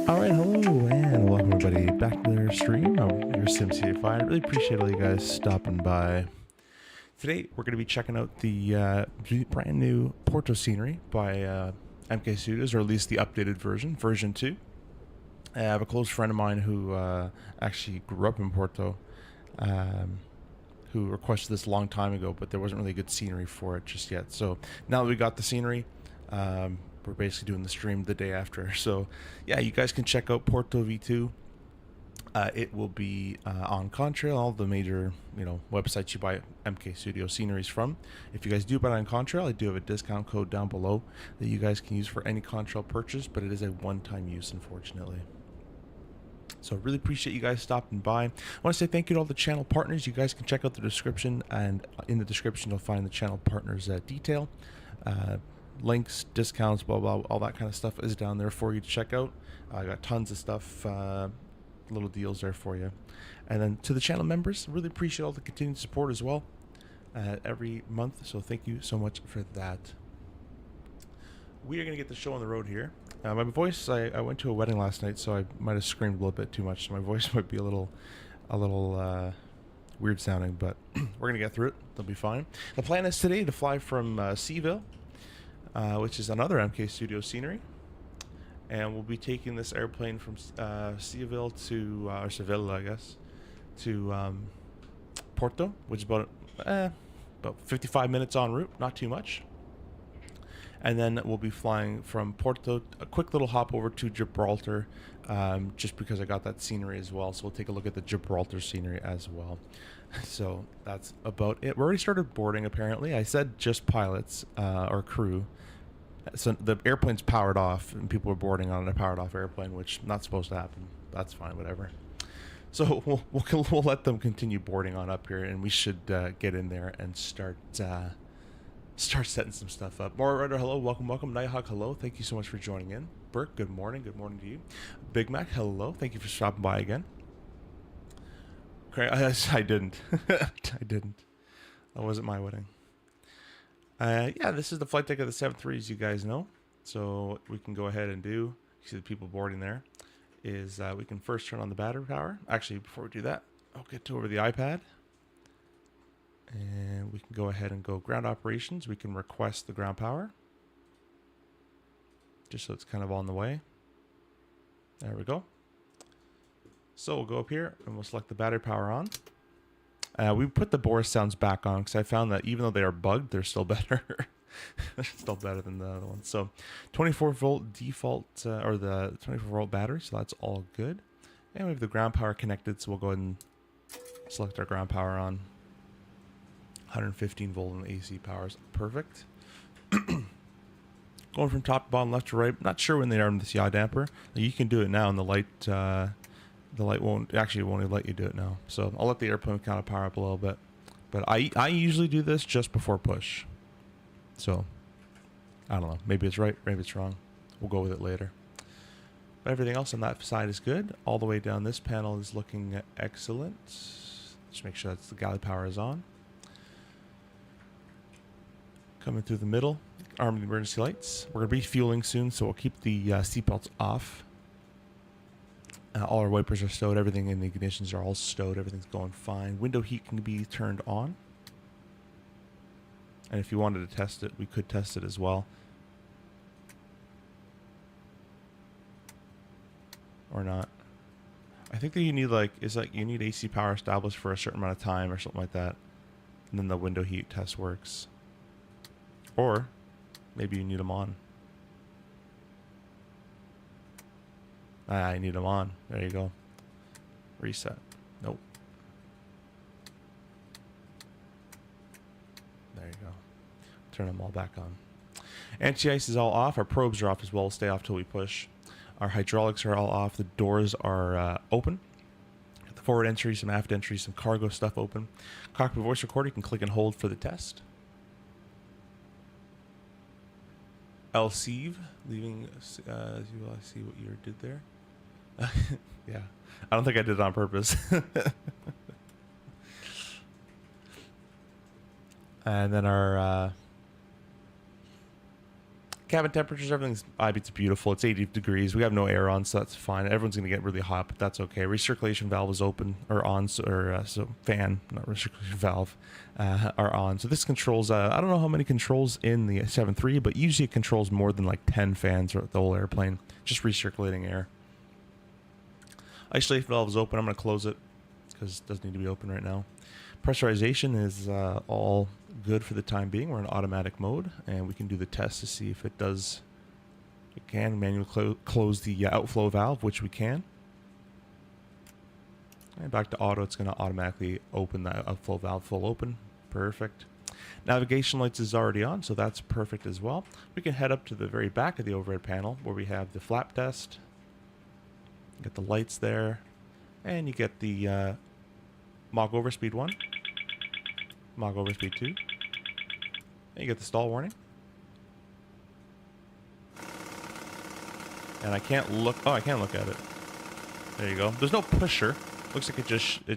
Alright, hello and welcome everybody back to their stream. I'm your SimCFI. I really appreciate all you guys stopping by. Today we're going to be checking out the brand new Porto scenery by MK Studios, or at least the updated version 2. I have a close friend of mine who actually grew up in Porto, who requested this a long time ago, but there wasn't really good scenery for it just yet. So now that we got the scenery, we're basically doing the stream the day after. So yeah, you guys can check out Porto V2. It will be on Contrail, all the major websites you buy MK Studio sceneries from. If you guys do buy it on Contrail, I do have a discount code down below that you guys can use for any Contrail purchase, but it is a one-time use, unfortunately. So really appreciate you guys stopping by. I want to say thank you to all the channel partners. You guys can check out the description, and in the description you'll find the channel partners detail. Links, discounts, blah blah, all that kind of stuff is down there for you to check out. I got tons of stuff, little deals there for you. And then to the channel members, really appreciate all the continued support as well every month, so thank you so much for that. We are going to get the show on the road here. My voice, I went to a wedding last night, so I might have screamed a little bit too much, so my voice might be a little weird sounding, but we're going to get through it. They'll be fine. The plan is today to fly from Seville, which is another MK Studio scenery, and we'll be taking this airplane from Seville to, or Seville, I guess, to Porto, which is about 55 minutes en route, not too much. And then we'll be flying from Porto, a quick little hop over to Gibraltar, just because I got that scenery as well. So we'll take a look at the Gibraltar scenery as well. So that's about it. We already started boarding, apparently. I said just pilots or crew. So the airplane's powered off, and people are boarding on a powered off airplane, which not supposed to happen. That's fine, whatever. So we'll let them continue boarding on up here, and we should get in there and start setting some stuff up. Morrider, hello, welcome. Nighthawk, hello, thank you so much for joining in. Burke, good morning to you. Big Mac, hello, thank you for stopping by again. Okay, I didn't. I didn't. That wasn't my wedding. Yeah, this is the flight deck of the 7-3, as you guys know. So what we can go ahead and do, you see the people boarding there, is we can first turn on the battery power. Actually, before we do that, I'll get to over the iPad. And we can go ahead and go ground operations. We can request the ground power, just so it's kind of on the way. There we go. So we'll go up here and we'll select the battery power on. We put the Boris sounds back on because I found that even though they are bugged, they're still better. They're still better than the other ones. So 24 volt default, or the 24 volt battery, so that's all good. And we have the ground power connected, so we'll go ahead and select our ground power on. 115 volt and AC powers, perfect. Going from top to bottom, left to right. Not sure when they arm this yaw damper. You can do it now, and the light won't let you do it now. So I'll let the airplane kind of power up a little bit. But I usually do this just before push. So I don't know. Maybe it's right, maybe it's wrong. We'll go with it later. But everything else on that side is good. All the way down this panel is looking excellent. Just make sure that the galley power is on. Coming through the middle, armed with emergency lights. We're going to be fueling soon, so we'll keep the seatbelts off. All our wipers are stowed. Everything in the ignitions are all stowed. Everything's going fine. Window heat can be turned on. And if you wanted to test it, we could test it as well. Or not. I think that you need you need AC power established for a certain amount of time or something like that. And then the window heat test works. Or maybe you need them on. I need them on. There you go. Reset. Nope. There you go. Turn them all back on. Anti-ice is all off. Our probes are off as well. We'll stay off till we push. Our hydraulics are all off. The doors are open. The forward entry, some aft entry, some cargo stuff open. Cockpit voice recorder, you can click and hold for the test. LCEV, leaving, I see what you did there. Yeah, I don't think I did it on purpose. And then our cabin temperatures, everything's, it's beautiful. It's 80 degrees. We have no air on, so that's fine. Everyone's going to get really hot, but that's okay. Recirculation valve is open, or on, so fan, not recirculation valve, are on. So this controls, I don't know how many controls in the 7.3, but usually it controls more than like 10 fans throughout the whole airplane, just recirculating air. Isolation valve is open. I'm going to close it because it doesn't need to be open right now. Pressurization is all good for the time being. We're in automatic mode, and we can do the test to see if it does. It can manually close the outflow valve, which we can. And back to auto, it's going to automatically open the outflow valve full open. Perfect. Navigation lights is already on, so that's perfect as well. We can head up to the very back of the overhead panel where we have the flap test. Get the lights there, and you get the Mach overspeed 1, Mach overspeed 2, and you get the stall warning. And I can't look. Oh, I can look at it. There you go. There's no pusher. Looks like it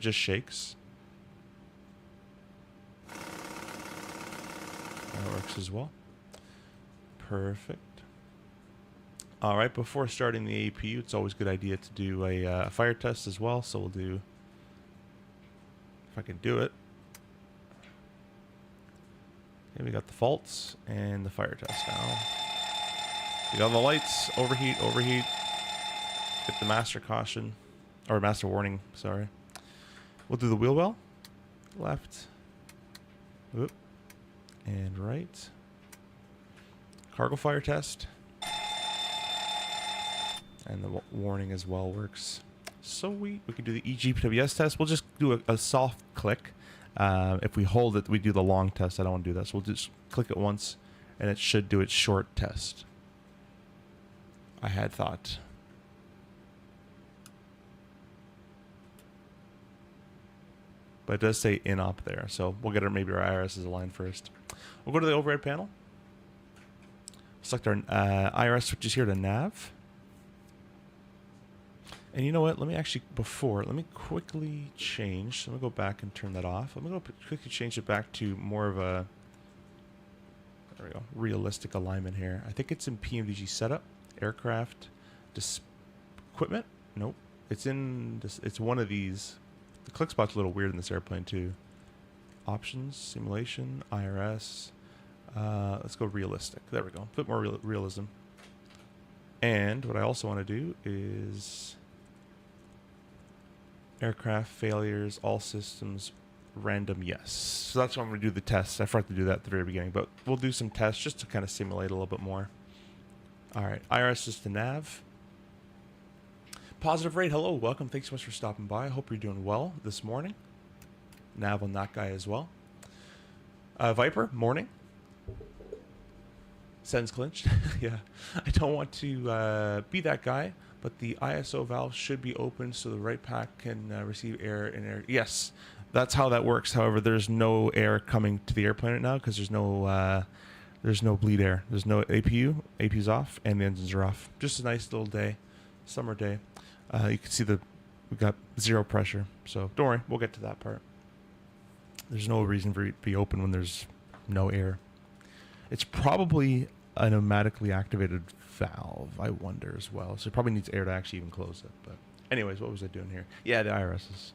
just shakes. That works as well. Perfect. All right, before starting the APU, it's always a good idea to do a fire test as well. So we'll do, if I can do it. Okay, we got the faults and the fire test now. We got the lights, overheat, overheat. Get the master caution, or master warning, sorry. We'll do the wheel well. Left. Whoop. And right. Cargo fire test. And the warning as well works. So we can do the EGPWS test. We'll just do a soft click. If we hold it, we do the long test. I don't want to do that. So we'll just click it once, and it should do its short test. I had thought. But it does say in-op there. So we'll get maybe our IRSs aligned first. We'll go to the overhead panel. Select our IRS switches here to nav. And you know what? Let me actually, let me quickly change. So I'm going to go back and turn that off. I'm going to quickly change it back to more of a, there we go, realistic alignment here. I think it's in PMDG setup, aircraft, equipment. Nope. It's in this, it's one of these. The click spot's a little weird in this airplane too. Options, simulation, IRS. Let's go realistic. There we go. A bit more realism. And what I also want to do is aircraft failures, all systems, random yes. So that's why I'm going to do the tests. I forgot to do that at the very beginning, but we'll do some tests just to kind of simulate a little bit more. All right, IRS is to nav. Positive rate, hello, welcome. Thanks so much for stopping by. I hope you're doing well this morning. Nav on that guy as well. Viper, morning. Sends clinched. Yeah, I don't want to be that guy, but the ISO valve should be open so the right pack can receive air and air. Yes, that's how that works. However, there's no air coming to the airplane right now because there's no bleed air. There's no APU. APU's off and the engines are off. Just a nice little day. Summer day. You can see we've got zero pressure. So don't worry, we'll get to that part. There's no reason for it to be open when there's no air. It's probably a pneumatically activated valve, I wonder, as well. So it probably needs air to actually even close it. But anyways, what was I doing here? Yeah, the IRSs.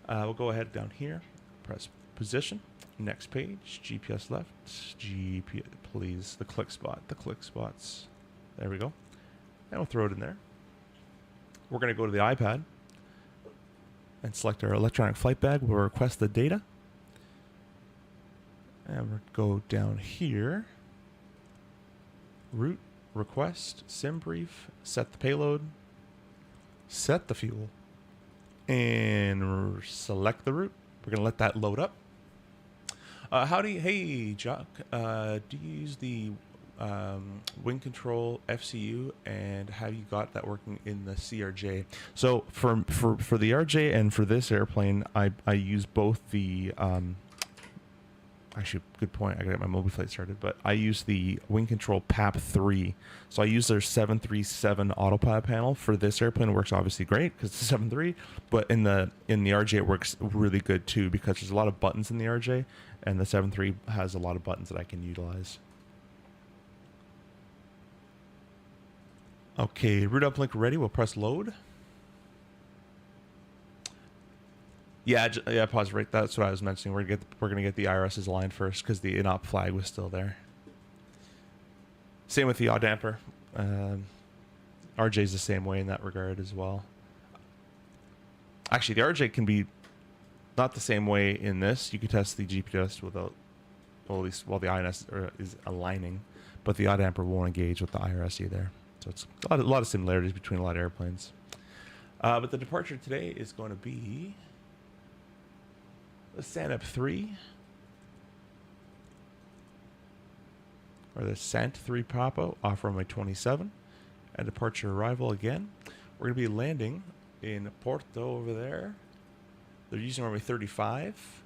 We'll go ahead down here, press position, next page, GPS left, GPS, please, the click spots. There we go. And we'll throw it in there. We're going to go to the iPad and select our electronic flight bag. We'll request the data. And we'll go down here. Route, request, sim brief, set the payload, set the fuel, and select the route. We're going to let that load up. Hey, Jock, do you use the wing control FCU, and have you got that working in the CRJ? So for the RJ and for this airplane, I use both the actually, good point. I got to get my mobile flight started, but I use the Wing Control PAP3. So I use their 737 autopilot panel for this airplane. It works obviously great because it's a 7.3, but in the RJ it works really good too because there's a lot of buttons in the RJ, and the 7.3 has a lot of buttons that I can utilize. Okay, route uplink ready. We'll press load. Yeah, pause right. That's what I was mentioning. We're gonna get the IRSs aligned first because the inop flag was still there. Same with the yaw damper. RJ's the same way in that regard as well. Actually, the RJ can be not the same way in this. You can test the GPS without, well, at least while the INS is aligning, but the yaw damper won't engage with the IRS either. So it's a lot of similarities between a lot of airplanes. But the departure today is going to be the SANUP 3, or the Sant 3 Papo off runway 27, and departure arrival again. We're going to be landing in Porto over there. They're using runway 35,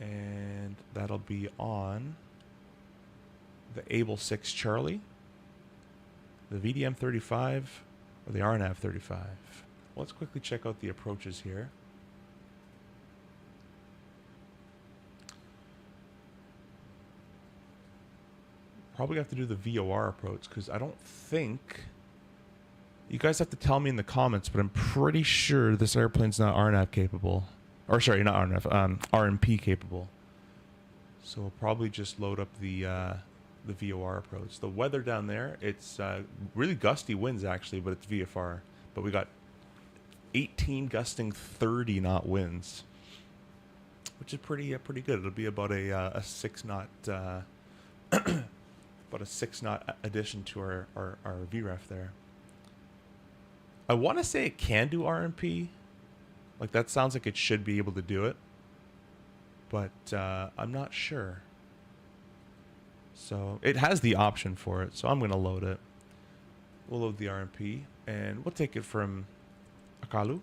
and that'll be on the Able 6 Charlie, the VDM 35, or the RNAV 35. Let's quickly check out the approaches here. Probably have to do the VOR approach because I don't think, you guys have to tell me in the comments, but I'm pretty sure this airplane's not RNAV capable, or sorry, not RNAV, RMP capable. So we'll probably just load up the VOR approach. The weather down there, it's really gusty winds actually, but it's VFR. But we got 18 gusting 30 knot winds, which is pretty good. It'll be about a 6 knot. About a 6 knot addition to our VREF there. I want to say it can do RMP. Like that sounds like it should be able to do it. But I'm not sure. So it has the option for it. So I'm going to load it. We'll load the RMP and we'll take it from Akalu.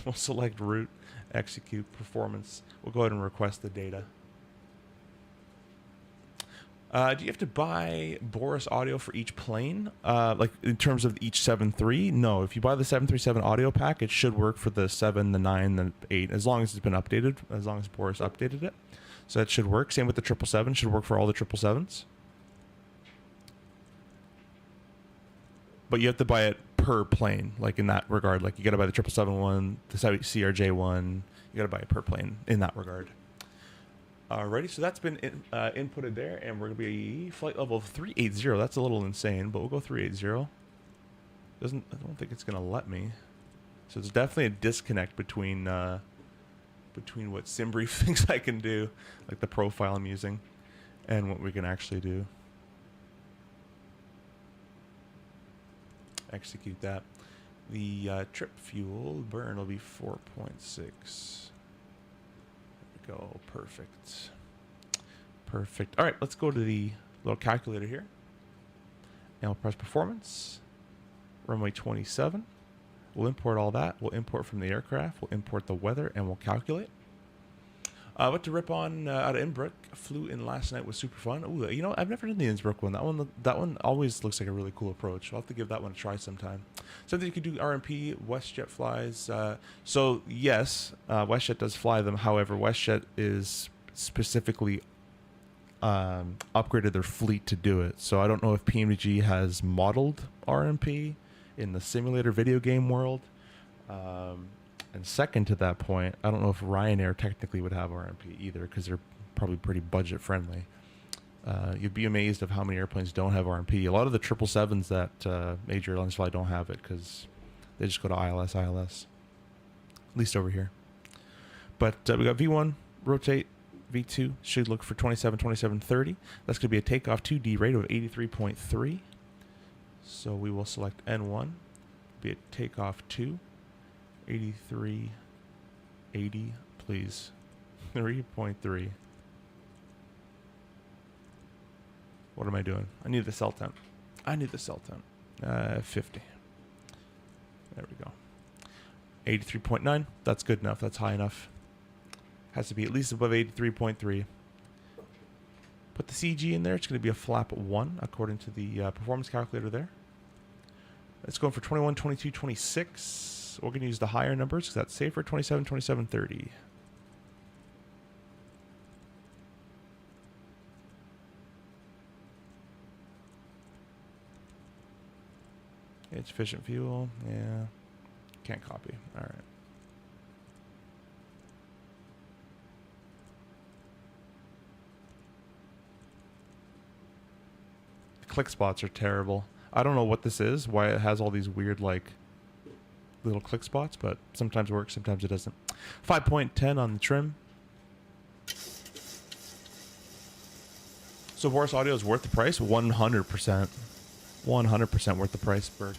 We'll select route, execute, performance. We'll go ahead and request the data. Do you have to buy Boris audio for each plane? Like in terms of each 7.3? No. If you buy the 737 audio pack, it should work for the 7, the 9, the 8, as long as it's been updated, as long as Boris updated it. So that should work. Same with the 777, should work for all the 777s. But you have to buy it per plane, like in that regard. Like you got to buy the 777 one, the CRJ one. You got to buy it per plane in that regard. Alrighty, so that's been inputted there, and we're going to be flight level 380. That's a little insane, but we'll go 380. I don't think it's going to let me. So there's definitely a disconnect between what SimBrief thinks I can do, like the profile I'm using, and what we can actually do. Execute that. The trip fuel burn will be 4.6. Go. Perfect. Perfect. All right, let's go to the little calculator here. And we'll press performance. Runway 27. We'll import all that. We'll import from the aircraft. We'll import the weather, and we'll calculate. Went to rip on out of Innsbruck. Flew in last night, was super fun. Ooh, you know, I've never done the Innsbruck one. That one always looks like a really cool approach. I'll have to give that one a try sometime. Something you could do RMP. WestJet flies. So yes, WestJet does fly them. However, WestJet is specifically upgraded their fleet to do it. So I don't know if PMDG has modeled RMP in the simulator video game world. And second to that point, I don't know if Ryanair technically would have RMP either, because they're probably pretty budget friendly. You'd be amazed of how many airplanes don't have RMP. A lot of the 777s that major airlines fly don't have it because they just go to ILS, at least over here. But we got V1, rotate, V2, should look for 2730. That's going to be a takeoff 2D rate of 83.3. So we will select N1, be a takeoff 2. 8380, please. 3.3. What am I doing? I need the cell temp. 50. There we go. 83.9. That's good enough. That's high enough. Has to be at least above 83.3. Put the CG in there. It's going to be a flap 1 according to the performance calculator there. Let's go for 21, 22, 26. We're going to use the higher numbers because that's safer. 27, 27, 30. It's efficient fuel. Yeah. Can't copy. All right. The click spots are terrible. I don't know what this is, why it has all these weird, like, little click spots, but sometimes it works, sometimes it doesn't. 5.10 on the trim. So Voice Audio is worth the price? 100%. 100% worth the price, Berg.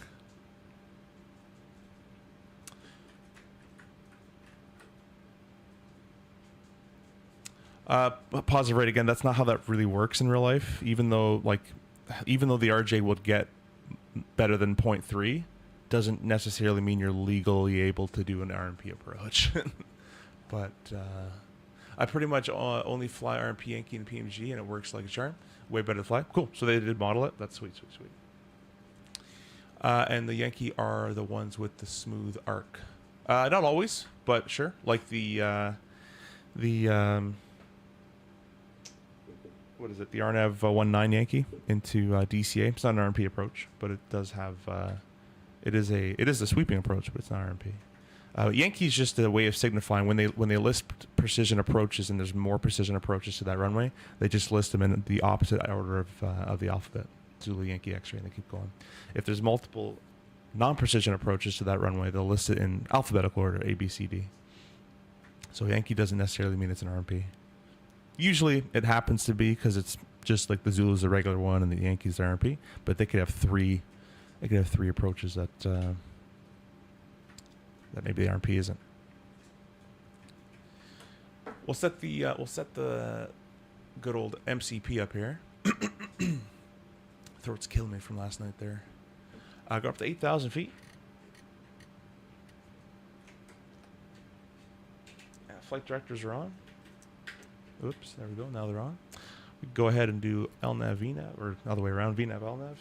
Positive rate again, that's not how that really works in real life. Even though the RJ would get better than 0.3, doesn't necessarily mean you're legally able to do an RMP approach. But I pretty much only fly RMP, Yankee, and PMG, and it works like a charm. Way better to fly. Cool. So they did model it. That's sweet, sweet, sweet. And the Yankee are the ones with the smooth arc. Not always, but sure. Like the what is it? The RNAV 19 Yankee into DCA. It's not an RMP approach, but it does have. It is a sweeping approach, but it's not RMP. Yankee is just a way of signifying when they list precision approaches, and there's more precision approaches to that runway. They just list them in the opposite order of the alphabet. Zulu, Yankee, X-ray, and they keep going. If there's multiple non-precision approaches to that runway, they'll list it in alphabetical order, A, B, C, D. So Yankee doesn't necessarily mean it's an RMP. Usually it happens to be because it's just like the Zulu's the regular one and the Yankee's the RMP, but they could have three. They could have three approaches that that maybe the RMP isn't. We'll set the good old MCP up here. Throat's killing me from last night there. Go up to 8,000 feet. Flight directors are on. Oops, there we go. Now they're on. We can go ahead and do LNAV, VNAV, or other way around, VNAV, LNAV.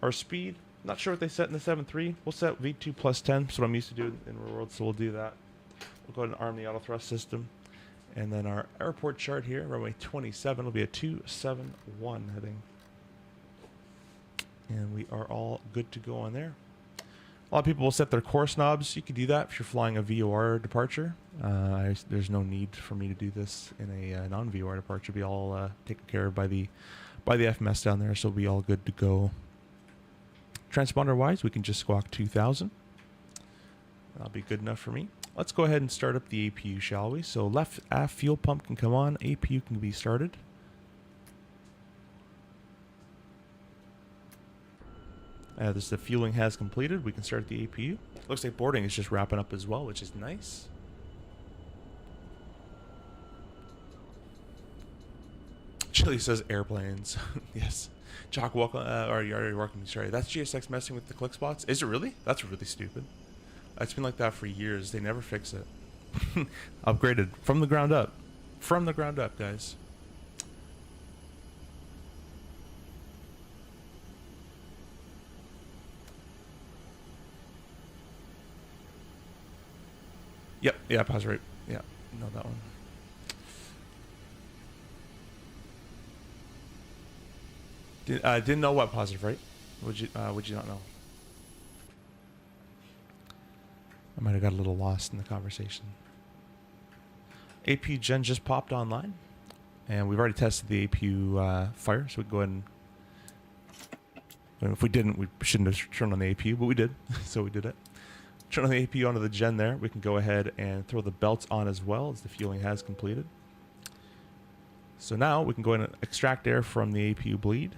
Our speed, not sure what they set in the 7.3. We'll set V2 plus 10. That's what I'm used to doing in real world, so we'll do that. We'll go ahead and arm the auto thrust system. And then our airport chart here, runway 27, will be a 271 heading. And we are all good to go on there. A lot of people will set their course knobs. You can do that if you're flying a VOR departure. There's no need for me to do this in a non-VOR departure. It'll be all taken care of by the FMS down there, so we'll be all good to go. Transponder-wise, we can just squawk 2,000. That'll be good enough for me. Let's go ahead and start up the APU, shall we? So left aft fuel pump can come on. APU can be started. The fueling has completed. We can start the APU. Looks like boarding is just wrapping up as well, which is nice. Chili says airplanes. Yes. Jock, welcome. Or you're already welcome. Sorry. That's GSX messing with the click spots. Is it really? That's really stupid. It's been like that for years. They never fix it. Upgraded from the ground up. From the ground up, guys. Yep, yeah, pause rate. Yeah, know that one. Didn't know what positive rate. Would you not know? I might have got a little lost in the conversation. APU gen just popped online, and we've already tested the APU fire, so we can go ahead and if we didn't, we shouldn't have turned on the APU, but we did, so we did it. Turn on the APU onto the gen there. We can go ahead and throw the belts on as well as the fueling has completed. So now we can go ahead and extract air from the APU bleed.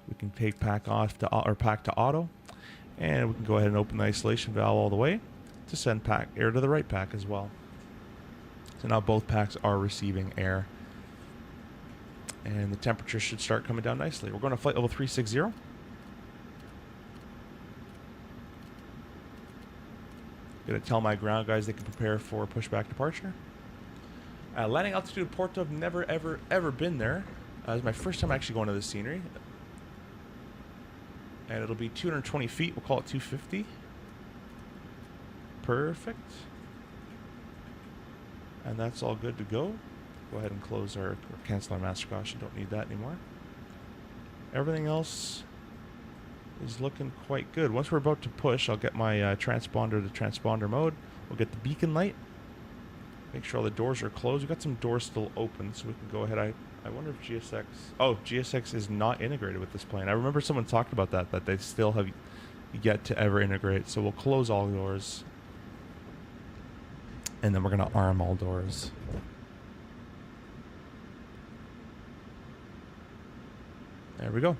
We can take pack off to or pack to auto, and we can go ahead and open the isolation valve all the way to send pack air to the right pack as well. So now both packs are receiving air, and the temperature should start coming down nicely. We're going to flight level 360. Gonna tell my ground guys they can prepare for pushback departure. Landing altitude Porto, I've never ever been there. It's my first time actually going to this scenery. And it'll be 220 feet, we'll call it 250. Perfect. And that's all good to go. Go ahead and close or cancel our master caution, don't need that anymore. Everything else is looking quite good. Once we're about to push, I'll get my transponder to transponder mode. We'll get the beacon light. Make sure all the doors are closed. We've got some doors still open, so we can go ahead. I wonder if GSX... Oh, GSX is not integrated with this plane. I remember someone talked about that they still have yet to ever integrate. So we'll close all doors. And then we're going to arm all doors. There we go.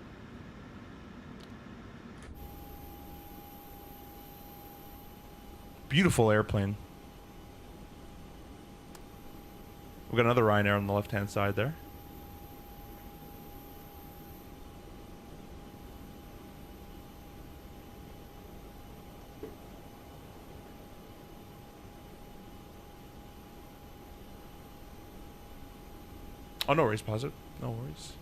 Beautiful airplane. We've got another Ryanair on the left-hand side there. Oh, no worries, pause it. No worries.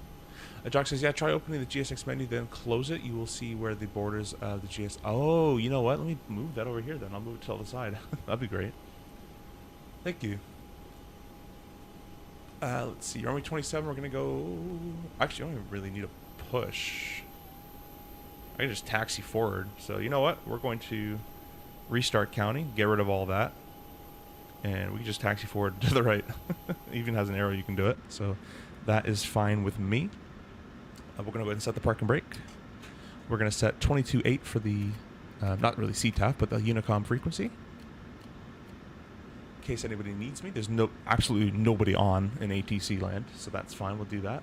Jock says, yeah, try opening the GSX menu, then close it. You will see where the borders of the GS... Oh, you know what? Let me move that over here, then. I'll move it to the side. That'd be great. Thank you. Let's see. Army 27, we're going to go... Actually, I don't even really need a push. I can just taxi forward. So, you know what? We're going to restart counting, get rid of all that. And we can just taxi forward to the right. Even has an arrow, you can do it. So, that is fine with me. We're going to go ahead and set the park and brake. We're going to set 22.8 for the, not really CTAF, but the Unicom frequency. In case anybody needs me. There's absolutely nobody on in ATC land, so that's fine. We'll do that.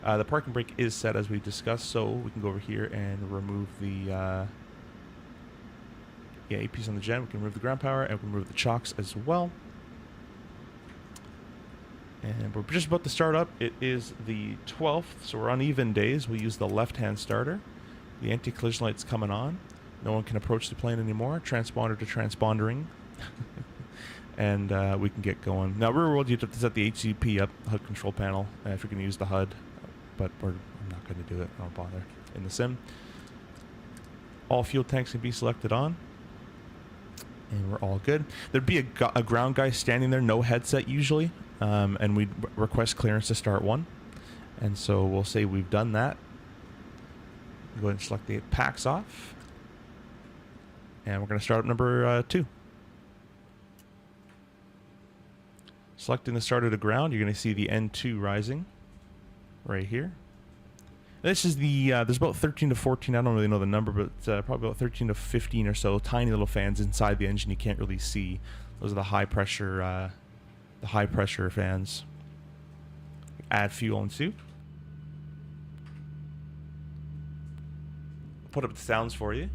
The park and brake is set as we discussed, so we can go over here and remove the APs on the gen. We can remove the ground power, and we can remove the chocks as well. And we're just about to start up. It is the 12th, so we're on even days. We use the left-hand starter. The anti-collision light's coming on. No one can approach the plane anymore. Transponder to transpondering. And we can get going. Now, real world, you have to set the HCP up, HUD control panel, if you're going to use the HUD. But I'm not going to do it. I don't bother in the sim. All fuel tanks can be selected on. And we're all good. There'd be a ground guy standing there, no headset usually. And we'd request clearance to start one. And so we'll say we've done that. Go ahead and select the packs off. And we're going to start up number 2. Selecting the starter to ground, you're going to see the N2 rising right here. This is the, there's about 13 to 14, I don't really know the number, but probably about 13 to 15 or so tiny little fans inside the engine you can't really see. Those are the high pressure fans. Add fuel and soup. Put up the sounds for you.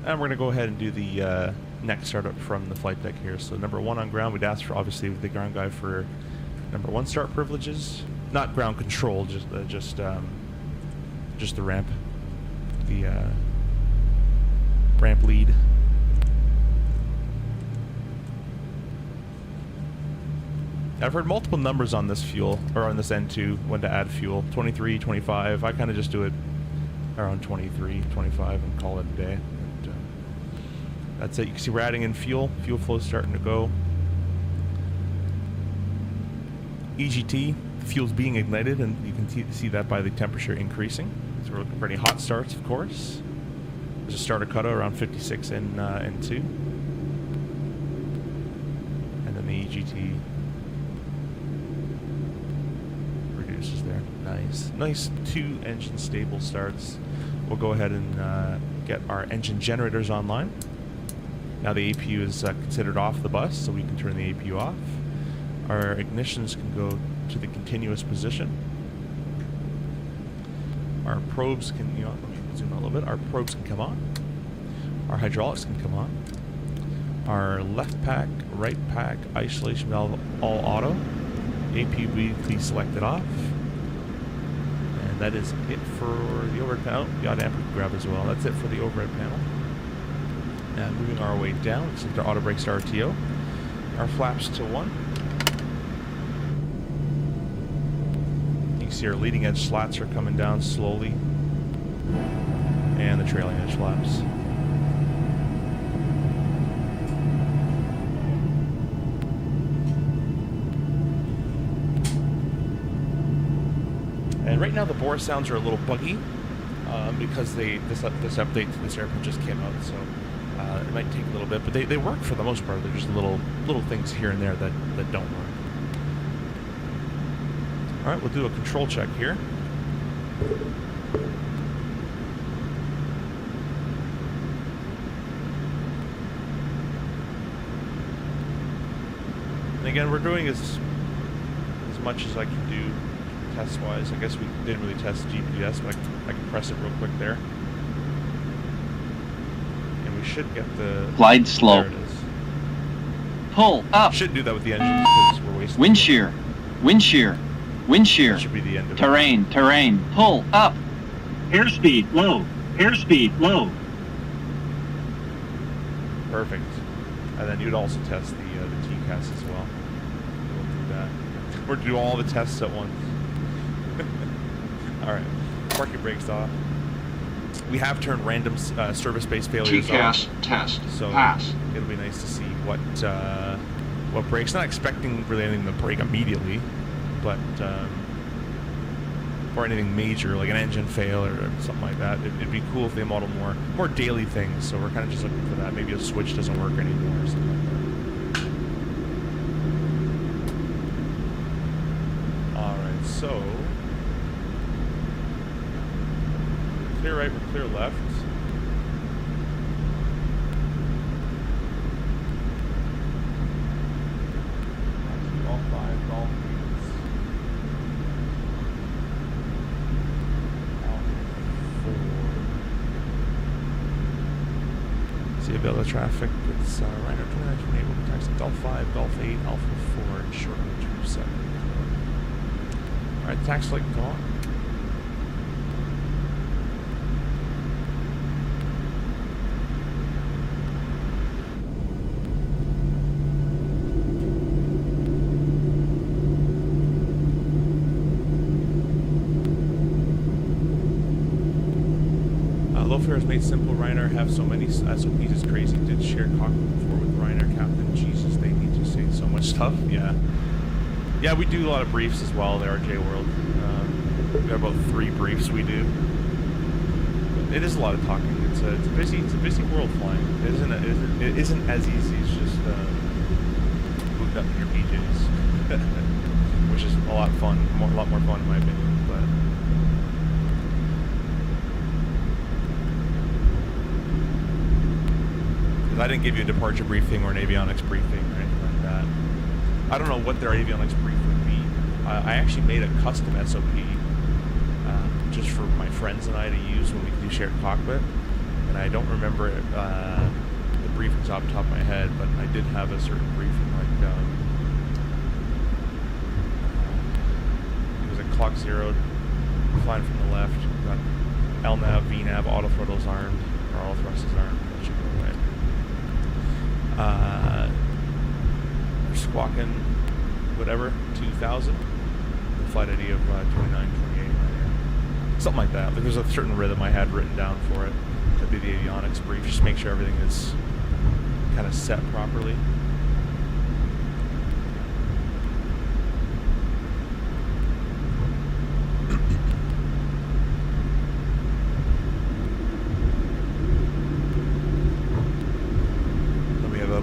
And we're going to go ahead and do the next startup from the flight deck here. So number 1 on ground, we'd ask for obviously the ground guy for number 1 start privileges, not ground control, just the ramp, the ramp lead. I've heard multiple numbers on this fuel, or on this N2, when to add fuel. 23, 25. I kind of just do it around 23, 25 and call it a day. But, that's it. You can see we're adding in fuel. Fuel flow is starting to go. EGT, the fuel's being ignited, and you can see that by the temperature increasing. So we're looking for any hot starts, of course. There's a starter cutoff around 56 in N2. And then the EGT reduces there. Nice 2 engine stable starts. We'll go ahead and get our engine generators online. Now the APU is considered off the bus, so we can turn the APU off. Our ignitions can go to the continuous position. Our probes can, let me zoom out a little bit. Our probes can come on. Our hydraulics can come on. Our left pack, right pack, isolation valve, all auto. APU will be selected off. And that is it for the overhead panel. The odd amp we can grab as well. That's it for the overhead panel. And moving our way down, we select our auto brakes to RTO. Our flaps to 1. You can see our leading edge slats are coming down slowly. And the trailing edge flaps. And right now the bore sounds are a little buggy because this update to this airplane just came out, so it might take a little bit, but they work for the most part. They're just little things here and there that don't work. All right, we'll do a control check here. And again, we're doing as much as I can do test-wise. I guess we didn't really test GPS, but I can press it real quick there. And we should get the... Glide slope. There it is. Pull up. Shouldn't do that with the engines because we're wasting... Wind shear. Wind shear. Wind shear. That should be the end of terrain. it. Terrain. Pull up. Airspeed low. Airspeed low. Perfect. And then you'd also test the TCAS as well. We'll do that. We're do all the tests at once. All right, park your brakes off. We have turned random service-based failures TCAS off. test. So Pass. It'll be nice to see what breaks. Not expecting really anything to break immediately, but or anything major like an engine fail or something like that. It'd be cool if they model more daily things. So we're kind of just looking for that. Maybe a switch doesn't work anymore or something like that. All right, so. Clear right, we're clear left. All 5 golf leads. All 4. See a bit of the traffic. It's Reiner 2928. We'll be taxiing Golf 5, Golf 8, Alpha 4, and short on 27. Alright, tax light gone. Has made simple. Reiner have so many SOPs, it's crazy. Did share cockpit before with Reiner Captain. Jesus, they need to say so much stuff. Yeah, we do a lot of briefs as well. The RJ World. We got about 3 briefs we do. But it is a lot of talking. It's a busy world flying. It isn't as easy as just moved up in your PJs, which is a lot fun. A lot more fun in my opinion. But I didn't give you a departure briefing or an avionics briefing or anything like that. I don't know what their avionics brief would be. I actually made a custom SOP just for my friends and I to use when we do shared cockpit. and I don't remember it, the briefings off the top of my head, but I did have a certain briefing, like, it was a clock zeroed, flying from the left, got LNAV, VNAV, auto throttles armed, or all thrusters armed, that should go away. We're squawking, whatever, 2000, the flight ID of 2928 right here. Something like that. Like, there's a certain rhythm I had written down for it. That'd be the avionics brief, just make sure everything is kind of set properly.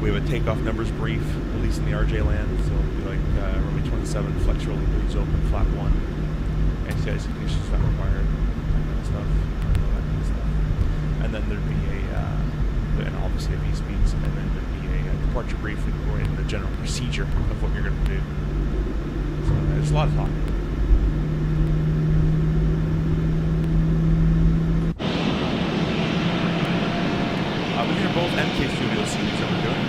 We have a takeoff numbers brief, at least in the RJ land. So it'll be like runway 27, flex rolling breeze open, flap 1, anti-ice conditions not required, that kind of stuff, and then there'd be and obviously a V-speeds, and then there'd be a departure brief going into the general procedure of what you're going to do. So there's a lot of talking. These are both MK Studios series that we're doing.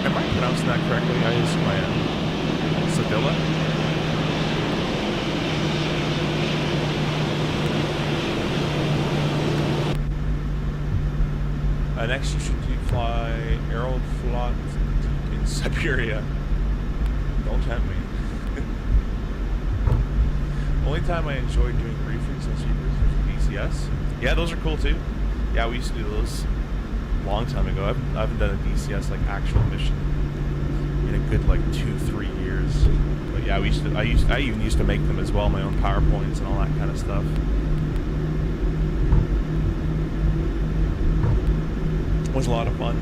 Am I pronouncing that correctly? I assume I am. Sevilla? Next you should fly Aeroflot in Siberia. Don't tempt me. Only time I enjoyed doing briefings in Siberia was DCS. Yeah, those are cool too. Yeah, we used to do those a long time ago. I haven't done a DCS like actual mission in a good like 2-3 years. But yeah, I even used to make them as well, my own PowerPoints and all that kind of stuff. It was a lot of fun.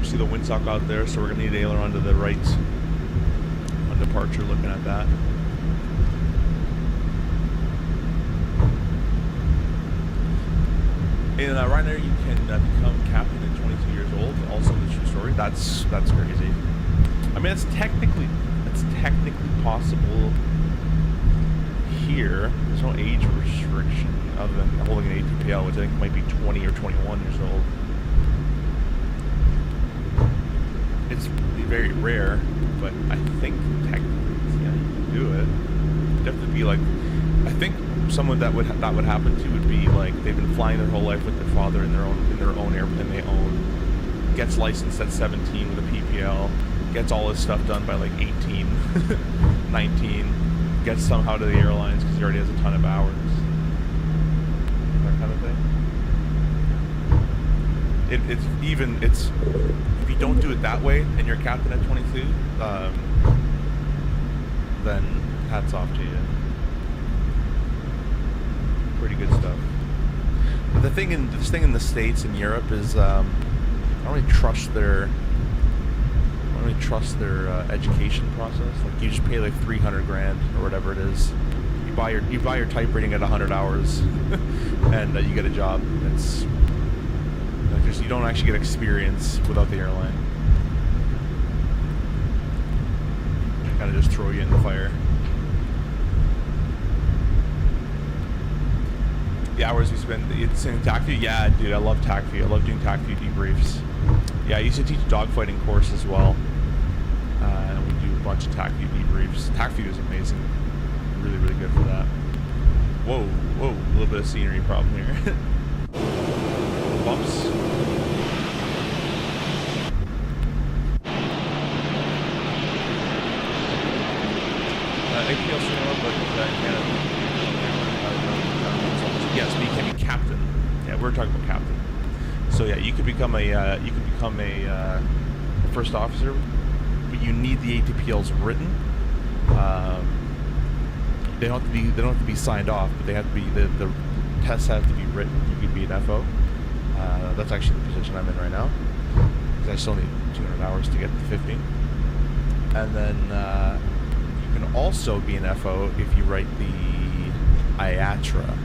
See the windsock out there, so we're gonna need aileron to the right on departure. Looking at that. And right now you can become captain at 22 years old. Also the true story. That's crazy. I mean, it's technically possible here. There's no age restriction other than holding an ATPL, which I think might be 20 or 21 years old. It's very rare, but I think technically, yeah, you can do it. It'd definitely be like, I think someone that would happen to would be like they've been flying their whole life with their father in their own airplane they own, gets licensed at 17 with a PPL, gets all his stuff done by like 18, 19, gets somehow to the airlines because he already has a ton of hours, that kind of thing. It's if you don't do it that way and you're captain at 22, then hats off to you. Pretty good stuff. But this thing in the States and Europe is I don't really trust their education process. Like, you just pay like 300 grand or whatever it is. You buy your type rating at 100 hours, and you get a job. It's like, you don't actually get experience without the airline. They kind of just throw you in the fire. The hours we spend in TACView, yeah, dude, I love TACView. I love doing TACView debriefs. Yeah, I used to teach a dogfighting course as well, and we do a bunch of TACView debriefs. TACView is amazing, really, really good for that. Whoa, a little bit of scenery problem here. Bumps. APL cinema, but yes, but you can be captain. Yeah, we're talking about captain. So yeah, you could become a first officer, but you need the ATPLs written. They don't have to be signed off, but they have to be the tests have to be written. You could be an FO. That's actually the position I'm in right now, because I still need 200 hours to get to 50. And then you can also be an FO if you write the IATRA.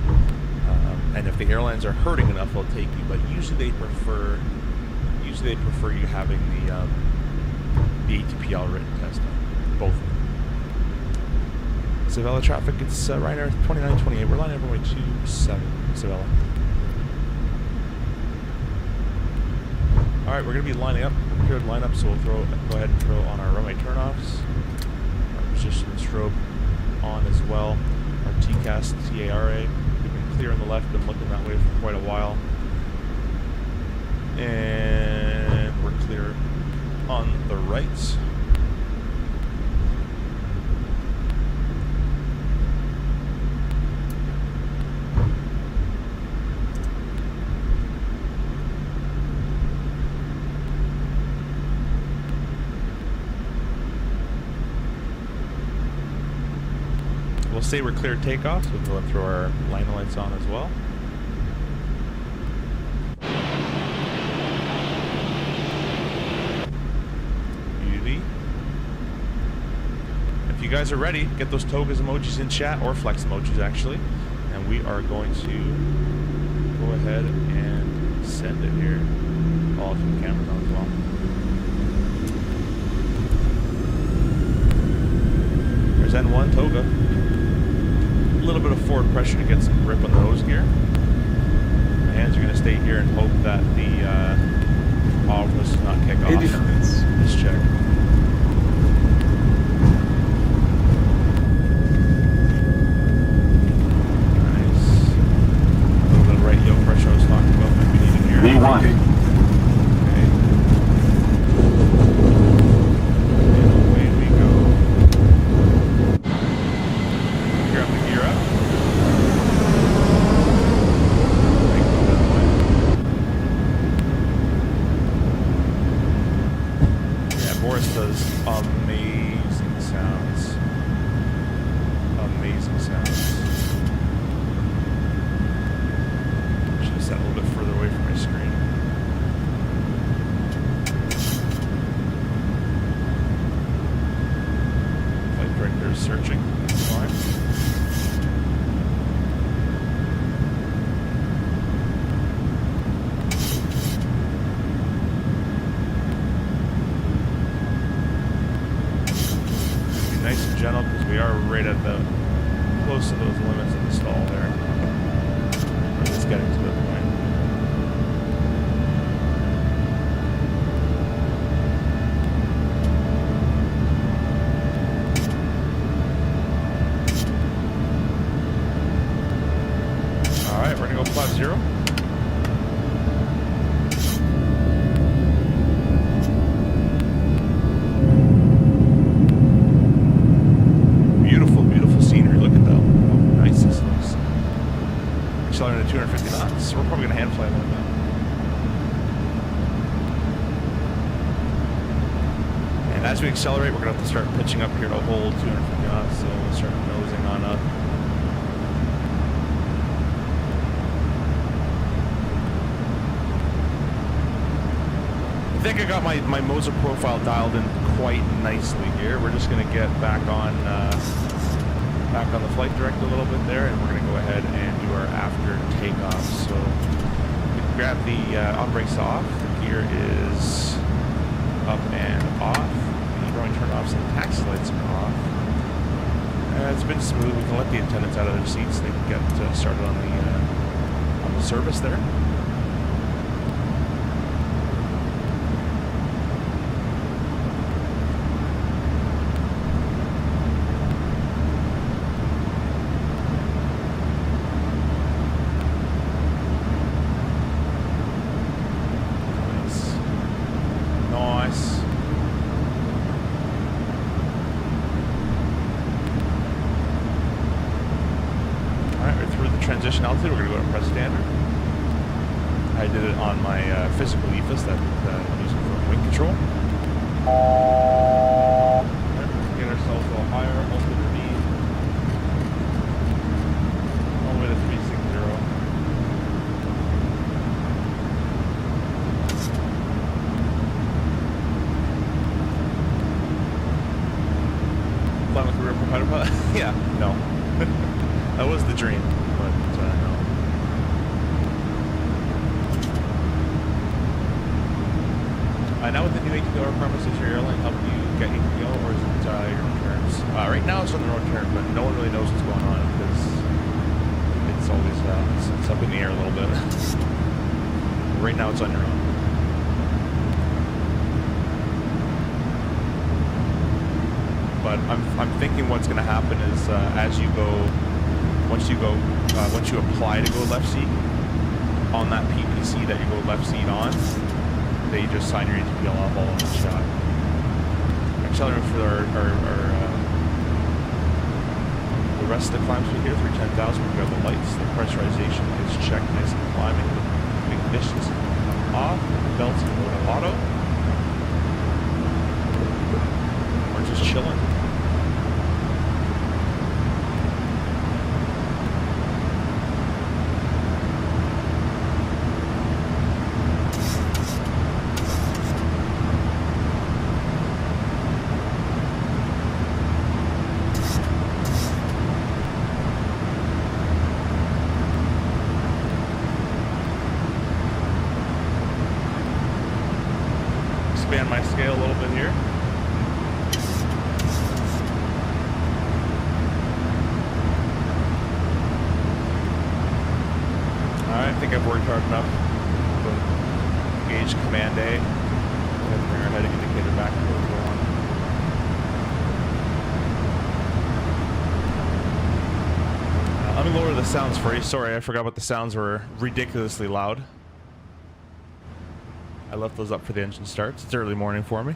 And if the airlines are hurting enough, they'll take you. But usually they prefer you having the ATPL written test done, both of them. Savella traffic, it's Ryanair 2928. We're lining up runway 27, Savella. Alright, we're going to be lining up. We're prepared to line up, so we'll go ahead and throw on our runway turnoffs. Our position and strobe on as well. Our TCAS, TARA. We've been clear on the left, been looking that way for quite a while. And we're clear on the right. We'll say we're clear takeoff, so we'll go and throw our line lights on as well. Beauty. If you guys are ready, get those togas emojis in chat, or flex emojis actually, and we are going to go ahead and send it here. All from the cameras on as well. There's N1 toga. A little bit of forward pressure to get some grip on the nose gear. My hands are going to stay here and hope that the power does not kick off. Let's check. Nice. A little bit of right yoke pressure I was talking about might be needed here. V1. Okay. And away we go. Grab the gear up. Yeah, Boris does amazing sounds. Amazing sounds. Should have sat a little bit further away from my screen. Flight director is searching. That's fine. Nice and gentle because we are right at the close to those limits of the stall there. We're just getting to the point. Alright, we're gonna go flat 0. Beautiful, beautiful scenery. Look at that. How nice this looks. Accelerating at 250 knots. So we're probably going to hand fly like that. And as we accelerate, we're going to have to start pitching up here to hold 250 knots. So we'll start nosing on up. I think I got my Moza profile dialed in quite nicely here. We're just going to get back on the flight director a little bit there, and we're going to go ahead and do our after takeoff. So we can grab the on brakes off. The gear is up and off. The rowing turn-offs and the taxi lights are off. It's been smooth. We can let the attendants out of their seats. They can get started on the service there. Transition altitude, we're going to go to press standard. I did it on my physical EFIS that I'm using for wing control. Right, get ourselves a little higher, altitude V. All the way to 360. Flying with the rear propeller pilot? Yeah, no. That was the dream. Now with the new ATPR requirements, does your airline help you get ATPO, or is it your own terms? times. Right now it's on the wrong turn, but no one really knows what's going on because it's always it's up in the air a little bit. Right now it's on your own. But I'm thinking what's going to happen is as you go, once you apply to go left seat on that PPC that you go left seat on, they just sign your ATPL off all in one shot. Accelerating for the rest of the climbs we here, 310,000, we've got the lights, the pressurization is checked, nice and climbing, the ignition's off, belts can go to auto. We're just chilling. Expand my scale a little bit here. Alright, I think I've worked hard enough to gauge command A. Bring our heading indicator back to where we're going. Let me lower the sounds for you. Sorry, I forgot what the sounds were ridiculously loud. I left those up for the engine starts. It's early morning for me.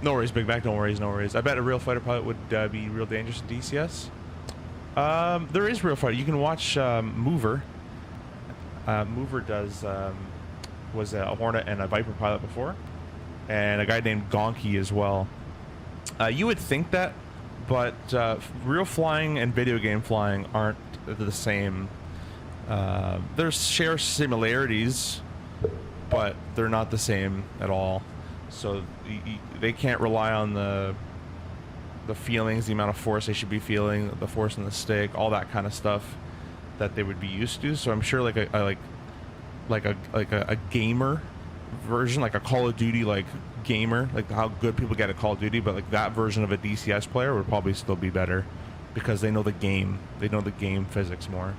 No worries, Big Mac. No worries, no worries. I bet a real fighter pilot would be real dangerous in DCS. There is real fighter. You can watch Mover. Mover was a Hornet and a Viper pilot before, and a guy named Gonky as well. You would think that, but real flying and video game flying aren't the same. There's share similarities, but they're not the same at all. So they can't rely on the feelings, the amount of force they should be feeling, the force in the stick, all that kind of stuff that they would be used to. So I'm sure like a gamer version, like a Call of Duty like gamer, like how good people get at Call of Duty, but like that version of a DCS player would probably still be better because they know the game. They know the game physics more.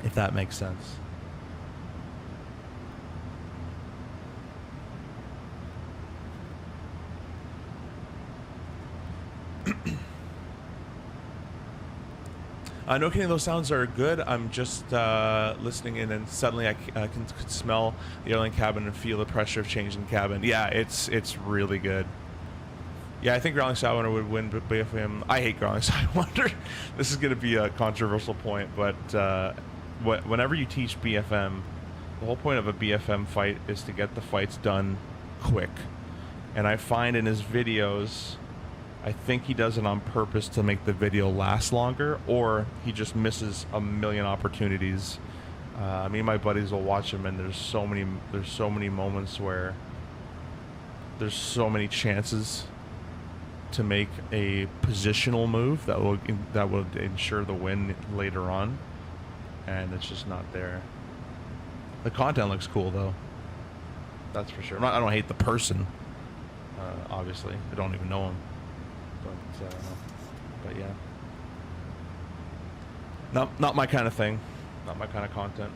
If that makes sense. No kidding, those sounds are good. I'm just listening in, and suddenly I can smell the airline cabin and feel the pressure of changing cabin. Yeah, it's really good. Yeah, I think Growling Sidewinder would win, but BFM, I hate Growling Sidewinder. This is going to be a controversial point, but whenever you teach BFM, the whole point of a BFM fight is to get the fights done quick. And I find in his videos, I think he does it on purpose to make the video last longer, or he just misses a million opportunities. Me and my buddies will watch him, and there's so many moments where there's so many chances to make a positional move that will ensure the win later on, and it's just not there. The content looks cool though, that's for sure. I don't hate the person, obviously. I don't even know him, but yeah, not my kind of thing, not my kind of content.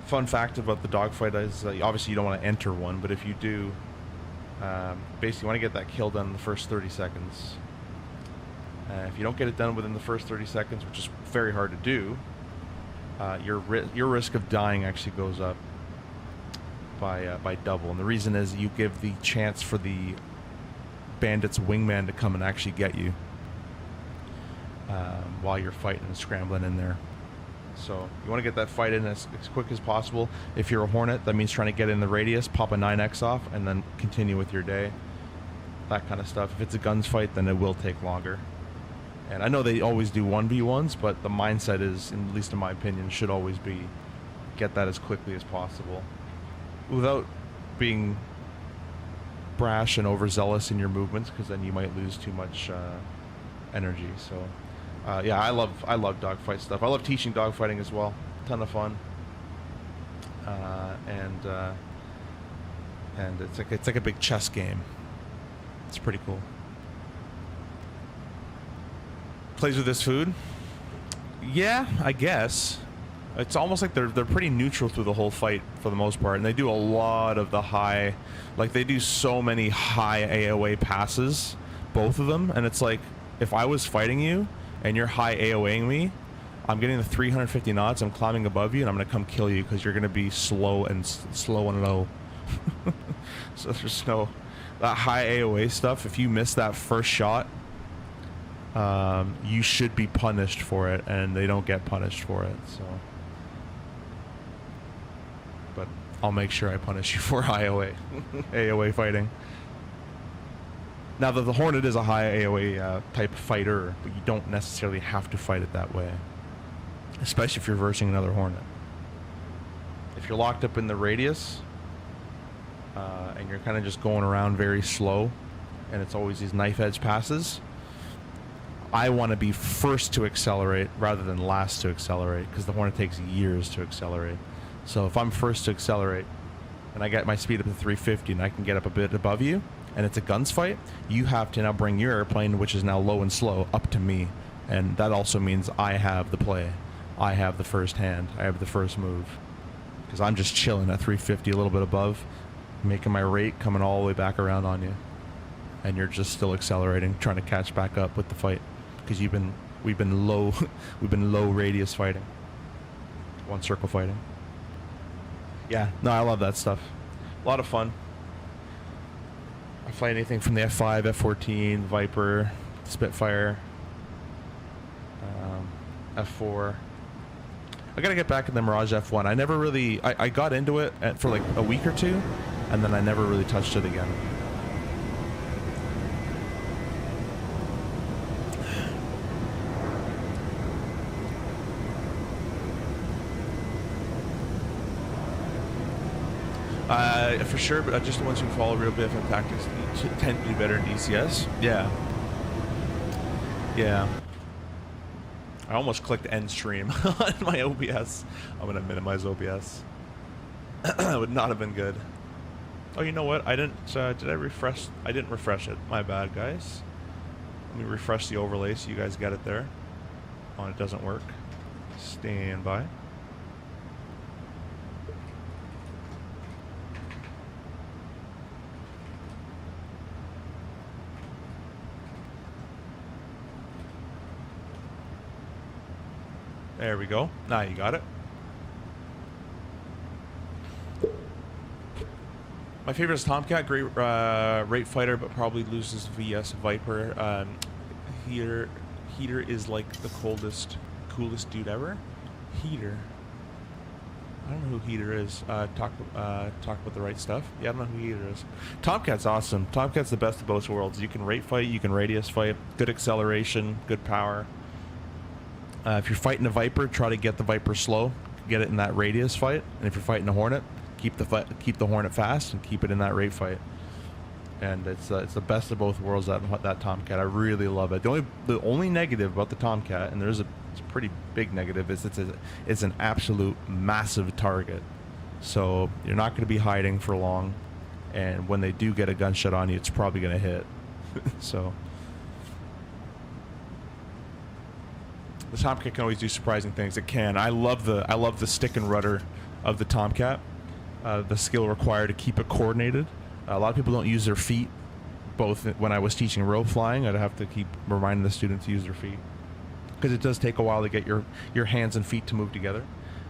Fun fact about the dogfight is obviously you don't want to enter one, but if you do, basically you want to get that kill done in the first 30 seconds. If you don't get it done within the first 30 seconds, which is very hard to do, your risk of dying actually goes up by double. And the reason is you give the chance for the bandit's wingman to come and actually get you while you're fighting and scrambling in there. So you want to get that fight in as quick as possible. If you're a Hornet, that means trying to get in the radius, pop a 9x off, and then continue with your day. That kind of stuff. If it's a guns fight, then it will take longer. And I know they always do 1v1s, but the mindset is, at least in my opinion, should always be get that as quickly as possible without being brash and overzealous in your movements, because then you might lose too much energy. So yeah, I love dogfight stuff. I love teaching dogfighting as well. Ton of fun. And And it's like a big chess game. It's pretty cool. Plays with this food? Yeah, I guess. It's almost like they're pretty neutral through the whole fight for the most part, and they do a lot of the high, like they do so many high AOA passes, both of them, and it's like if I was fighting you and you're high AOAing me, I'm getting the 350 knots, I'm climbing above you, and I'm gonna come kill you because you're gonna be slow and low. So there's no that high AOA stuff. If you miss that first shot, you should be punished for it, and they don't get punished for it. So. But I'll make sure I punish you for high AOA fighting. Now, the Hornet is a high AOA type fighter, but you don't necessarily have to fight it that way. Especially if you're versing another Hornet. If you're locked up in the radius, and you're kind of just going around very slow, and it's always these knife edge passes, I want to be first to accelerate rather than last to accelerate, because the Hornet takes years to accelerate. So if I'm first to accelerate and I get my speed up to 350 and I can get up a bit above you and it's a guns fight, you have to now bring your airplane, which is now low and slow, up to me. And that also means I have the play. I have the first hand. I have the first move. Because I'm just chilling at 350 a little bit above, making my rate, coming all the way back around on you. And you're just still accelerating, trying to catch back up with the fight. Because we've been low radius fighting. One circle fighting. Yeah, no, I love that stuff. A lot of fun. I fly anything from the F5, F14, Viper, Spitfire, F4. I gotta get back in the Mirage F1. I never really... I got into it for like a week or two, and then I never really touched it again. For sure, but just the ones who follow real BFM tactics tend to do better in DCS. Yeah. Yeah. I almost clicked end stream on my OBS. I'm gonna minimize OBS. That would not have been good. Oh, you know what? I didn't. Did I refresh? I didn't refresh it. My bad, guys. Let me refresh the overlay so you guys get it there. Oh, it doesn't work. Stand by. There we go. Now you got it. My favorite is Tomcat. Great rate fighter, but probably loses VS Viper. Heater is like the coolest dude ever. Heater. I don't know who Heater is. Talk about the right stuff. Yeah, I don't know who Heater is. Tomcat's awesome. Tomcat's the best of both worlds. You can rate fight, you can radius fight. Good acceleration, good power. If you're fighting a Viper, try to get the Viper slow, get it in that radius fight. And if you're fighting a Hornet, keep the Hornet fast and keep it in that rate fight. And it's the best of both worlds. That Tomcat, I really love it. The only negative about the Tomcat, and it's a pretty big negative, is it's an absolute massive target. So you're not going to be hiding for long, and when they do get a gunshot on you, it's probably going to hit. So. The Tomcat can always do surprising things. It can. I love the stick and rudder of the Tomcat. The skill required to keep it coordinated. A lot of people don't use their feet. Both when I was teaching rope flying, I'd have to keep reminding the students to use their feet because it does take a while to get your hands and feet to move together.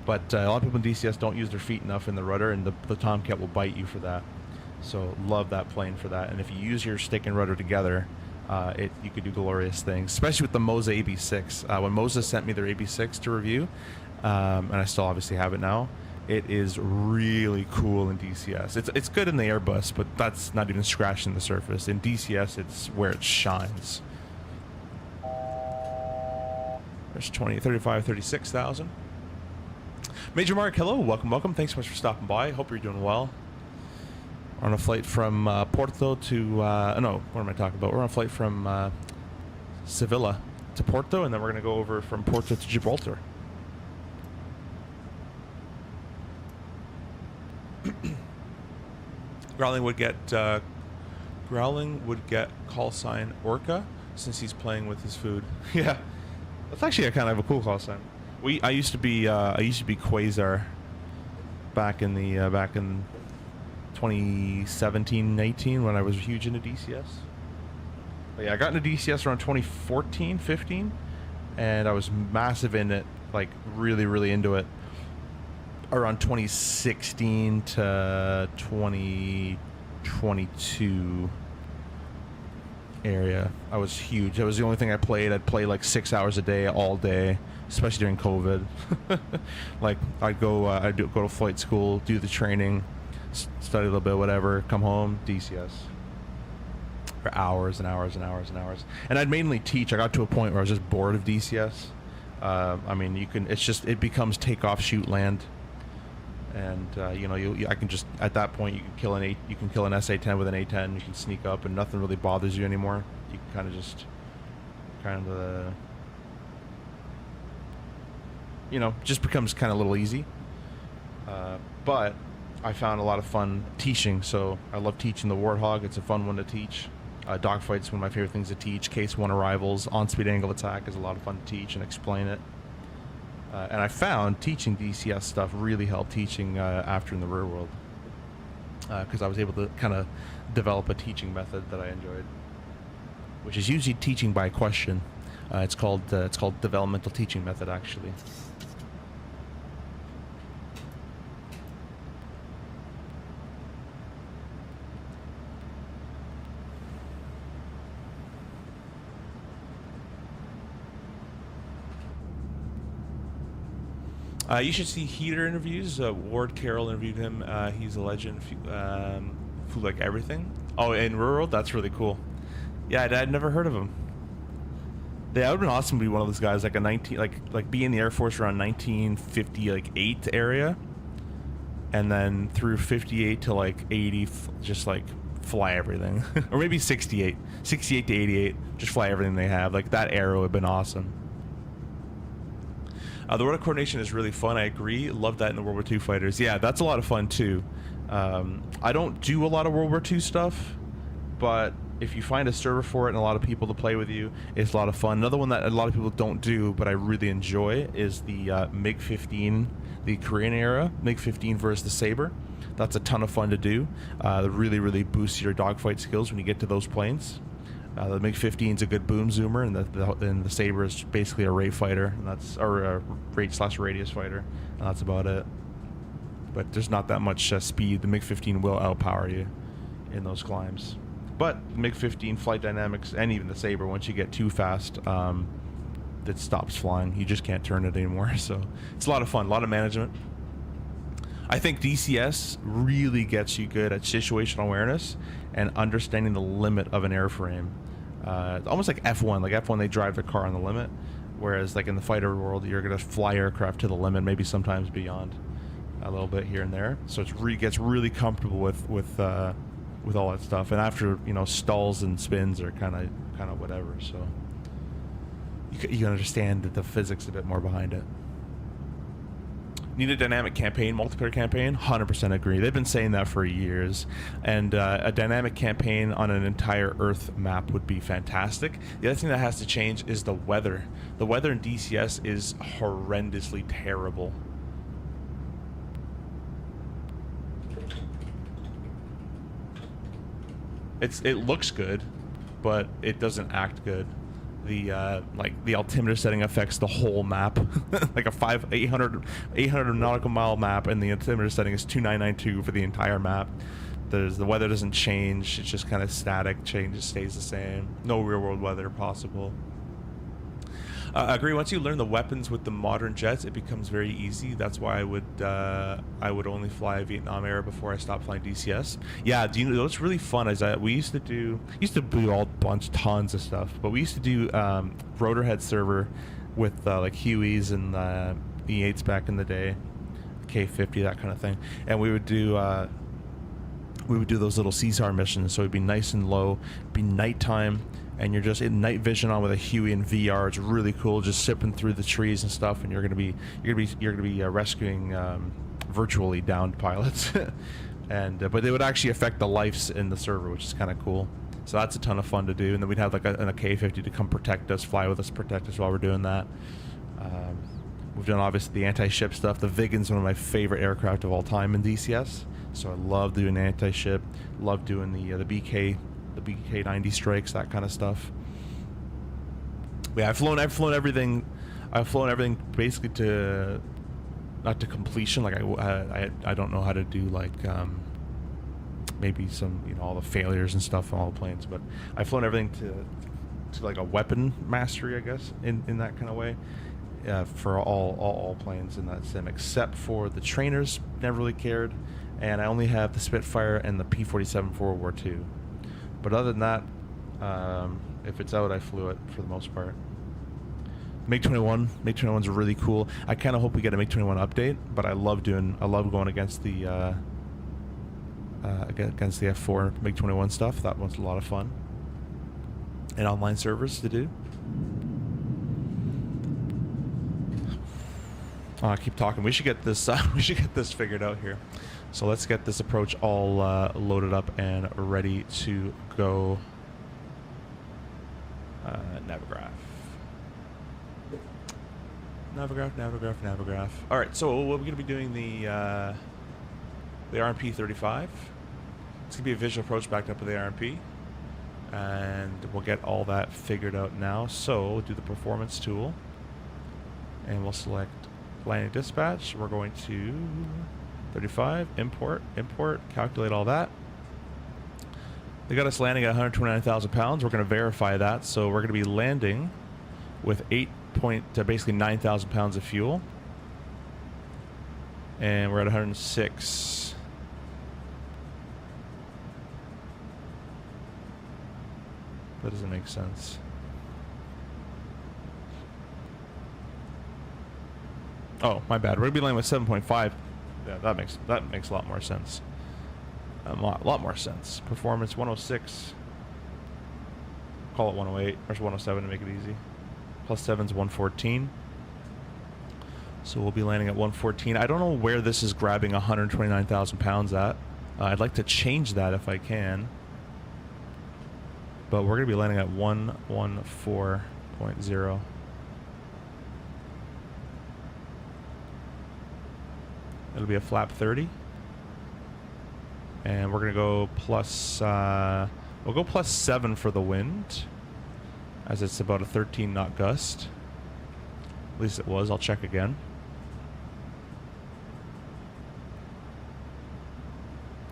But a lot of people in DCS don't use their feet enough in the rudder, and the Tomcat will bite you for that. So love that plane for that. And if you use your stick and rudder together, you could do glorious things, especially with the Moza AB6. When Moza sent me their AB6 to review, and I still obviously have it now, it is really cool in DCS. It's good in the Airbus, but that's not even scratching the surface. In DCS, it's where it shines. There's 20, 35, 36,000. Major Mark, hello, welcome. Thanks so much for stopping by. Hope you're doing well. We're on a flight from Porto to, no, what am I talking about? We're on a flight from Sevilla to Porto, and then we're going to go over from Porto to Gibraltar. Growling would get call sign Orca since he's playing with his food. Yeah, that's actually a kind of a cool call sign. I used to be Quasar back in 2017-18 when I was huge into DCS. But yeah, I got into DCS around 2014, 15, and I was massive in it, like really, really into it around 2016 to 2022 area. I was huge. That was the only thing I played. I'd play like 6 hours a day, all day, especially during COVID. Like I'd go to flight school, do the training, study a little bit, whatever, come home, DCS for hours and hours and hours and hours. And I'd mainly teach. I got to a point where I was just bored of DCS. I mean, it becomes take off, shoot, land. And you know, I can just, at that point, you can kill an SA-10 with an A-10. You can sneak up, and nothing really bothers you anymore. You can you know, just becomes kind of a little easy. But I found a lot of fun teaching, so I love teaching the Warthog. It's a fun one to teach. Dogfight's one of my favorite things to teach. Case 1 arrivals, on-speed angle attack is a lot of fun to teach and explain it. And I found teaching DCS stuff really helped teaching after in the real world, because I was able to kind of develop a teaching method that I enjoyed, which is usually teaching by question. It's called developmental teaching method, actually. You should see Heater interviews. Ward Carroll interviewed him. He's a legend. Flew like everything. Oh, in rural, that's really cool. Yeah, I'd never heard of him. Yeah, it would have been awesome to be one of those guys, like like be in the Air Force around 1950, like 8 area, and then through 58 to like 80, just like fly everything, or maybe 68 to 88, just fly everything they have. Like that era would have been awesome. The rudder coordination is really fun. I agree. Love that in the World War II fighters. Yeah, that's a lot of fun too. I don't do a lot of World War II stuff, but if you find a server for it and a lot of people to play with you, it's a lot of fun. Another one that a lot of people don't do, but I really enjoy, is the MiG-15, the Korean era MiG-15 versus the Sabre. That's a ton of fun to do. It really, really boosts your dogfight skills when you get to those planes. The MiG-15 is a good boom zoomer, and the Sabre is basically a rate fighter, and that's, or a rate/radius fighter, and that's about it. But there's not that much speed. The MiG-15 will outpower you in those climbs. But MiG-15 flight dynamics, and even the Sabre, once you get too fast, it stops flying. You just can't turn it anymore. So it's a lot of fun, a lot of management. I think DCS really gets you good at situational awareness and understanding the limit of an airframe. Almost like F1. Like F1, they drive their car on the limit, whereas like in the fighter world, you're gonna fly aircraft to the limit, maybe sometimes beyond, a little bit here and there. So it's gets really comfortable with all that stuff. And after, you know, stalls and spins are kind of whatever. So you can understand the physics a bit more behind it. Need a dynamic campaign, multiplayer campaign? 100% agree. They've been saying that for years. And a dynamic campaign on an entire Earth map would be fantastic. The other thing that has to change is the weather. The weather in DCS is horrendously terrible. It looks good, but it doesn't act good. The the altimeter setting affects the whole map. Like a 800 nautical mile map, and the altimeter setting is 2992 for the entire map. The weather doesn't change. It's just kind of static. Stays the same. No real world weather possible. I agree. Once you learn the weapons with the modern jets, it becomes very easy. That's why I would only fly Vietnam era before I stopped flying DCS. Yeah, do you know what's really fun is that we used to do tons of stuff, but we used to do rotorhead server with like Hueys and E8s back in the day, K50, that kind of thing, and we would do those little CSAR missions. So it'd be nice and low, be nighttime, and you're just in night vision on with a Huey and VR. It's really cool, just sipping through the trees and stuff, and you're gonna be rescuing virtually downed pilots. and but they would actually affect the lifes in the server, which is kind of cool. So that's a ton of fun to do, and then we'd have like a K-50 to come protect us, fly with us, protect us while we're doing that. We've done obviously the anti-ship stuff. The Viggen's one of my favorite aircraft of all time in DCS, so I love doing anti-ship. Love doing the BK-90 strikes, that kind of stuff. Yeah, I've flown everything. I've flown everything basically to not to completion. Like I don't know how to do like maybe some, you know, all the failures and stuff on all the planes, but I've flown everything to like a weapon mastery, I guess, in that kind of way. For all planes in that sim, except for the trainers, never really cared, and I only have the Spitfire and the P-47 for World War II. But other than that, if it's out, I flew it for the most part. MiG-21's really cool. I kind of hope we get a MiG-21 update, but I love going against the F4 MiG-21 stuff. That one's a lot of fun. And online servers to do. Oh, I keep talking. We should get this. We should get this figured out here. So let's get this approach all loaded up and ready to go. Navigraph. All right. So we're going to be doing the RMP-35. It's going to be a visual approach backed up with the RMP, and we'll get all that figured out now. So we'll do the performance tool, and we'll select landing dispatch. We're going to 35, import, calculate all that. They got us landing at 129,000 pounds. We're going to verify that. So we're going to be landing with basically 9,000 pounds of fuel. And we're at 106. That doesn't make sense. Oh, my bad. We're gonna be landing with 7.5. Yeah, that makes a lot more sense. A lot more sense. Performance 106. Call it 108 or 107 to make it easy. Plus 7's 114. So we'll be landing at 114. I don't know where this is grabbing 129,000 pounds at. I'd like to change that if I can. But we're gonna be landing at 114.0. It'll be a flap 30, and we're gonna go plus. We'll go plus 7 for the wind, as it's about a 13 knot gust. At least it was. I'll check again.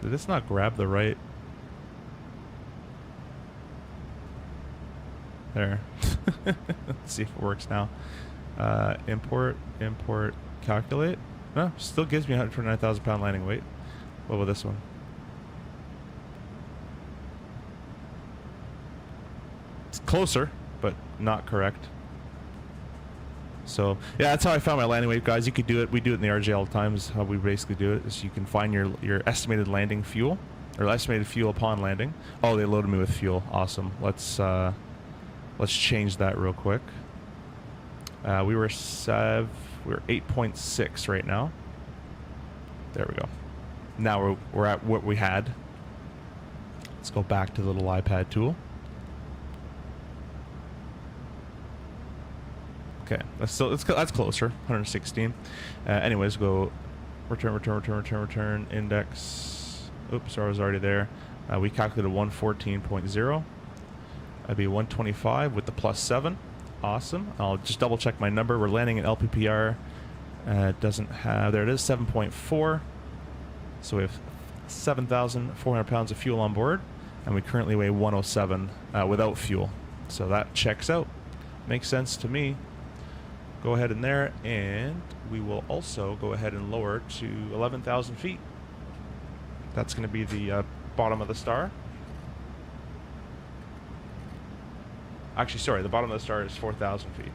Did this not grab the right? There. Let's see if it works now. Import, calculate. No, still gives me 129,000 pound landing weight. What about this one? It's closer, but not correct. So yeah, that's how I found my landing weight, guys. You could do it. We do it in the RJ all the time. Is how we basically do it. Is you can find your estimated landing fuel, or estimated fuel upon landing. Oh, they loaded me with fuel. Awesome. Let's change that real quick. We were 8.6 right now. There we go. Now we're at what we had. Let's go back to the little iPad tool. Okay, that's closer. 116. Anyways, go return index. Oops, I was already there. We calculated 114.0. That'd be 125 with the plus 7. Awesome. I'll just double check my number. We're landing at LPPR. It doesn't have, there it is, 7.4. So we have 7,400 pounds of fuel on board, and we currently weigh 107 without fuel. So that checks out. Makes sense to me. Go ahead in there, and we will also go ahead and lower to 11,000 feet. That's going to be the bottom of the star. Actually, sorry, the bottom of the star is 4,000 feet.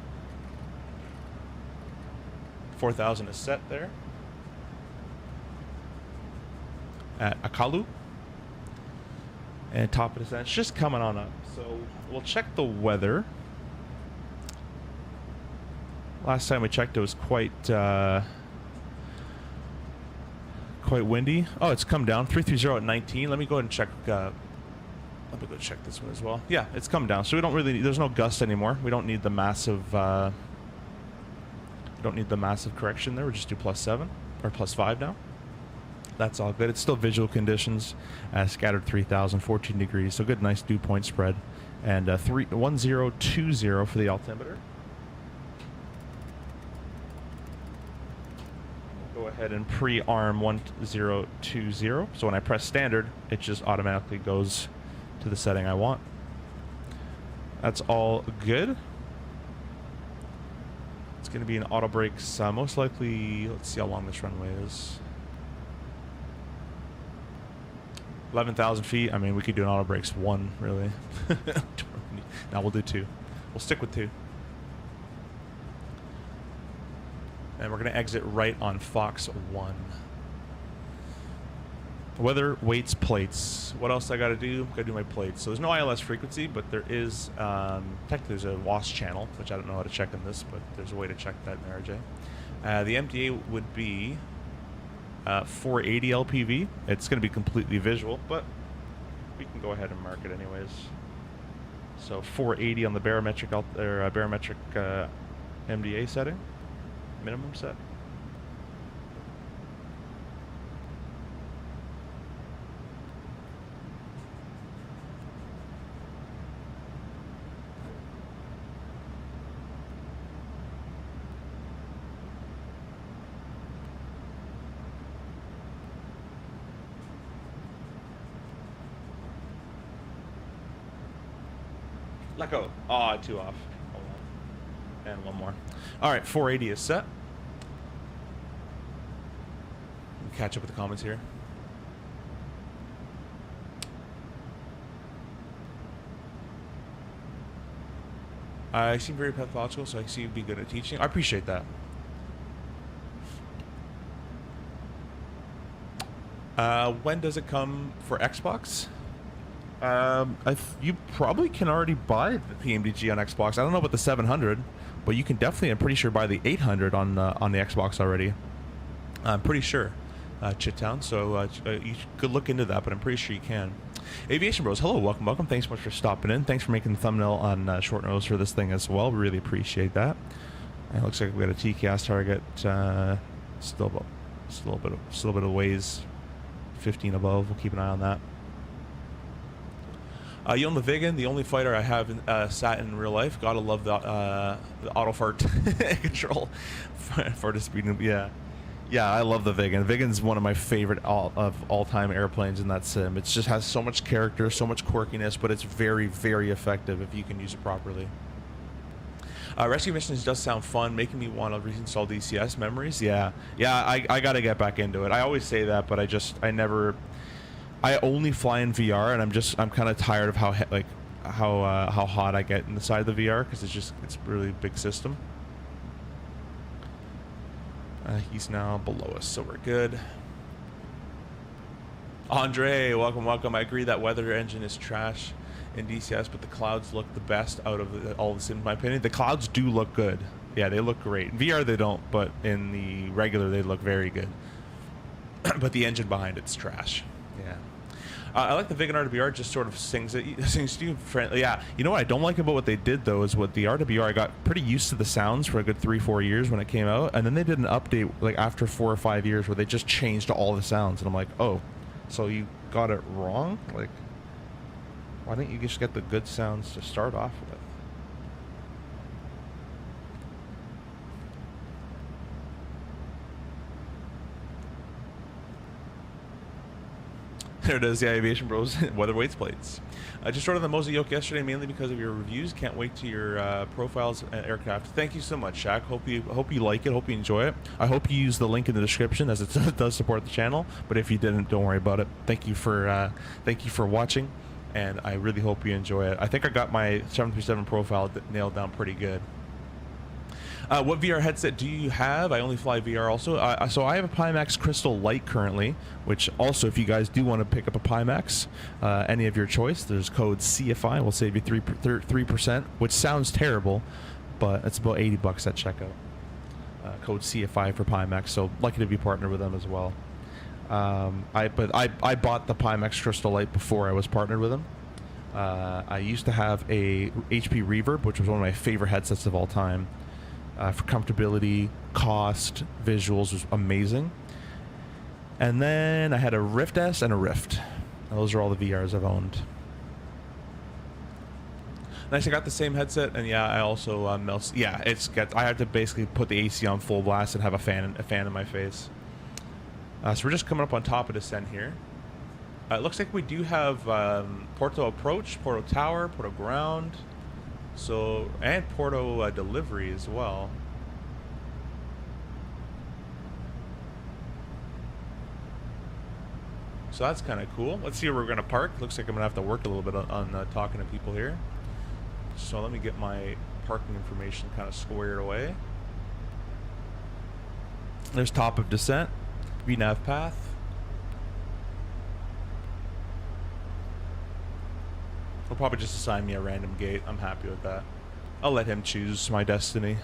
4,000 is set there at Akalu. And top of the sun, it's just coming on up. So we'll check the weather. Last time we checked, it was quite quite windy. Oh, it's come down. 330 at 19. Let me go ahead and check. Let me go check this one as well. Yeah, it's come down. So we don't really. There's no gust anymore. We don't need the massive. Don't need the massive correction there. We'll just do +7 or +5 now. That's all good. It's still visual conditions. Scattered 3,000, 14 degrees. So good, nice dew point spread. And 1020 for the altimeter. Go ahead and pre-arm 1020. So when I press standard, it just automatically goes to the setting I want. That's all good. It's going to be an auto brakes, most likely. Let's see how long this runway is. 11,000 feet. I mean, we could do an auto brakes 1, really. Now we'll do 2. We'll stick with 2. And we're going to exit right on Fox 1. Weather, weights, plates. What else I got to do? Got to do my plates. So there's no ILS frequency, but there is, technically there's a WASP channel, which I don't know how to check in this, but there's a way to check that in RJ. The MDA would be 480 LPV. It's going to be completely visual, but we can go ahead and mark it anyways. So 480 on the barometric MDA setting, minimum set. Let go. Ah, 2 off. Hold on. And 1 more. All right, 480 is set. We'll catch up with the comments here. I seem very pathological, so I see you'd be good at teaching. I appreciate that. When does it come for Xbox? You probably can already buy the PMDG on Xbox. I don't know about the 700, but you can definitely, I'm pretty sure, buy the 800 on the Xbox already. I'm pretty sure, Chittown. So you could look into that, but I'm pretty sure you can. Aviation Bros, hello, welcome. Thanks so much for stopping in. Thanks for making the thumbnail on short nose for this thing as well. We really appreciate that. It looks like we got a TCAS target. Still a bit of ways. 15 above. We'll keep an eye on that. You own the Vigan, the only fighter I have sat in real life. Gotta love the auto fart control for the speed. Yeah, I love the Vigan. Vigan's one of my favorite all-time airplanes in that sim. It just has so much character, so much quirkiness, but it's very, very effective if you can use it properly. Rescue missions does sound fun, making me want to reinstall DCS memories. Yeah, I gotta get back into it. I always say that, but I only fly in VR, and I'm kind of tired of how hot I get in the side of the VR, because it's a really big system. He's now below us, so we're good. Andre, welcome. I agree that weather engine is trash in DCS, but the clouds look the best out of all the sims, in my opinion. The clouds do look good. Yeah, they look great. In VR they don't, but in the regular they look very good. But the engine behind it's trash. Yeah. I like the Vigan RWR, just sort of sings to you friendly. Yeah, you know what I don't like about what they did though is what the RWR, I got pretty used to the sounds for a good 3-4 years when it came out, and then they did an update like after 4 or 5 years where they just changed all the sounds, and I'm like, oh, so you got it wrong? Like, why didn't you just get the good sounds to start off with? There it is, the Aviation Bros weather weights plates. I just ordered the Moza yoke yesterday mainly because of your reviews. Can't wait to your profiles and aircraft. Thank you so much, Shaq. Hope you like it. Hope you enjoy it. I hope you use the link in the description, as it does support the channel. But if you didn't, don't worry about it. Thank you for watching, and I really hope you enjoy it. I think I got my 737 profile nailed down pretty good. What VR headset do you have? I only fly VR also. So I have a Pimax Crystal Light currently, which also, if you guys do want to pick up a Pimax, any of your choice, there's code CFI. We'll save you 3%, which sounds terrible, but it's about $80 at checkout. Code CFI for Pimax, so lucky to be partnered with them as well. I bought the Pimax Crystal Light before I was partnered with them. I used to have a HP Reverb, which was one of my favorite headsets of all time. For comfortability, cost, visuals was amazing. And then I had a Rift S and a Rift. Those are all the VRs I've owned. Nice, I got the same headset, and yeah, I also yeah, I have to basically put the AC on full blast and have a fan in my face. So we're just coming up on top of descent here. It looks like we do have Porto approach, Porto tower, Porto ground, so and Porto delivery as well. So that's kind of cool. Let's see where we're going to park. Looks like I'm going to have to work a little bit on talking to people here. So let me get my parking information kind of squared away. There's top of descent, VNav path. He'll probably just assign me a random gate. I'm happy with that. I'll let him choose my destiny.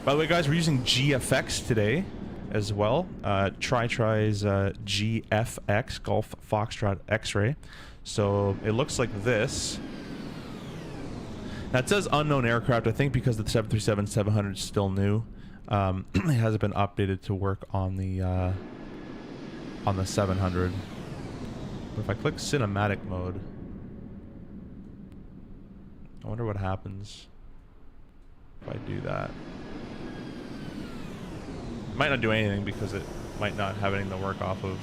By the way, guys, we're using GFX today as well. TryTry's GFX, Golf Foxtrot X-Ray. So it looks like this. Now it says unknown aircraft, I think because the 737-700 is still new. It hasn't been updated to work on the 700. But if I click cinematic mode, I wonder what happens if I do that. It might not do anything because it might not have anything to work off of.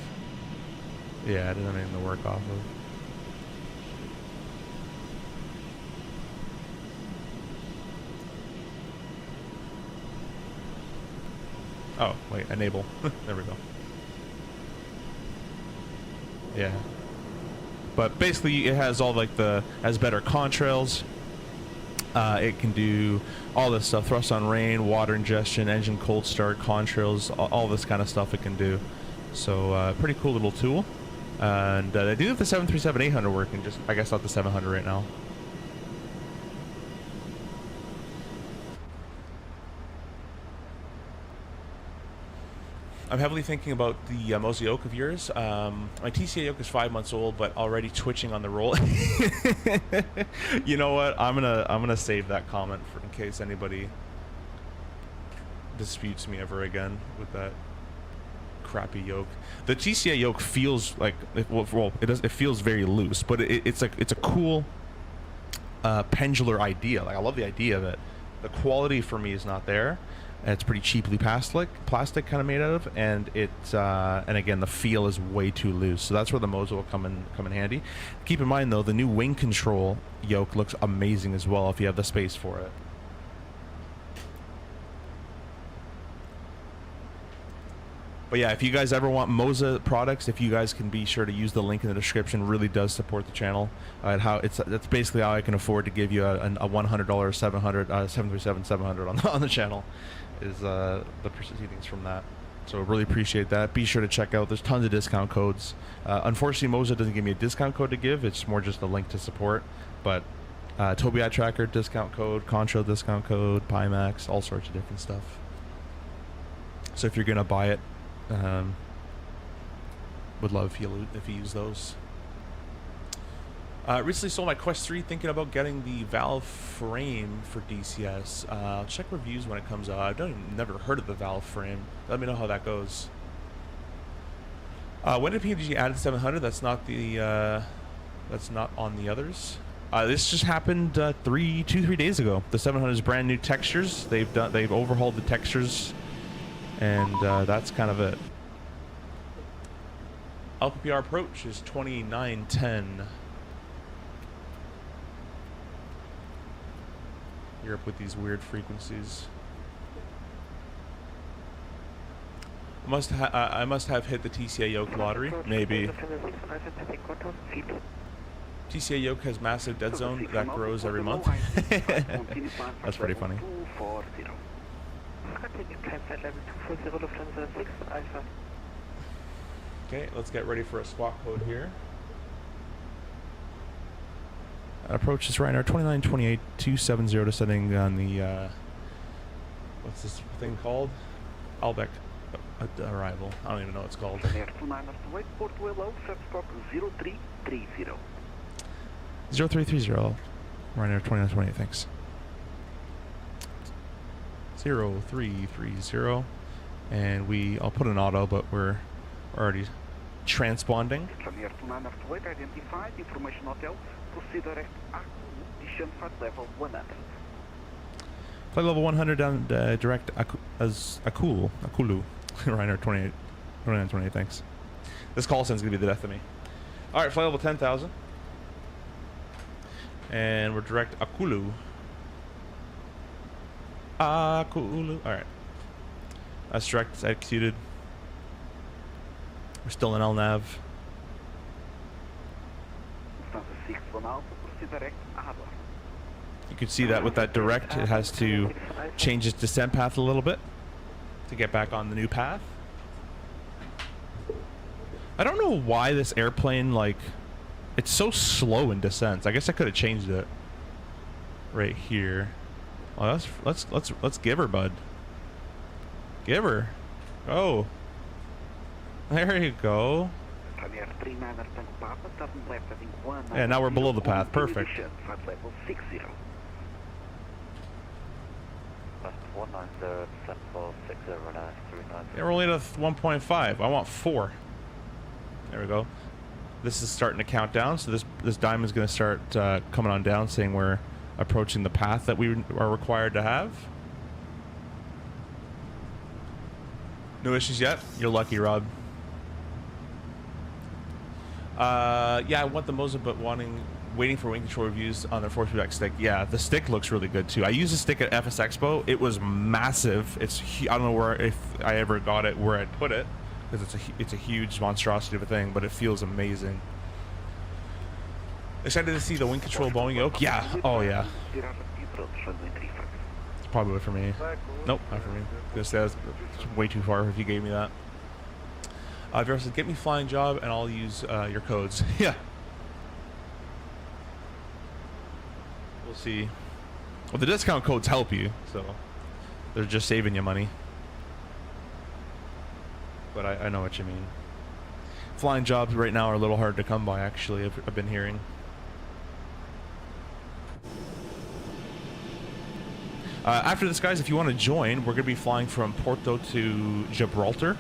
Yeah, it doesn't have anything to work off of. Oh, wait, enable. There we go. Yeah. But basically it has all like has better contrails. It can do all this stuff, thrust on rain, water ingestion, engine cold start, contrails, all this kind of stuff it can do. So pretty cool little tool. And I do have the 737-800 working, just I guess not the 700 right now. I'm heavily thinking about the Moza yoke of yours. My TCA yoke is 5 months old, but already twitching on the roll. You know what? I'm gonna save that comment in case anybody disputes me ever again with that crappy yoke. The TCA yoke feels like it feels very loose, but it's a cool pendular idea. Like I love the idea of it. The quality for me is not there. It's pretty cheaply plastic kind of made out of, and and again the feel is way too loose. So that's where the Moza will come in handy. Keep in mind though, the new wing control yoke looks amazing as well if you have the space for it. But yeah, if you guys ever want Moza products, if you guys can be sure to use the link in the description, really does support the channel. That's basically how I can afford to give you a $100 737-700 on the channel, is the proceedings from that. So really appreciate that. Be sure to check out. There's tons of discount codes. Unfortunately, Moza doesn't give me a discount code to give. It's more just a link to support. But Tobii Eye Tracker discount code, Contrail discount code, Pimax, all sorts of different stuff. So if you're gonna buy it, would love if you use those. Recently sold my Quest 3, thinking about getting the valve frame for DCS. I'll check reviews when it comes out. I've never heard of the valve frame. Let me know how that goes. When did PMDG add 700? That's not on the others. This just happened 2-3 days ago. The 700 is brand new textures. They've overhauled the textures, and that's kind of it. LPPR approach is 2910. Europe with these weird frequencies. I must have hit the TCA yoke lottery. Maybe. TCA yoke has massive dead zone that grows every month. That's pretty funny. Okay, let's get ready for a squawk code here. Approach is Ryanair 2928-270 descending on the what's this thing called? Albeck. arrival. I don't even know what it's called. Air 2908, Port Willow, set stop 0330. 0330. Ryanair 2928, thanks. 0330. And I'll put an auto, but we're already transponding. Air 2908, identified, information hotel, proceed direct Akulu, descent flight level 100. Flight level 100 down direct Akulu. Ryanair 2928, thanks. This call sign's gonna be the death of me. Alright, flight level 10,000. And we're direct Akulu. Alright. That's direct, it's executed. We're still in LNAV. You can see that with that direct, it has to change its descent path a little bit to get back on the new path. I don't know why this airplane, like, it's so slow in descents. I guess I could have changed it right here. Well, let's give her, bud. Give her. Oh. There you go. Yeah, now we're below the path. Perfect. Yeah, we're only at 1.5. I want 4. There we go. This is starting to count down, so this diamond's going to start coming on down, saying we're approaching the path that we are required to have. No issues yet? You're lucky, Rob. Yeah, I want the Moza, but waiting for wing control reviews on their force feedback stick. Yeah, the stick looks really good too. I used a stick at FS Expo. It was massive. I don't know if I ever got it where I'd put it, because it's a huge monstrosity of a thing, but it feels amazing. Excited to see the wing control Boeing yoke? Yeah. Oh yeah. It's probably for me. Nope, not for me. That's way too far if you gave me that. Vera says, get me flying job and I'll use your codes. Yeah. We'll see. Well, the discount codes help you, so they're just saving you money. But I know what you mean. Flying jobs right now are a little hard to come by, actually, I've been hearing. After this, guys, if you want to join, we're going to be flying from Porto to Gibraltar.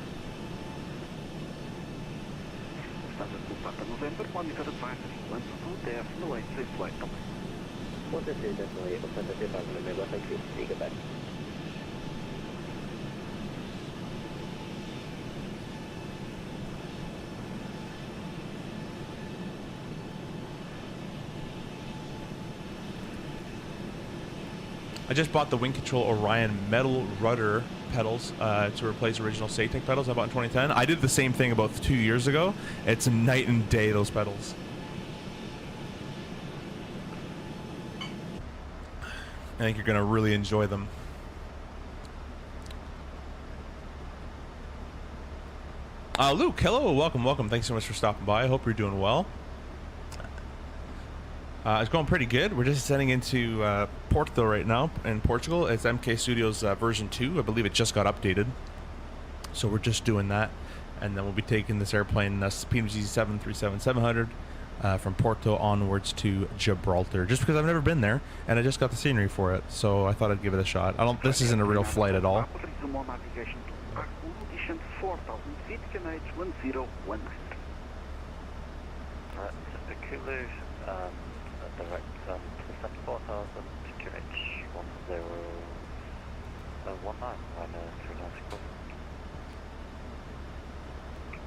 I just bought the wing control Orion metal rudder pedals to replace original Satec pedals I bought in 2010. I did the same thing about 2 years ago. It's night and day, those pedals. I think you're going to really enjoy them. Luke, hello, welcome. Thanks so much for stopping by. I hope you're doing well. It's going pretty good. We're just heading into Porto right now in Portugal. It's MK Studios version 2. I believe it just got updated. So we're just doing that. And then we'll be taking this airplane, PMDG 737-700, from Porto onwards to Gibraltar. Just because I've never been there, and I just got the scenery for it. So I thought I'd give it a shot. This isn't a real flight at all. Direct descent 4000 to QH 1019 and 396.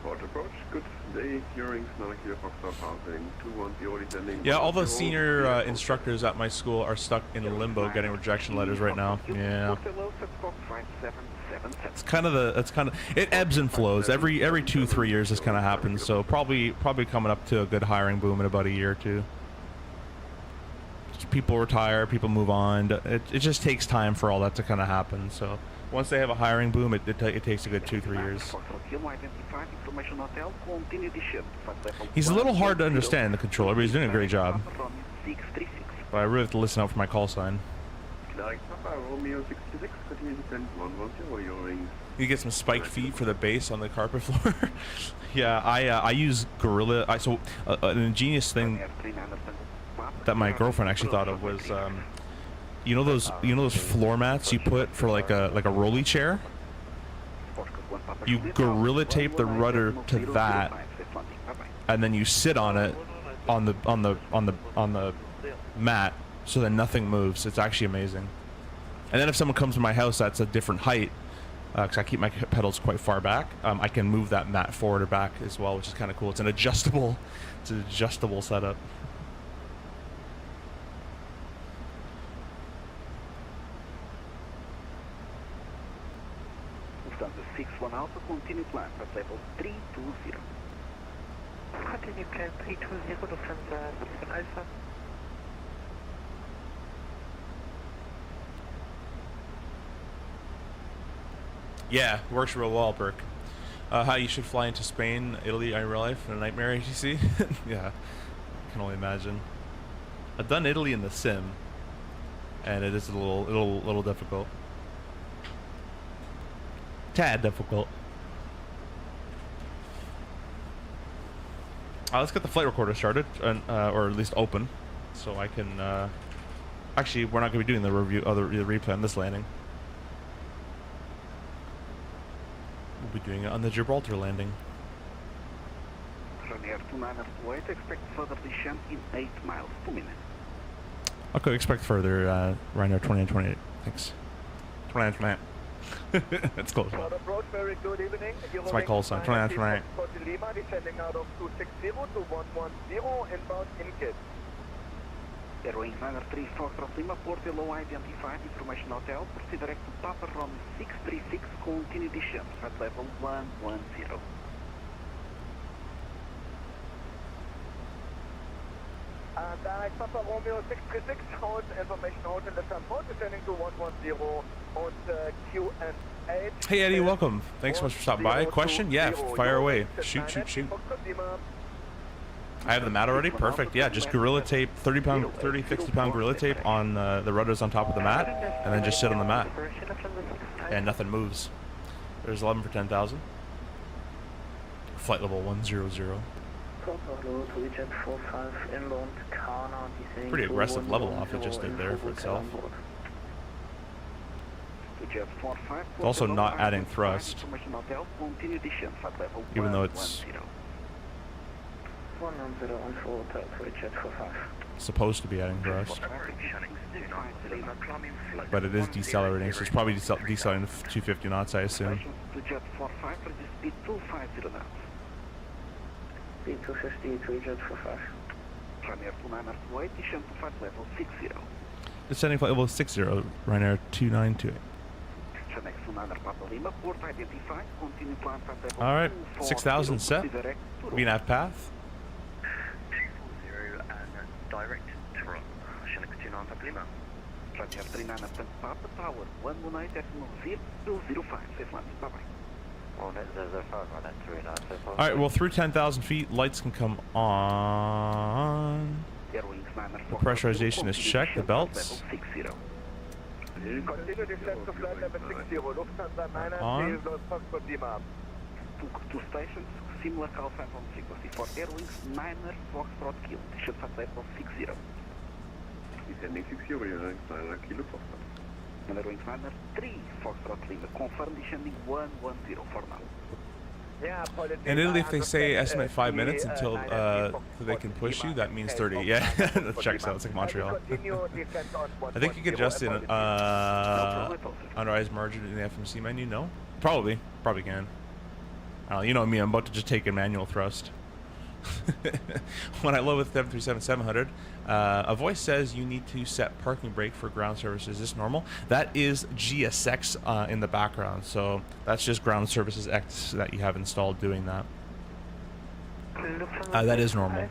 Port approach, good day, curing, Sonic Kilo Foxtrot housing, 21 descending. Yeah, all the senior instructors at my school are stuck in limbo getting rejection letters right now. Yeah. It ebbs and flows. Every 2-3 years this kind of happens, so probably coming up to a good hiring boom in about a year or two. People retire, people move on. It just takes time for all that to kind of happen. So once they have a hiring boom, it takes a good 2-3 years. He's a little hard to understand, the controller, but he's doing a great job. But I really have to listen out for my call sign. Direct Papa Romeo 66, continue descent 110, your rings. You get some spiked feet for the base on the carpet floor. Yeah, I use Gorilla. An ingenious thing that my girlfriend actually thought of was, you know those floor mats you put for like a rolly chair. You Gorilla tape the rudder to that, and then you sit on it on the mat, so that nothing moves. It's actually amazing. And then if someone comes to my house that's a different height, because I keep my pedals quite far back, I can move that mat forward or back as well, which is kind of cool. It's an adjustable setup. Lufthansa 61 Alpha, continue climb at level 320. Continue climb 320, Lufthansa 61 Alpha. Yeah, works real well, Burke. How you should fly into Spain, Italy in real life in a nightmare ATC? Yeah, I can only imagine. I've done Italy in the sim, and it is a little difficult. Tad difficult. Let's get the flight recorder started, and or at least open, so I can. Actually, we're not going to be doing the replay on this landing. We'll be doing it on the Gibraltar landing. Ryanair 2928, expect further descent in 8 miles, 2 minutes. Okay, expect further, Ryanair 2928. Thanks. 2928. That's close. Approach, very good evening. That's my call sign, 2928. Lima, descending out of 260 to 110, inbound in Kit. Airwings 903 Foxtrot Lima, port below identified, information hotel, proceed direct to Papa Rom 636, continue descent at level 110. Direct Papa Romeo 636, hold information hotel, descent port, descending to 110 on QNH. Hey Eddie, welcome. Thanks so much for stopping by. Question? Yeah, fire away. Shoot. I have the mat already. Perfect. Yeah, just Gorilla tape, 30, 60 pound Gorilla tape on the rudders on top of the mat, and then just sit on the mat. And nothing moves. There's 11 for 10,000. Flight level 100. Pretty aggressive level off it just did there for itself. It's also not adding thrust, even though it's supposed to be adding thrust, but it is decelerating, so it's probably decelerating to 250 knots, I assume. Speed 250, 3 jet 45. Descending flight level 60, Ryanair 2928. Alright, 6,000 set. VNAV path. Direct to run. Shall I continue on Papa Lima? Ryanair 39 Papa Tower 119.005. Safe landing. Bye bye. Alright, well through 10,000 feet, lights can come on. The pressurization is checked, the belts. Continue descent to flight level 60, Lufthansa 9 on. Foxtrot Lima. Two stations, similar call sign on frequency for Airwings 9er Foxtrot Kilo, descent at level 60. Descending 60, Airwings 9er Kilo Foxtrot. And Airwings 9er 3 Foxtrot Lima, confirm descending 110 for now. In Italy, if they say estimate 5 minutes until they can push you, that means 30. Yeah, that checks out. It's like Montreal. I think you can adjust in underized margin in the FMC menu. No, probably can. You know me, I'm about to just take a manual thrust. When I load with 737-700, a voice says you need to set parking brake for ground services. Is this normal? That is GSX in the background, so that's just ground services X that you have installed doing that. That is normal.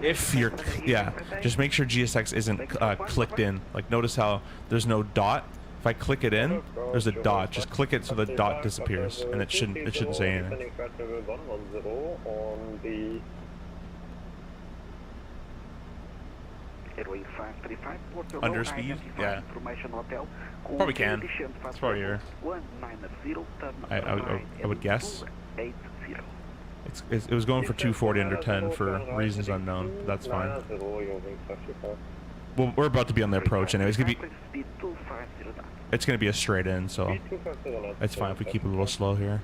If you're, yeah, just make sure GSX isn't clicked in. Like notice how there's no dot. If I click it in, there's a dot. Just click it so the dot disappears, and it shouldn't say anything. Airwing 535, Port Low, Under speed? identified Yeah. Information Hotel. Probably can. Descent It's probably here. 190, turn I would guess. 280. It was going for 240 under 10 for reasons unknown. But that's fine. Well, we're about to be on the approach anyway. Speed 250 knots. It's gonna be a straight in, so it's fine if we keep it a little slow here.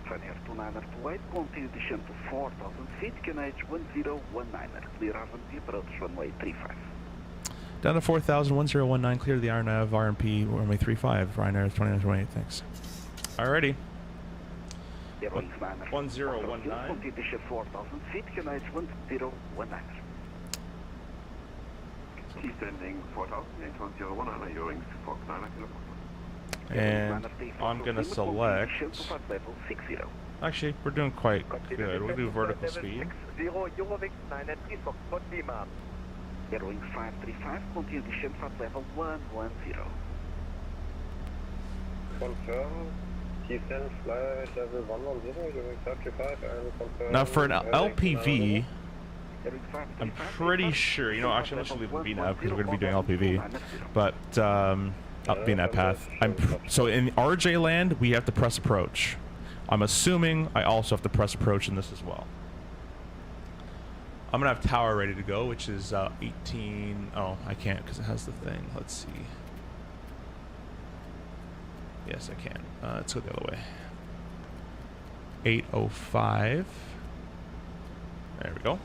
Ryanair 2928, continue descent to 4,000 feet, QNH 1019, clear RMP, approach runway 35. Down to 4,000, 1019, clear the RNAV, RMP, runway 35, Ryanair 2928, thanks. Alrighty. Airwing 9er, 1019. continue descent 4,000 feet, QNH 1019. Descending 4,000, 1019, Eurings, Fox 9 kilo. And I'm gonna select. Level 60. Actually, we're doing quite good. We'll do vertical speed. 60 Eurowings 993 Foxtrot Lima. Airwing 535, continue descent at level 110. Confirm. Descent flight level 110, Eurowings 535, and confirm. Now for an LPV, Airwing 535, I'm pretty sure. You know, actually, I'm just gonna leave the VNAV because we're gonna be doing LPV. But up VNAV path. So in RJ land, we have to press approach. I'm assuming I also have to press approach in this as well. I'm gonna have tower ready to go, which is 18. Oh, I can't because it has the thing. Let's see. Yes, I can. Let's go the other way. 805. There we go.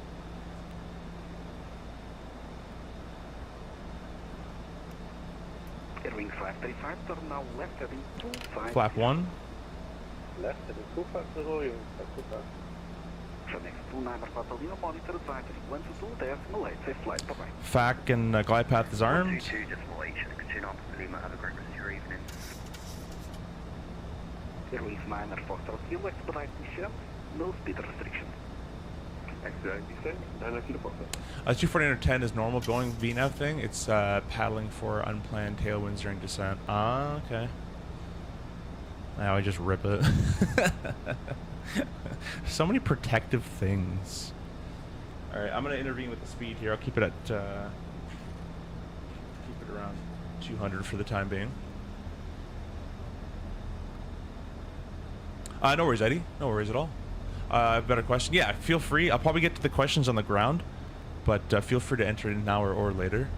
Airwing 535, turn now left heading 250. Flap 1. Left heading 250, Eurowings 535. Next 29er Battalion, monitor advisory 122.8, safe flight, bye-bye. FAC and glide path is armed. 122 decimal H, tune up, Lima, have a great rest of your evening. Airwing 9er Foxtrot Kilo, expedite descent, no speed restriction. Expedite descent, 9 kilo Fox. 240 under 10 is normal going VNAV thing. It's paddling for unplanned tailwinds during descent. Ah, okay. Now I just rip it. So many protective things. Alright, I'm gonna intervene with the speed here. I'll keep it at keep it around 200 for the time being. No worries, Eddie. No worries at all. I've got a question. Yeah, feel free. I'll probably get to the questions on the ground, but feel free to enter it now or later.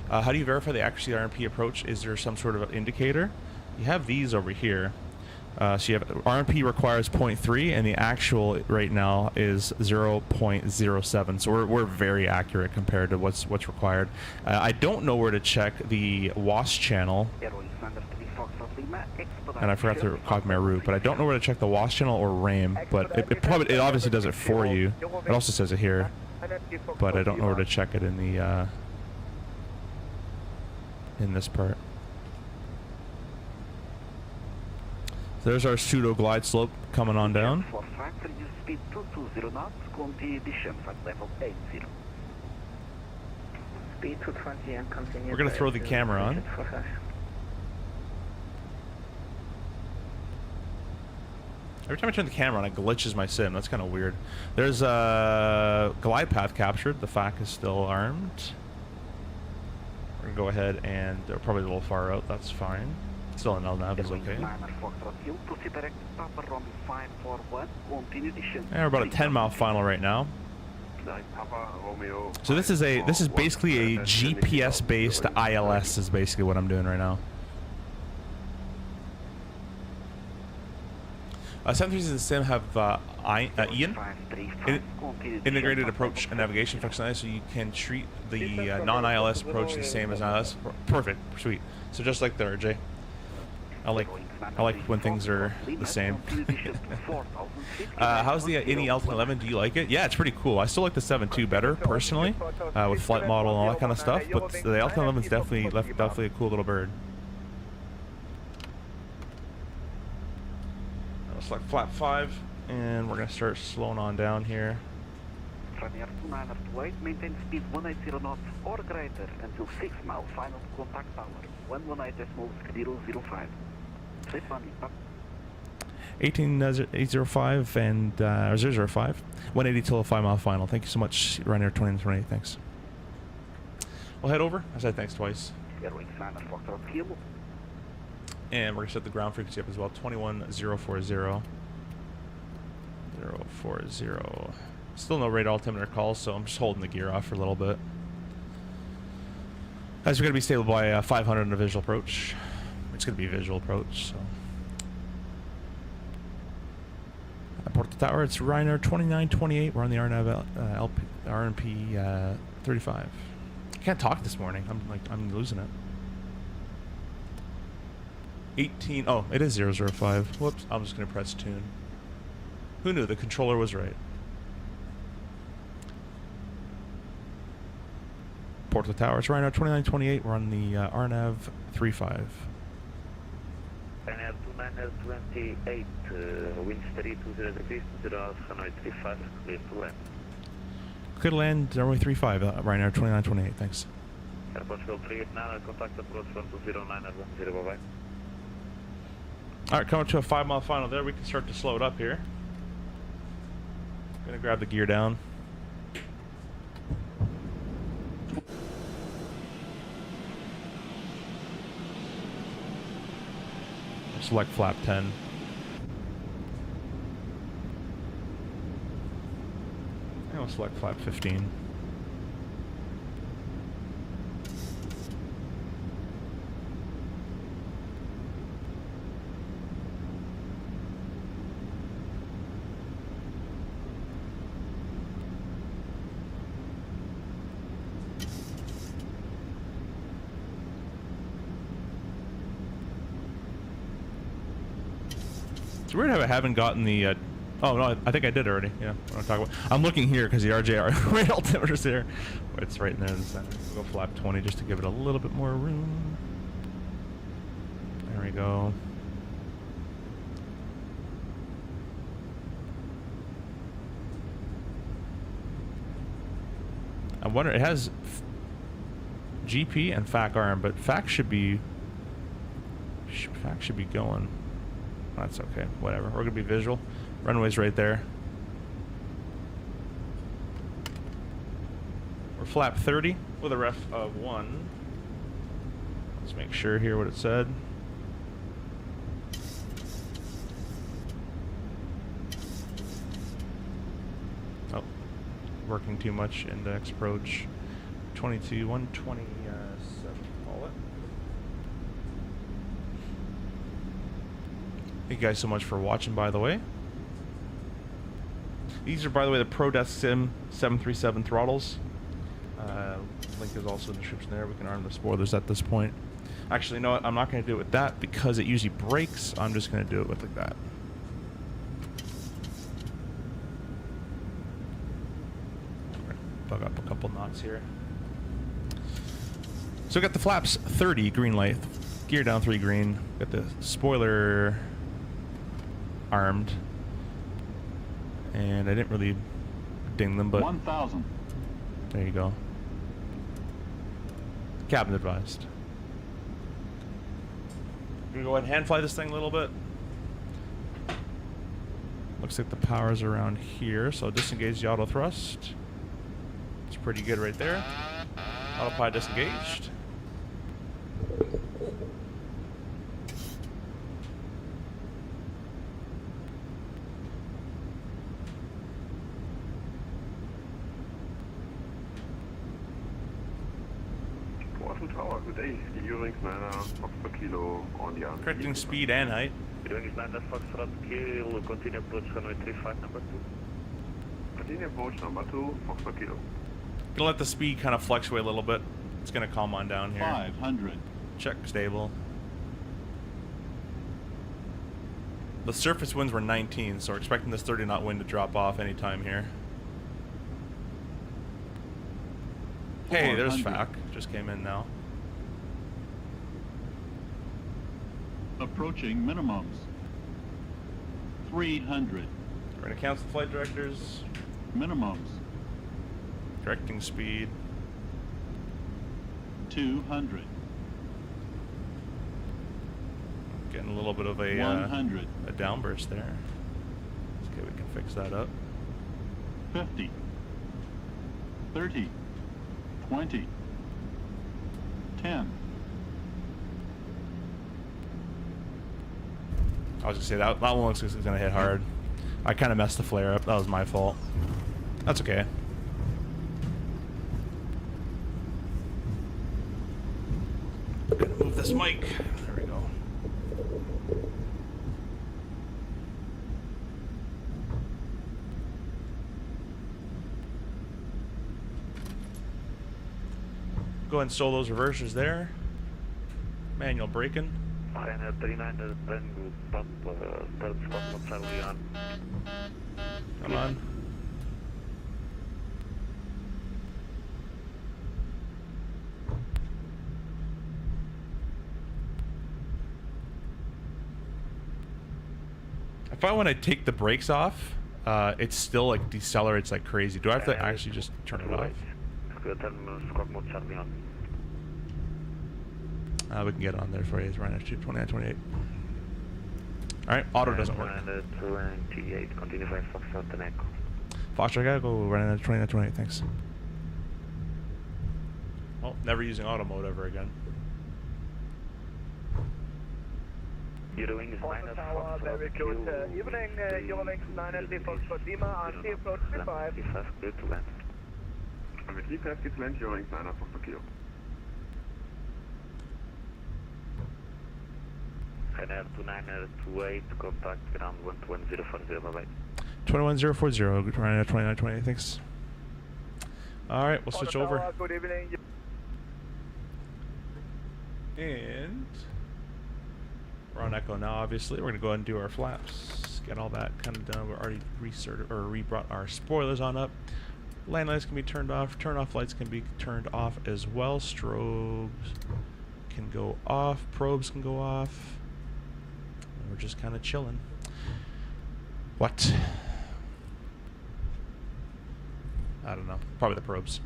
How do you verify the accuracy of the RMP approach? Is there some sort of indicator? You have these over here. So you have RMP requires 0.3, and the actual right now is 0.07. So we're very accurate compared to what's required. I don't know where to check the WASP channel. And I forgot to copy my route, but I don't know where to check the WASP channel or RAM, but it obviously does it for you. It also says it here, but I don't know where to check it in the in this part. So there's our pseudo glide slope coming on down. Speed 220 knots, continue descent at level 80. Speed 220 and continue. We're gonna throw the camera on. Every time I turn the camera on, it glitches my sim. That's kind of weird. There's a glide path captured. The FAC is still armed. We're gonna go ahead and they're probably a little far out. That's fine. Still an LNAV is okay. And we're about a 10-mile final right now. So this is basically a GPS-based ILS is basically what I'm doing right now. 737s and Sim have Ian integrated approach and navigation functionality, so you can treat the non-ILS approach the same as ILS. Perfect, sweet. So just like the RJ, I like when things are the same. How's the INI L1011? Do you like it? Yeah, it's pretty cool. I still like the 7.2 better personally, with flight model and all that kind of stuff. But the L1011 is definitely a cool little bird. Select flap 5, and we're gonna start slowing on down here. Ryanair 2928, maintain speed 180 knots or greater until 6 mile final contact tower 118.005. Safe landing. 18805 and 005. 180 till a 5 mile final. Thank you so much, Ryanair 2028. Thanks. We'll head over. I said thanks twice. Airwings 9 Foxtrot Kilo. And we're going to set the ground frequency up as well. 21040. 040. Still no radar altimeter calls, so I'm just holding the gear off for a little bit. As we're going to be stable by 500 on a visual approach. It's going to be visual approach, so. Port the tower, it's Ryanair 2928. We're on the RNAV RNP 35. I can't talk this morning. I'm losing it. 18. Oh, it is 005. Whoops. I'm just going to press tune. Who knew? The controller was right. Port the tower, it's Ryanair 2928. We're on the RNAV 35. Ryanair 2928, wind steady 20 degrees, 0 Hanoi 35, clear to land. Clear to land, runway 35, Ryanair 2928, thanks. Airport field 389, contact approach 129 at 10, bye-bye. Alright, coming to a 5 mile final there, we can start to slow it up here. Gonna grab the gear down. Select flap 10. And we'll select flap 15. It's weird how I haven't gotten the. Oh no, I think I did already. Yeah, what I'm talking about. I'm looking here because the RJR rate altimeter's there. But it's right in there in the center. We'll go flap 20 just to give it a little bit more room. There we go. I wonder. It has GP and FAC arm, but FAC should be. FAC should be going. That's okay, whatever. We're gonna be visual. Runway's right there. We're flap 30 with a ref of 1. Let's make sure here what it said. Oh, working too much. Index approach 22, 127. Call it. Thank you guys so much for watching, by the way. These are, by the way, the ProDesk Sim 737 throttles. Link is also in the description there. We can arm the spoilers at this point. Actually, you know what? I'm not going to do it with that because it usually breaks. I'm just going to do it with like that. Bug up a couple knots here. So we got the flaps 30 green light, gear down 3 green. Got the spoiler armed, and I didn't really ding them, but 1,000. there you go. Cabin advised. Gonna go ahead and hand fly this thing a little bit. Looks like the power's around here, so disengage the auto thrust. It's pretty good right there. Autopilot disengaged. Tower, good day. Earings 9 Foxtrot Kilo on the arm. Correcting speed and height. Earings 9 Foxtrot Kilo, continue approach Hanoi 35, number 2. Continue approach number 2, Foxtrot Kilo. Gonna let the speed kind of fluctuate a little bit. It's gonna calm on down here. 500. Check stable. The surface winds were 19, so we're expecting this 30 knot wind to drop off anytime here. Hey, there's 400. FAC. Just came in now. Approaching minimums. 300. We're gonna cancel the flight directors. Minimums. Correcting speed. 200. Getting getting a little bit of a 100. A downburst there. Okay, we can fix that up. 50. 30. 20. 10. I was gonna say that one looks like it's gonna hit hard. I kind of messed the flare up. That was my fault. That's okay. I'm gonna move this mic. There we go. Go ahead and install those reversers there. Manual braking. Ryanair 39 Tango, stop, third spot for Charlie on. Come on. I find when I take the brakes off, it still like decelerates like crazy. Do I have to actually just turn it off? We can get on there for you. It's Ryanair 2928. Alright, auto doesn't work. 28, continue 5 Foxtrot and Echo. Foster, I gotta go Ryanair 2928, thanks. Oh, never using auto mode ever again. Eurowings On the tower, very good evening, Eurowings 9 Foxtrot Lima, on sea approach 35. Clear to land. With T5 gets land, Eurowings 9 for Kilo. Ryanair 2928, contact ground 11040, bye bye. 21040, Ryanair 2928, thanks. Alright, we'll switch over. Good evening. And we're on Echo now, obviously. We're gonna go ahead and do our flaps. Get all that kind of done. We're already re-brought our spoilers on up. Land lights can be turned off. Turn off lights can be turned off as well. Strobes can go off. Probes can go off. And we're just kind of chilling. What? I don't know. Probably the probes.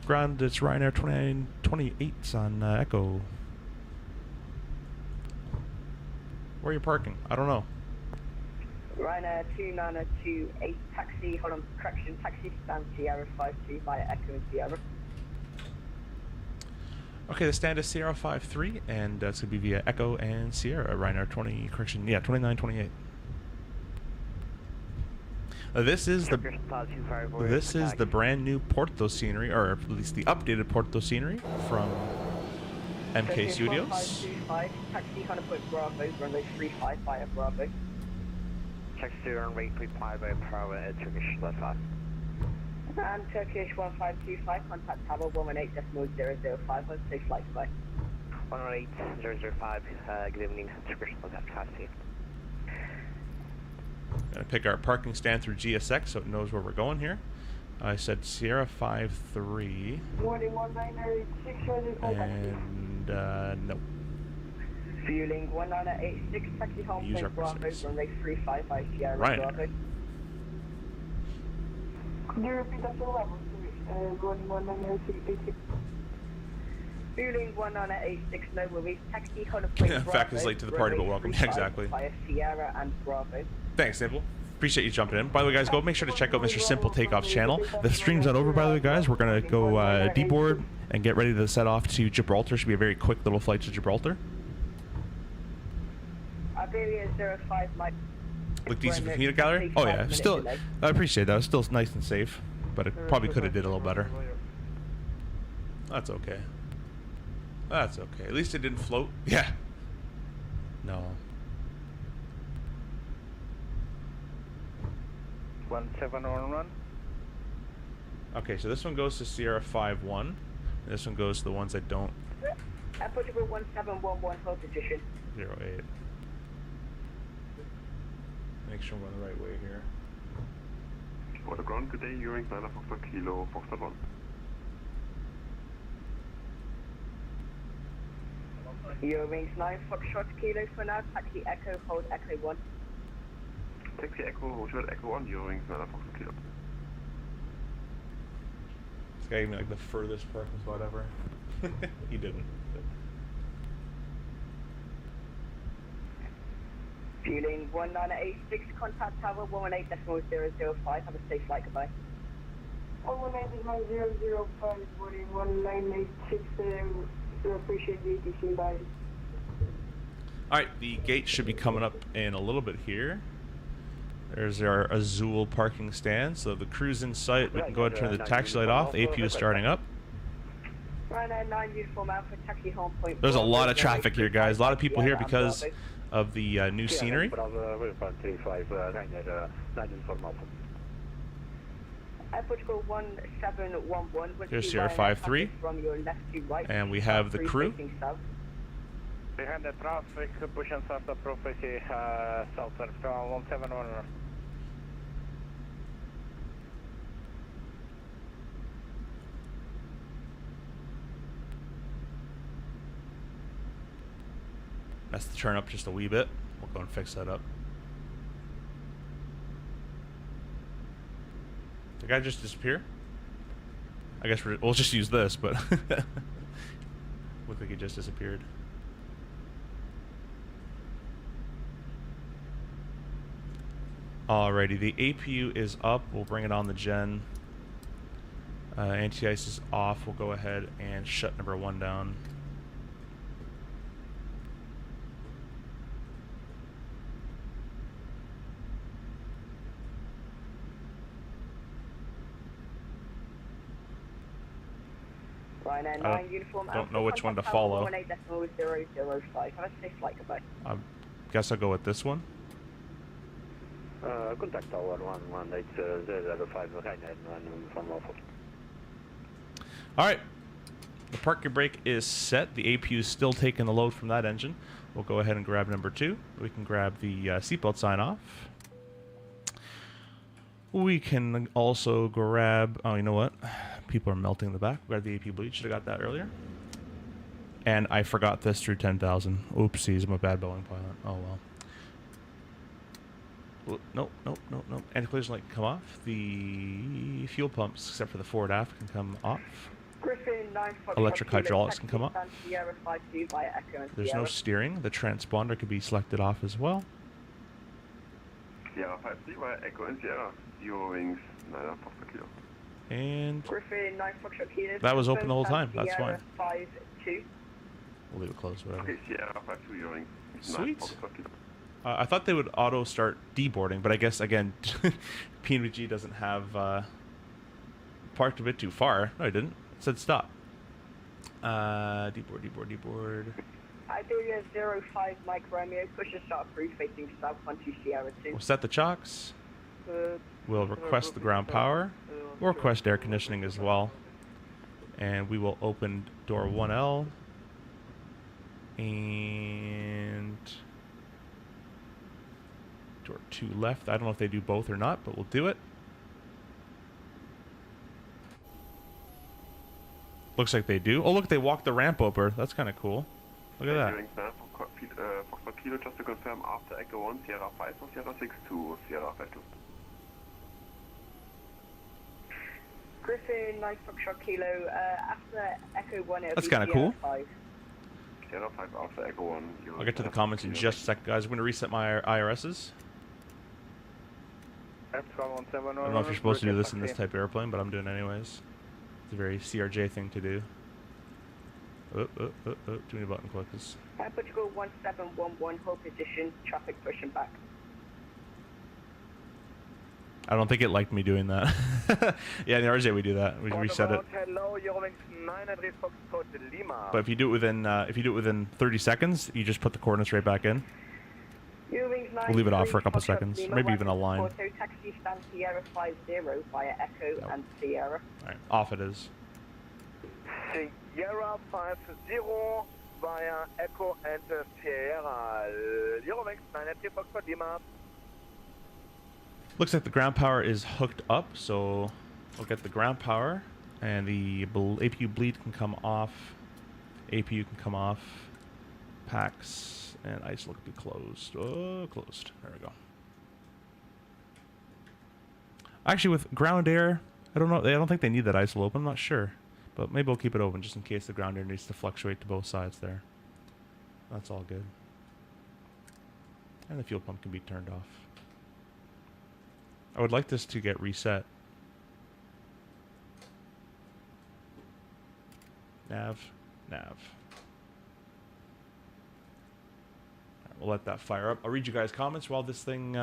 Ground, it's Ryanair 2928 on Echo. Where are you parking? I don't know. Ryanair 2928 taxi, hold on, correction, taxi stand Sierra 52 via Echo and Sierra. Okay, the stand is Sierra 53, and it's going to be via Echo and Sierra, Ryanair 2928. This is the brand new Porto scenery, or at least the updated Porto scenery from MK Studios. 1525, taxi Hunter Point Bravo, runway 35 via Bravo. Taxi runway 35 by Bravo at Turkish left 5. And Turkish 1525, contact tower 118.005 on safe flight goodbye. 118.005, good evening, Turkish left 5. Gonna pick our parking stand through GSX so it knows where we're going here. I said Sierra 53. Morning 1986, and no. Fueling 1986, taxi home Use point our Bravo, precise. runway 35 by Sierra Right. Bravo. Could you repeat that for level? Going 1986. Fueling 1986, no worries, taxi Hunter Point Bravo. Fact is late to the party, but runway welcome. 35 Exactly. Via Sierra and Bravo. Thanks, Simple. Appreciate you jumping in. By the way, guys, go make sure to check out Mr. Simple Takeoff's channel. The stream's not over, by the way, guys. We're going to go deboard and get ready to set off to Gibraltar. Should be a very quick little flight to Gibraltar. Iberia 05 Mike. Look decent for community gallery? Oh, yeah. Still, I appreciate that. It was still nice and safe, but it probably could have did a little better. That's okay. That's okay. At least it didn't float. Yeah. No. 17 on run. Okay, so this one goes to Sierra 5-1. And this one goes to the ones that don't. Approachable 1711, hold position. 08. Make sure I'm going the right way here. For the ground, good day, Eurowings 9 for Kilo, Foxtrot 1. Eurowings 9 Foxtrot Kilo for now, taxi Echo, hold Echo 1. Taxi Echo, Hotel Echo 1, Eurowings 9 for Kilo. This guy gave me like the furthest parking spot ever. He didn't. Fueling 1986, contact tower 118.005. Have a safe flight, goodbye. 118.005, boarding 1986, appreciate the ATC, bye. Alright, the gate should be coming up in a little bit here. There's our Azul parking stand, so the crew's in sight. We can go ahead and turn the taxi light off. The APU is starting up. Ryanair 9 uniform Alpha, taxi home point. There's a lot of traffic here, guys. A lot of people here because of the new scenery. Portugal 1711. Here's Sierra 5-3. From your left to right. And we have the crew. Behind the traffic, pushing south of Prophecy, southward from 171. That's the turn up just a wee bit. We'll go and fix that up. The guy just disappeared? I guess we'll just use this, but looked like he just disappeared. Alrighty, the APU is up. We'll bring it on the gen. Anti-ice is off. We'll go ahead and shut number 1 down. Ryanair 9 uniform don't know which one to follow. 18.005. Have a safe flight, goodbye. I guess I'll go with this one. Contact tower 118.005, Ryanair 9 from Norfolk. Alright. The parking brake is set. The APU is still taking the load from that engine. We'll go ahead and grab number 2. We can grab the seatbelt sign off. We can also grab... Oh, you know what? People are melting in the back. Grab the AP bleed. Should have got that earlier. And I forgot this through 10,000. Oopsies, I'm a bad Boeing pilot. Oh, well. Nope. Anti-collision light can come off. The fuel pumps, except for the forward aft, can come off. Griffin 9 Electric hydraulics can come up. Sierra 52 via Echo and There's Sierra. no steering. The transponder could be selected off as well. Sierra 5-3 via Echo and Sierra. 0 wings, 9 Foxtrot Kilo. And Griffin 9 Foxtrot Kilo. that was open the whole time. That's fine. Sierra 5-2. We'll leave it closed, whatever. Okay, Sierra 5-2, 0 wings. 9 Sweet. Foxtrot Kilo. I thought they would auto start deboarding, but I guess, again, PMDG doesn't have parked a bit too far. No, I didn't. It said stop. Deboard. Iberia 05 Mike Romeo, push and start approved facing south 12 Sierra 2. We'll set the chocks. We'll request the ground power. We'll request air conditioning as well. And we will open door 1L. And door 2 left. I don't know if they do both or not, but we'll do it. Looks like they do. Oh, look, they walked the ramp over. That's kind of cool. Look at that. Hearing stand for Foxtrot Kilo, just to confirm, after Echo 1, Sierra 5 or Sierra 6 to Sierra 5 2. Griffin 9 Foxtrot Kilo, after Echo 1 it'll That's be kind of cool. Sierra 5. Sierra 5 after Echo 1. I'll get to the comments in just a sec, guys. I'm going to reset my IRSs. I don't know if you're supposed to do this in this type of airplane, but I'm doing it anyways. It's a very CRJ thing to do. Too many button clicks. Portugal 1711, hold position, traffic pushing back. I don't think it liked me doing that. Yeah, in the RJ we do that. We reset it. Hello, Eurowings 9 Foxtrot Lima. But if you do it within 30 seconds, you just put the coordinates right back in. We'll leave it off for a couple seconds, maybe even a line. Taxi stand Sierra 50 via Echo and Sierra. Alright, off it is. Sierra 50 via Echo and Sierra. Eurowings 9 Foxtrot Lima. Looks like the ground power is hooked up, so we'll get the ground power, and the APU bleed can come off. APU can come off. Packs and ice look to be closed. Oh, closed. There we go. Actually, with ground air, I don't know. I don't think they need that ISO open. I'm not sure, but maybe we'll keep it open just in case the ground air needs to fluctuate to both sides there. That's all good. And the fuel pump can be turned off. I would like this to get reset. Nav. Alright, we'll let that fire up. I'll read you guys' comments while this thing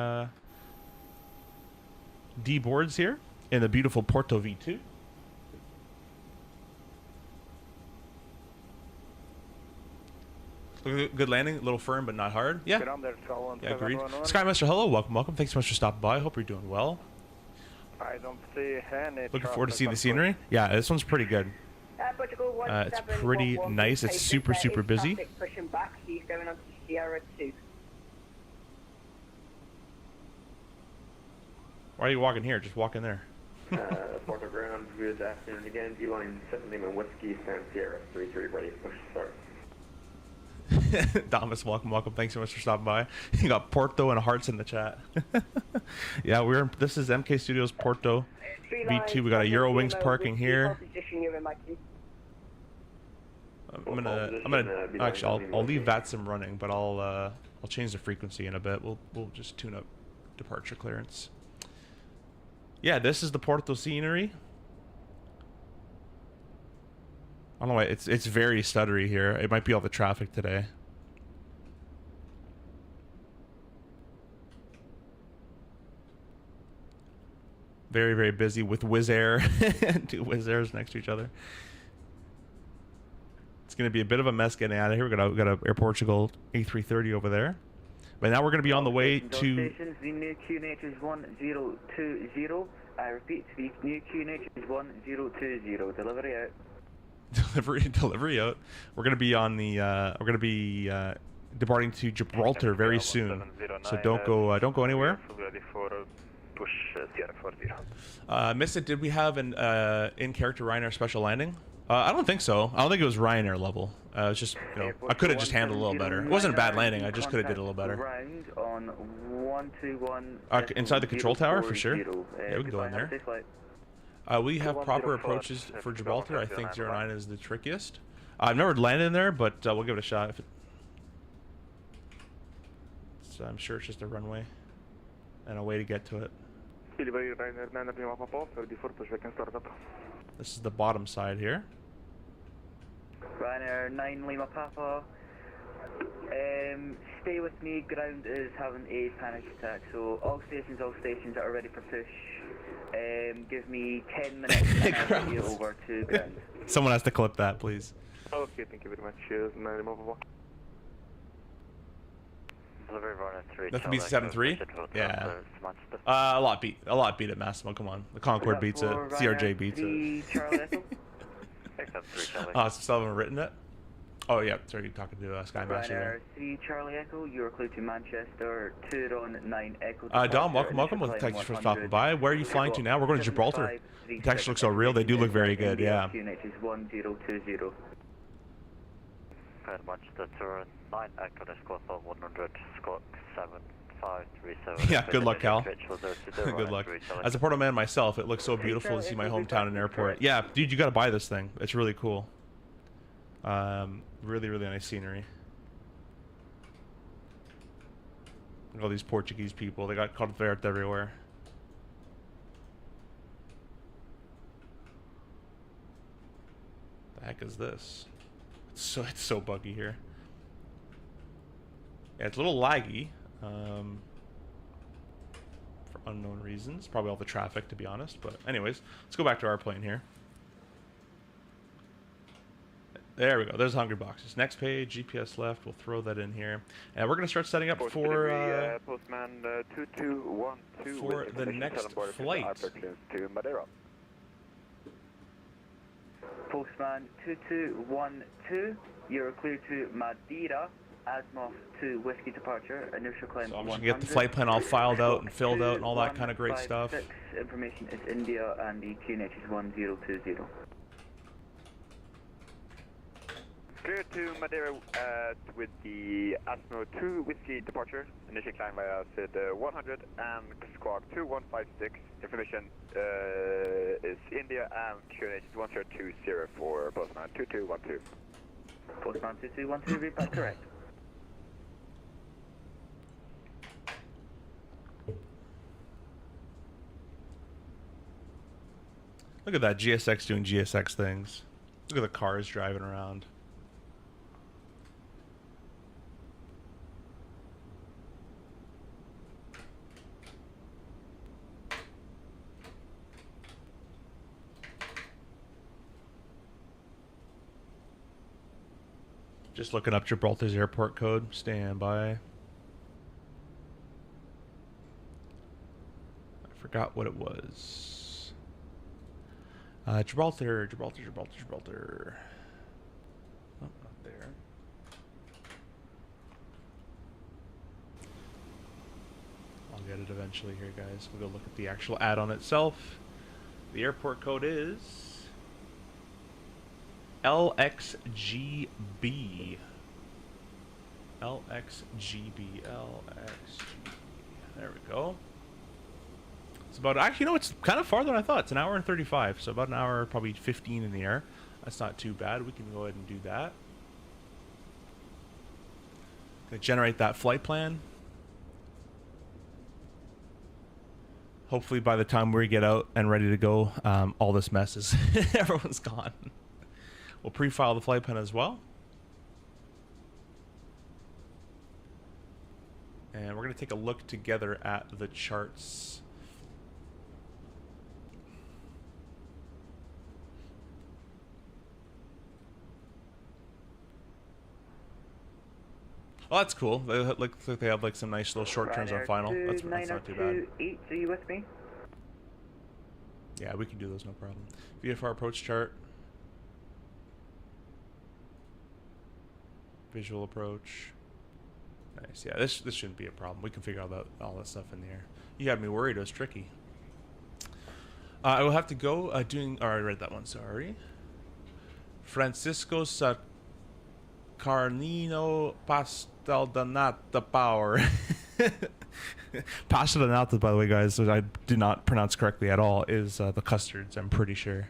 deboards here in the beautiful Porto V2. Good landing, a little firm but not hard. Yeah. Yeah, agreed. Skymaster, hello, welcome. Thanks so much for stopping by. I hope you're doing well. I don't see any. Looking forward to seeing the scenery. Yeah, this one's pretty good. It's pretty nice. It's super busy. Pushing back, he's going on to Sierra 2. Why are you walking here? Just walk in there. Porto ground, good afternoon again. D-line 7 Lima Whiskey, San Sierra 33, ready, push start. Thomas, welcome. Thanks so much for stopping by. You got Porto and hearts in the chat. Yeah, this is MK Studios Porto V2. We got a Eurowings parking here. I'm gonna actually I'll leave VATSIM running, but I'll change the frequency in a bit. We'll just tune up departure clearance. Yeah, this is the Porto scenery. I don't know why it's very stuttery here. It might be all the traffic today. Very busy with Wizz Air. 2 Wizz Airs next to each other. It's gonna be a bit of a mess getting out of here. We got a Air Portugal A330 over there. But now we're gonna be on the way to. Stations, the new QNH is 1020. I repeat, the new QNH is 1020. Delivery out. Delivery out. We're gonna be on the departing to Gibraltar very soon. So don't go anywhere. Missed it. Did we have an in-character Ryanair special landing? I don't think so. I don't think it was Ryanair level. It's just, you know, I could have just handled a little better. It wasn't a bad landing. I just could have did a little better. Inside the control tower for sure. Yeah, we can go in there. We have proper approaches for Gibraltar. I think 09 is the trickiest. I've never landed in there, but we'll give it a shot. So I'm sure it's just a runway and a way to get to it. This is the bottom side here. Ryanair 9 Lima Papa. Stay with me. Ground is having a panic attack, so all stations that are ready for push. Give me 10 minutes and I'll get you over to ground. Someone has to clip that, please. Okay, thank you very much. Cheers. 9 Lima Papa. That could be 7-3. Yeah. A lot beat it, Massimo. Come on, the Concorde beats it. CRJ beats it. Oh, so some of them written it. Oh yeah, sorry, you're talking to Sky Master. Ryanair 3 Charlie Echo. You're clear to Manchester. 209 Echo. Dom, welcome. Well, thanks for stopping by. Where are you flying to now? We're going to Gibraltar. The textures look so real. They do look very good. Yeah. QNH is 1020. Manchester 9 Echo Escort 100 Scott 7537. Yeah, good luck, Cal. Good luck. As a Porto man myself, it looks so beautiful to see my hometown and airport. Yeah, dude, you got to buy this thing. It's really cool. Really nice scenery. Look at all these Portuguese people. They got Code Verde everywhere. The heck is this? It's so buggy here. Yeah, it's a little laggy. For unknown reasons. Probably all the traffic, to be honest. But anyways, let's go back to our plane here. There we go. There's Hungry Boxes. Next page, GPS left. We'll throw that in here. And we're going to start setting up for Postman 2212 for the next flight. To Madeira. Postman 2212. You're clear to Madeira. Azimuth to Whiskey departure. Initial climb. So I'm just going to get the flight plan all filed out and filled out and all that kind of great stuff. Information is India and the QNH is 1020. Clear to Madeira with the Asmo 2 Whiskey departure. Initial climb via SID 100 and Squawk 2156. Information is India and QNH is 1020 for Postman 2212. Postman 2212, read back correct. Look at that, GSX doing GSX things. Look at the cars driving around. Just looking up Gibraltar's airport code. Stand by. I forgot what it was. Gibraltar. Oh, not there. I'll get it eventually here, guys. We'll go look at the actual add-on itself. The airport code is LXGB. LXGB. There we go. It's about, actually, no, it's kind of farther than I thought. It's an hour and 35, so about an hour, probably 15 in the air. That's not too bad. We can go ahead and do that. Gonna generate that flight plan. Hopefully by the time we get out and ready to go, all this mess is, everyone's gone. We'll pre-file the flight plan as well. And we're going to take a look together at the charts. Oh, that's cool. They look like they have like some nice little short turns on final. That's not too bad. Are you with me? Yeah, we can do those, no problem. VFR approach chart. Visual approach. Nice. Yeah, this shouldn't be a problem. We can figure out all that stuff in the air. You had me worried. It was tricky. I will have to go doing... Oh, I read that one. Sorry. Francisco Sacarnino Pasteldanata Power. Pasteldanata, by the way, guys, which I did not pronounce correctly at all, is the custards, I'm pretty sure.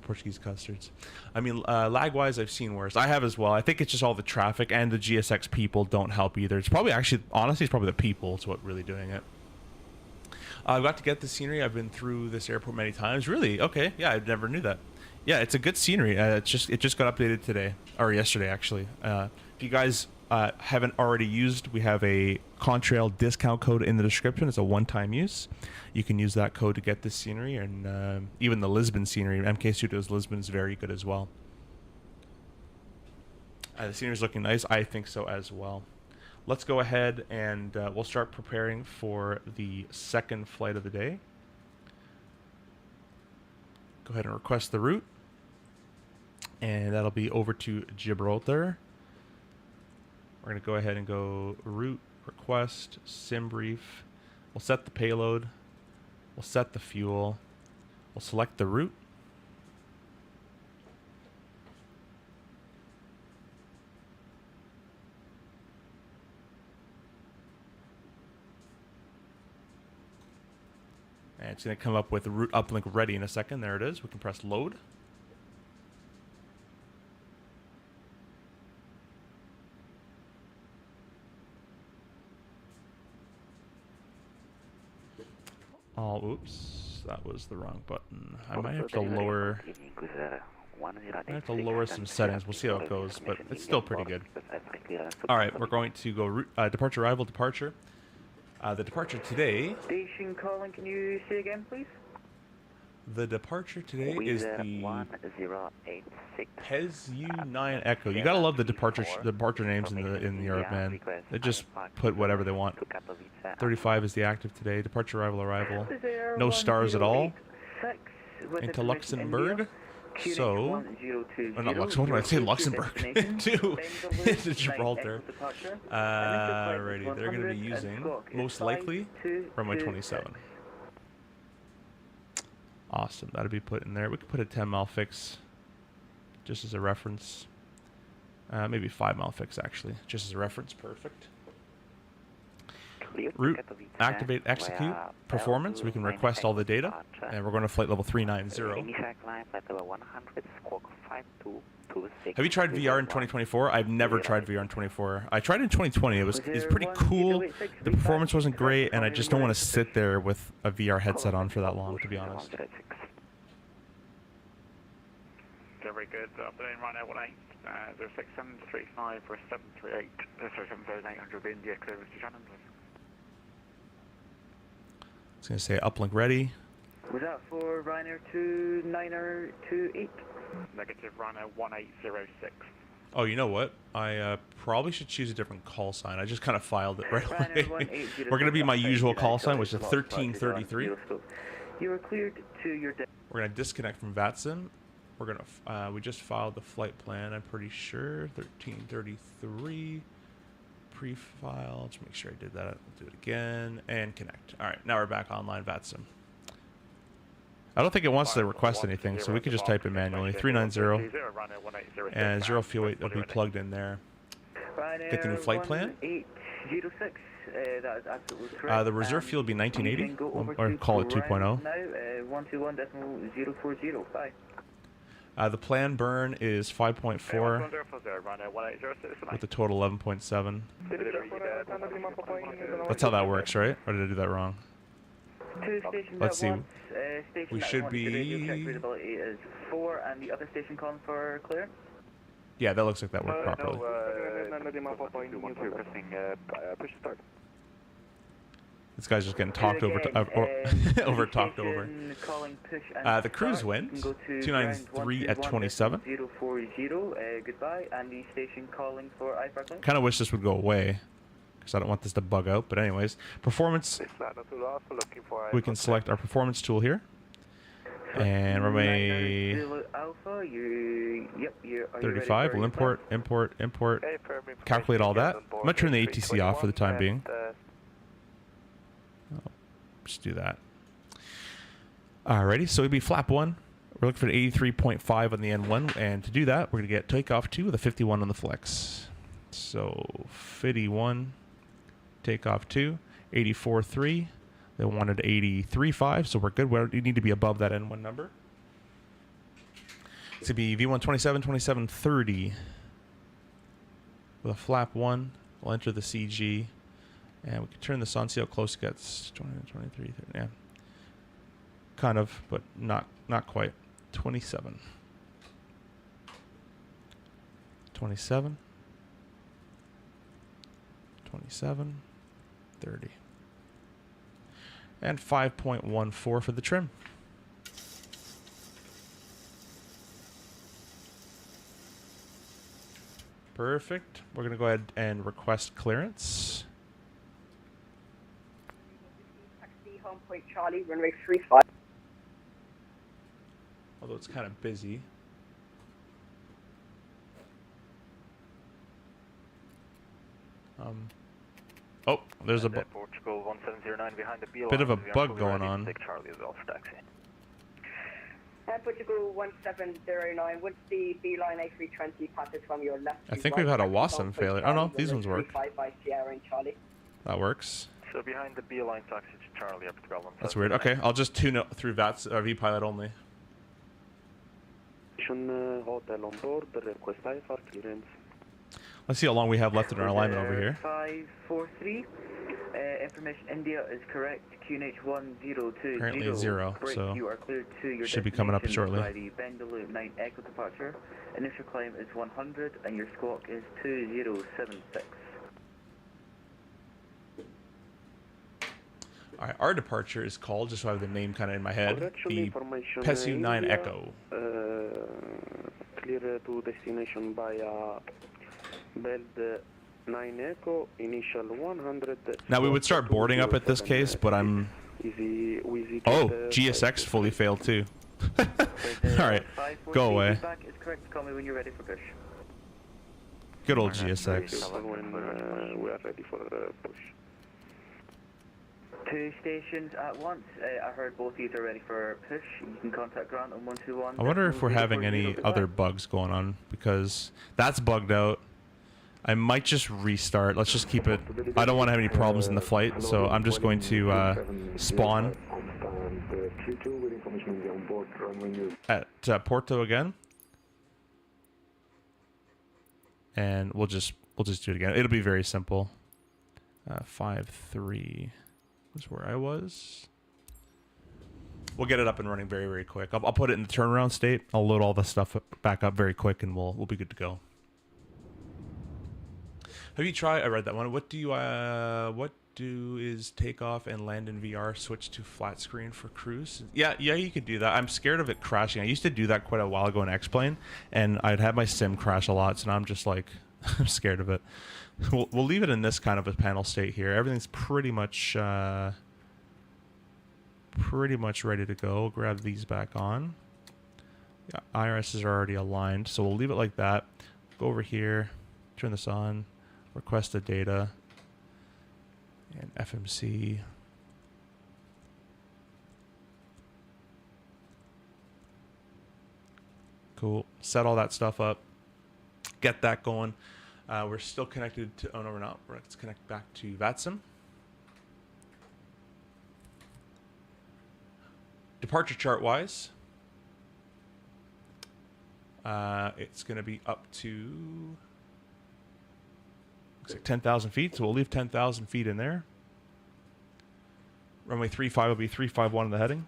Portuguese custards. I mean, lag-wise, I've seen worse. I have as well. I think it's just all the traffic, and the GSX people don't help either. It's probably actually, honestly, it's probably the people is what really doing it. I've got to get the scenery. I've been through this airport many times. Really? Okay. Yeah, I never knew that. Yeah, it's a good scenery. It just got updated today, or yesterday, actually. If you guys haven't already used, we have a Contrail discount code in the description. It's a one-time use. You can use that code to get this scenery, and even the Lisbon scenery, MK Studios Lisbon, is very good as well. The scenery's looking nice. I think so as well. Let's go ahead and we'll start preparing for the second flight of the day. Go ahead and request the route, and that'll be over to Gibraltar. We're going to go ahead and go route, request, sim brief. We'll set the payload. We'll set the fuel. We'll select the route. And it's going to come up with route uplink ready in a second. There it is. We can press load. Oh, oops, that was the wrong button. I might have to lower. I have to lower some settings. We'll see how it goes, but it's still pretty good. All right, we're going to go route, departure, arrival, departure. The departure today. Station calling. Can you say again, please? The departure today is the PESU 9 Echo. You gotta love the departure names in Europe, man. They just put whatever they want. 35 is the active today. Departure, arrival. No stars at all. Into Luxembourg. So, or not Luxembourg. What did I say? Luxembourg. to Gibraltar. Alrighty, they're gonna be using most likely runway 27. Awesome, that'll be put in there. We could put a 10-mile fix just as a reference. Maybe 5-mile fix, actually, just as a reference. Perfect. Route, activate, execute, performance. We can request all the data, and we're going to flight level 390. Have you tried VR in 2024? I've never tried VR in 2024. I tried it in 2020. It was pretty cool. The performance wasn't great, and I just don't want to sit there with a VR headset on for that long, to be honest. Very good. Afternoon, Rhino 18, 06735 for 738, 7,800 India, clearance to Shannon, please. It's going to say uplink ready. Was that for Ryanair 2928? Negative, Rhino 1806. Oh, you know what? I probably should choose a different call sign. I just kind of filed it right away. We're going to be my usual call sign, which is 1333. You are cleared to your deck. We're going to disconnect from VATSIM. We're going to, we just filed the flight plan, I'm pretty sure. 1333. Pre-file. Let's make sure I did that. Do it again. And connect. All right, now we're back online VATSIM. I don't think it wants to request anything, so we can just type it manually. 390 and 0 fuel weight will be plugged in there. Get the new flight plan. 806. That is absolutely correct. The reserve fuel will be 1980, or call it 2.0. Now, 121.040. Bye. The plan burn is 5.4 with a total 11.7. That's how that works, right? Or did I do that wrong? Let's see. We should be. Is 4 and the other station calling for clearance. Yeah, that looks like that worked properly. This guy's just getting talked over, over talked over. The cruise wins 293 at 27. Goodbye, and the station calling for iPark. Kind of wish this would go away because I don't want this to bug out. But anyways, performance. We can select our performance tool here, and we're Alpha, 35. We'll import. Calculate all that. I'm gonna turn the ATC off for the time being. Just do that. Alrighty, so it'd be flap 1. We're looking for the 83.5 on the N1, and to do that, we're going to get takeoff 2 with a 51 on the flex. So 51, takeoff 2, 84.3. They wanted 83.5, so we're good. We need to be above that N1 number. It's going to be V1 27, 27.30 with a flap 1. We'll enter the CG. And we can turn this on, see how close it gets. 20, 23, 30, yeah. Kind of, but not quite. 27. 27. 27. 30. And 5.14 for the trim. Perfect. We're going to go ahead and request clearance. Home point Charlie, runway 35. Although it's kind of busy. Oh, there's a Portugal 1709 behind the bit of a bug going on. Charlie is off taxi. Portugal 1709, once the B-line A320 passes from your left. I think we've had a WASM failure. Oh no, these ones work. By Sierra and Charlie. That works. So behind the B-line taxi to Charlie up to Golden. That's weird. Okay, I'll just tune it through VPilot only. Hotel on board, request IFR clearance. Let's see how long we have left in our alignment over here. 543. Information India is correct. QNH 1020. Currently at 0, Break, so you are cleared to your should be coming up shortly. By the Bengaluru 9 Echo departure. Initial climb is 100 and your squawk is 2076. Alright, our departure is called, just so I have the name kind of in my head, the PSU 9 Echo. Clear to destination by Beld 9 Echo, initial 100. Now we would start boarding up at this case, but I'm... Oh, GSX fully failed too. Alright, go away. Is correct. Call me when you're ready for push. Good old GSX. When we are ready for push. 2 stations at once. I heard both of you are ready for push. You can contact Grant on 121. I wonder if we're having any other bugs going on, because that's bugged out. I might just restart. Let's just keep it. I don't want to have any problems in the flight, so I'm just going to spawn at Porto again, and we'll just do it again. It'll be very simple. 5-3 was where I was. we'll get it up and running very, very quick. I'll put it in the turnaround state. I'll load all the stuff back up very quick, and we'll be good to go. Have you tried? I read that one. What is takeoff and land in VR switch to flat screen for cruise? Yeah, you could do that. I'm scared of it crashing. I used to do that quite a while ago in X-Plane, and I'd have my sim crash a lot. So now I'm just like, I'm scared of it. We'll leave it in this kind of a panel state here. Everything's pretty much ready to go. Grab these back on. Yeah, IRSs are already aligned, so we'll leave it like that. Go over here, turn this on, request the data, and FMC. Cool. Set all that stuff up. Get that going. We're still connected to. Oh no, we're not. Let's connect back to VATSIM. Departure chart wise, it's going to be up to looks like 10,000 feet, so we'll leave 10,000 feet in there. Runway 35 will be 351 in the heading.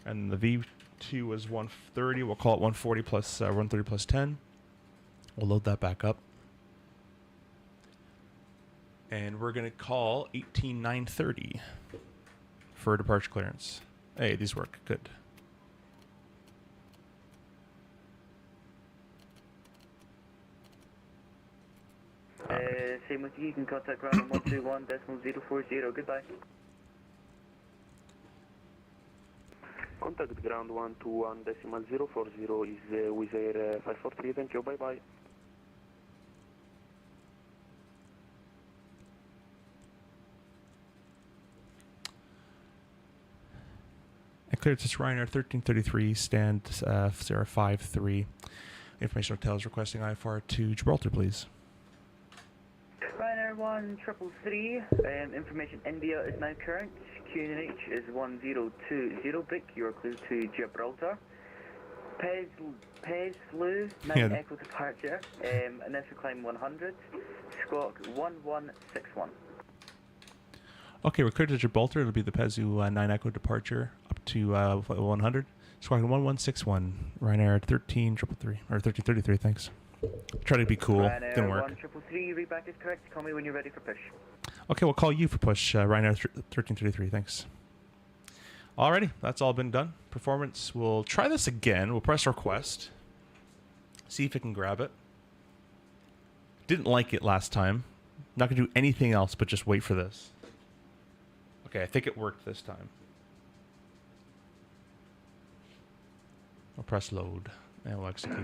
And the V2 was 130. We'll call it 140 plus 130 plus 10. We'll load that back up. And we're going to call 18930 for departure clearance. Hey, these work. Good. Same with you. You can contact ground on 121.040. Goodbye. Contact ground 121.040 is Wizz Air 543. Thank you. Bye bye. Cleared to Ryanair 1333, stand 053. Information hotels requesting IFR to Gibraltar, please. Ryanair 1333, information India is now current. QNH is 1020 Brick, you are clear to Gibraltar. Peslu, 9 Echo departure, initial climb 100, squawk 1161. Okay, we're cleared to Gibraltar. It'll be the Pezu 9 Echo departure up to 100. Squawking 1161. Ryanair 13333 or 1333. Thanks. Try to be cool. Ryanair Didn't work. 1333, readback is correct. Call me when you're ready for push. Okay, we'll call you for push. Ryanair 1333. Thanks. Alrighty, that's all been done. Performance. We'll try this again. We'll press request. See if it can grab it. Didn't like it last time. Not gonna do anything else but just wait for this. Okay, I think it worked this time. We'll press load and we'll execute.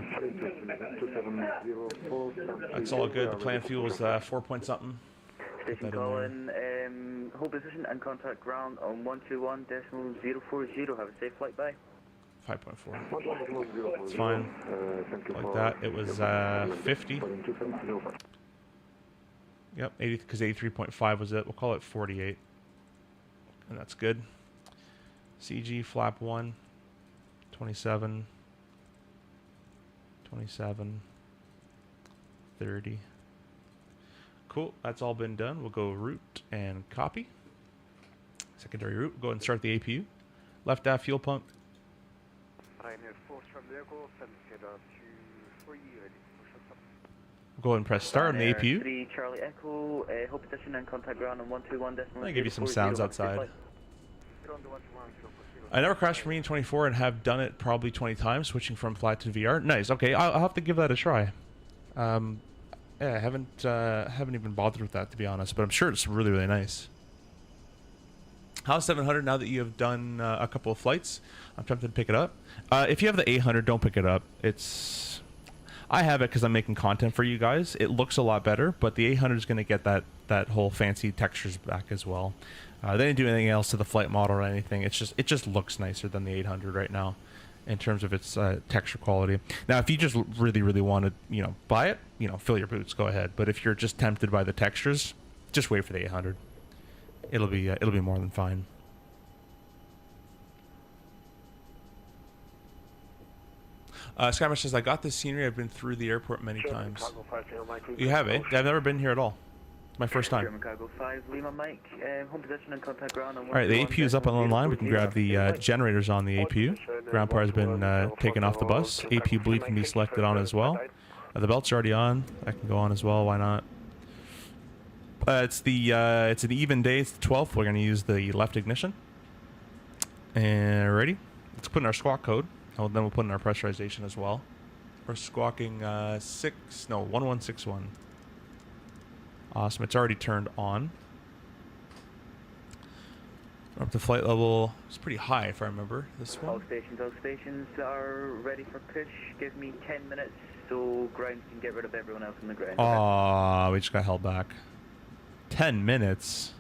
That's all good. The planned fuel is 4 point something. Station calling, hold position and contact ground on 121.040. Have a safe flight, bye. 5.4. It's fine. Like that. It was 50. Yep, 80 because 83.5 was it. We'll call it 48. And that's good. CG flap 1, 27, 27, 30. Cool, that's all been done. We'll go route and copy. Secondary route, go ahead and start the APU. Left aft fuel pump. Go ahead and press start on the APU. 3 Charlie Echo, hold position and contact ground on 121.040. I'll give you some sounds outside. I never crashed Marine 24 and have done it probably 20 times, switching from flat to VR. Nice. Okay, I'll have to give that a try. Yeah, I haven't even bothered with that, to be honest, but I'm sure it's really, really nice. How's 700 now that you have done a couple of flights? I'm tempted to pick it up. If you have the 800, don't pick it up. I have it because I'm making content for you guys. It looks a lot better, but the 800 is going to get that whole fancy textures back as well. They didn't do anything else to the flight model or anything. It just looks nicer than the 800 right now in terms of its texture quality. Now, if you just really, really want to, buy it, fill your boots, go ahead. But if you're just tempted by the textures, just wait for the 800. It'll be more than fine. Skymer says, I got this scenery. I've been through the airport many times. You have, eh? I've never been here at all. My first time. German Cargo 5, Lima Mike, home position and contact ground on Alright, the APU is up on the line. We can grab the generators on the APU. Ground power has been taken off the bus. APU bleed can be selected on as well. The belt's already on. I can go on as well, why not? It's an even day, it's the 12th. We're going to use the left ignition. And ready? Let's put in our squawk code. Oh, then we'll put in our pressurization as well. We're squawking 1161. Awesome, it's already turned on. We're up to flight level, it's pretty high if I remember this one. All stations are ready for push. Give me 10 minutes so ground can get rid of everyone else on the ground. Aw, we just got held back. 10 minutes.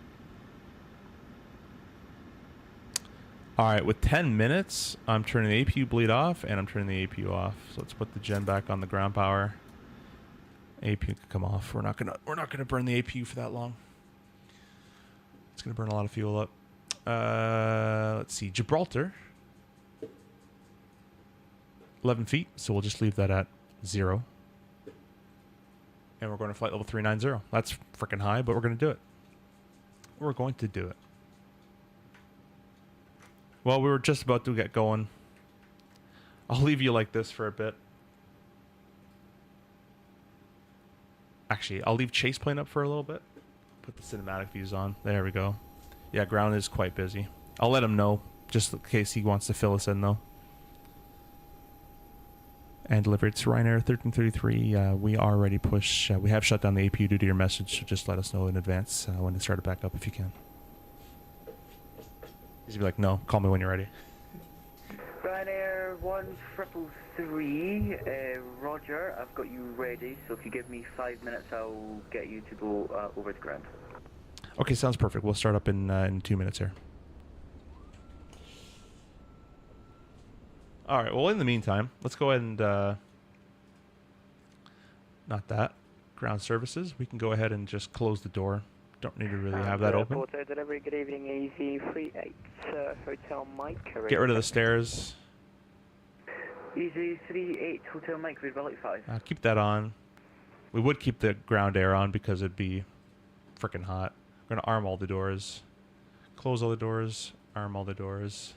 Alright, with 10 minutes, I'm turning the APU bleed off and I'm turning the APU off. So let's put the gen back on the ground power. APU can come off. We're not gonna burn the APU for that long. It's gonna burn a lot of fuel up. Let's see, Gibraltar. 11 feet, so we'll just leave that at 0. And we're going to flight level 390. That's freaking high, but we're going to do it. We're going to do it. Well, we were just about to get going. I'll leave you like this for a bit. Actually, I'll leave chase plane up for a little bit. Put the cinematic views on. There we go. Yeah, ground is quite busy. I'll let him know, just in case he wants to fill us in, though. And delivered to Ryanair 1333. We are ready to push. We have shut down the APU due to your message, so just let us know in advance when to start it back up if you can. He's be like, no, call me when you're ready. Ryanair 1333, Roger, I've got you ready, so if you give me 5 minutes, I'll get you to go over the ground. Okay, sounds perfect. We'll start up in 2 minutes here. Alright, well, in the meantime, let's go ahead and, not that, ground services. We can go ahead and just close the door. Don't need to really have that open. Auto delivery, good evening, Easy 38, Hotel Mike. Get rid of the stairs. Easy 38, Hotel Mike, read Relic 5. Keep that on. We would keep the ground air on because it'd be freaking hot. We're going to arm all the doors. Close all the doors. Arm all the doors.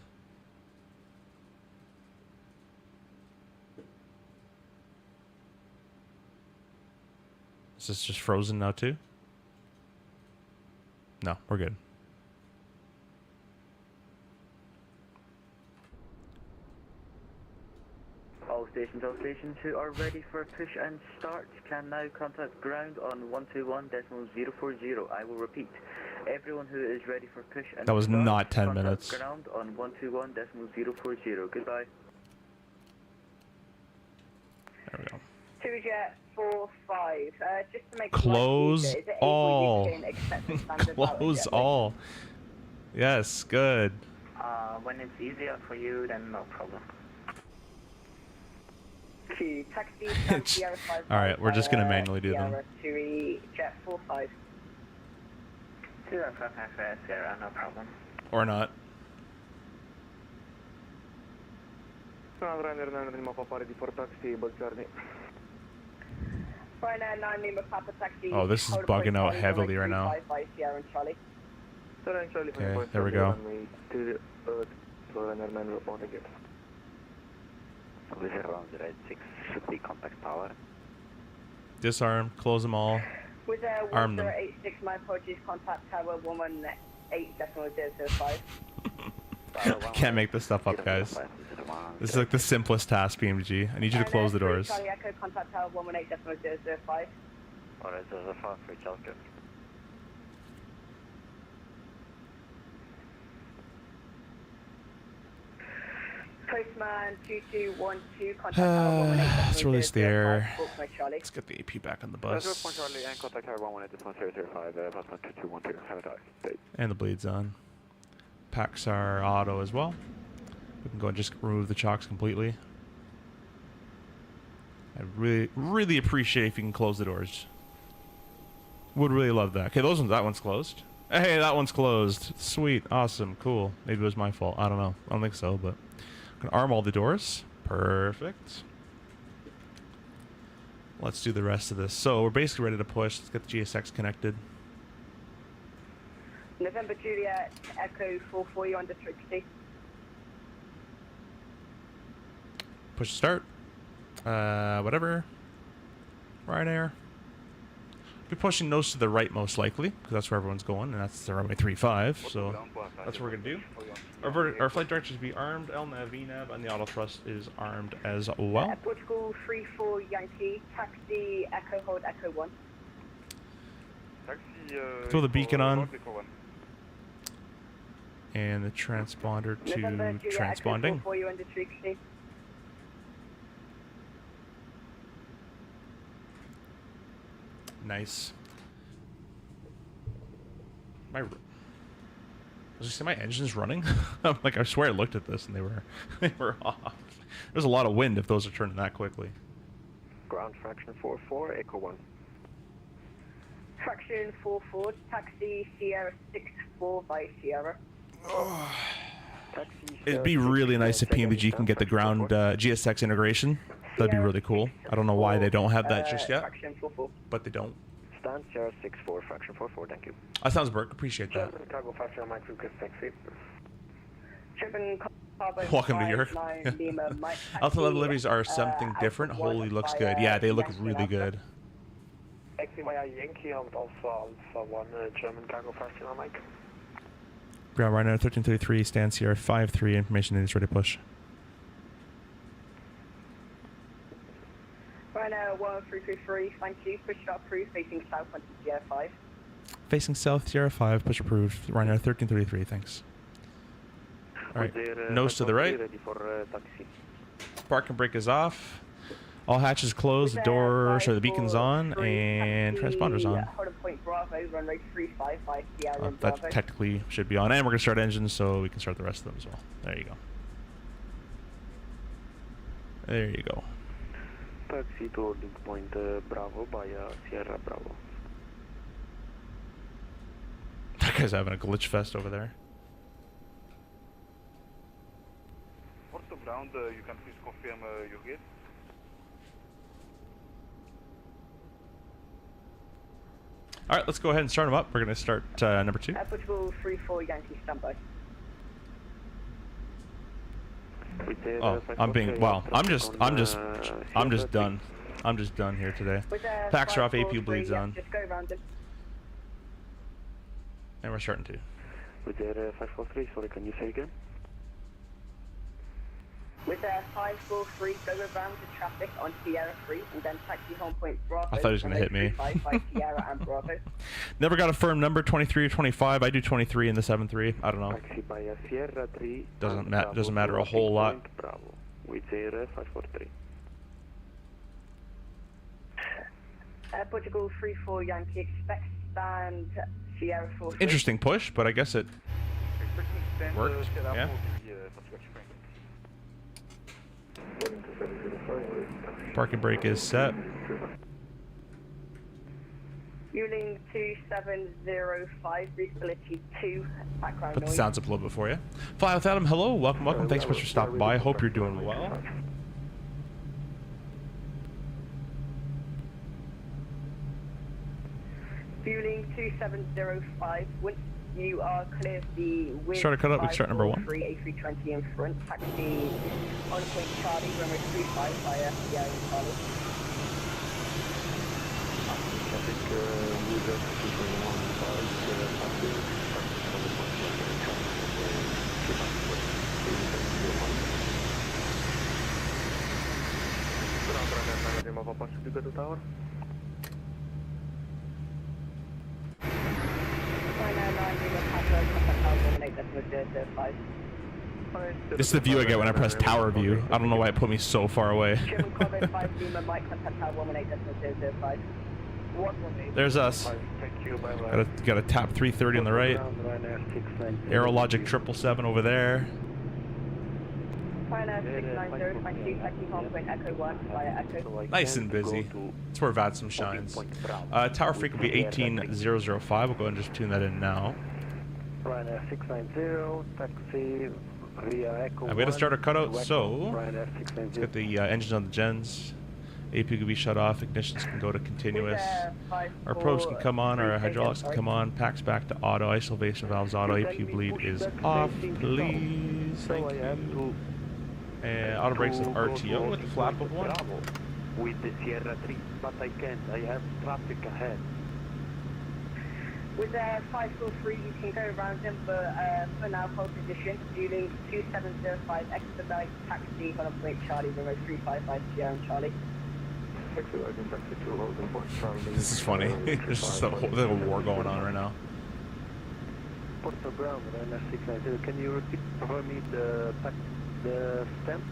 Is this just frozen now too? No, we're good. All stations who are ready for push and start can now contact ground on 121.040. I will repeat. Everyone who is ready for push and that was start, not 10 contact minutes. Ground on 121.040. Goodbye. There we go. 2Jet 45. Just to make Close all. Close all. Yes, good. When it's easier for you, then no problem. Taxi, Alright, we're just going to manually do them. Jet 45. Sierra, no problem. Or not. Oh, this is bugging out heavily right now. Okay, there we go. Disarm, close them all. With Arm them. 1086, my apologies, contact tower 118.005. Can't make this stuff up, guys. This is like the simplest task, PMDG. I need you to close the doors. Charlie Echo, contact tower 118.005. Alright, so the far for Chalker. Postman 2212, contact tower 118.005. Let's release the air. Charlie. Let's get the AP back on the bus. Charlie and contact tower 118.005, Postman 2212. Have a nice. And the bleed's on. Packs are auto as well. We can go and just remove the chocks completely. I really appreciate if you can close the doors. Would really love that. Okay, that one's closed. Hey, that one's closed. Sweet, awesome, cool. Maybe it was my fault. I don't know. I don't think so, but I'm gonna arm all the doors. Perfect. Let's do the rest of this. So we're basically ready to push. Let's get the GSX connected. November Juliet, Echo 44, you're under 60. Push start. Whatever. Ryanair. Be pushing nose to the right most likely, because that's where everyone's going, and that's the runway 35, so that's what we're going to do. Our flight directors will be armed, LNAV, VNAV, and the auto thrust is armed as well. Portugal 34 Yankee, taxi Echo hold Echo 1. Throw the beacon on. And the transponder to transponding. Echo 44, you're under 60. Nice. I was gonna say my engine's running. I'm like, I swear I looked at this and they were off. There's a lot of wind if those are turning that quickly. Ground fraction 44, Echo 1. Fraction 44, taxi Sierra 64 by Sierra. It'd be really nice if PMDG can get the ground GSX integration. That'd be really cool. I don't know why they don't have that just yet, but they don't. Stand Sierra 64, fraction 44, thank you. That sounds Burke. Appreciate that. Cargo fraction on my crew, 6 feet. Welcome to Europe. Alpha level liveries are something different. Holy, looks good. Yeah, they look really good. XYI Yankee, Alpha 1, German cargo fraction on Mike. Ground Ryanair 1333, stand Sierra 53, information is ready to push. Ryanair 1333, thank you. Push start approved, facing south onto Sierra 5. Facing south, Sierra 5, push approved. Ryanair 1333, thanks. Alright, nose to the right. Park and brake is off. All hatches closed, the door, the beacon's on, and transponder's on. That technically should be on, and we're going to start engines so we can start the rest of them as well. There you go. There you go. Taxi to holding point Bravo by Sierra Bravo. That guy's having a glitch fest over there. What's the ground? You can please confirm your gate. Alright, let's go ahead and start them up. We're going to start number 2. Portugal 34 Yankee standby. Oh, I'm being, wow, I'm just done. I'm just done here today. Packs are off, APU bleeds on. Just go around it. And we're starting to. With the 543, sorry, can you say again? With 543, go around the traffic on Sierra 3 and then taxi home point Bravo. I thought he was going to hit me. By Sierra and Bravo. Never got a firm number, 23 or 25. I do 23 in the 7-3. I don't know. Taxi by Sierra 3. Doesn't matter a whole lot. Bravo. With Sierra 543. Portugal 34 Yankee, expect stand Sierra 4. Interesting push, but I guess it worked. Yeah. Parking brake is set. Fueling 2705, visibility 2, background Put the noise. sounds up a little bit for you. Fly with Adam, hello, welcome. Thanks so much for stopping by. Hope you're doing well. Fueling 2705, once you are clear of the wind. Start a cutout, we can start number 1. A320 in front, taxi on point Charlie, runway 35 via Sierra Charlie. Tower. This is the view I get when I press tower view. I don't know why it put me so far away. There's us. Got a tap 330 on the right. Aerologic 777 over there. Nice and busy. That's where Vadsum shines. Tower freak will be 18005. We'll go and just tune that in now. Ryanair 690, taxi via Echo. We had to start our cutout, so let's get the engines on the gens. AP can be shut off, ignitions can go to continuous. Our probes can come on, our hydraulics can come on, packs back to auto, isolation valves auto, AP bleed is off, please, thank you. And auto brakes is RTO with the flap of 1. With the Sierra 3, but I can't, I have traffic ahead. With 543, you can go around them, but for now, hold position. Fueling 2705, expedite taxi, on a point Charlie, runway 355 Sierra and Charlie. This is funny. There's just a whole there's a war going on right now. Porto Ground, runner 690, can you repeat for me the stamp?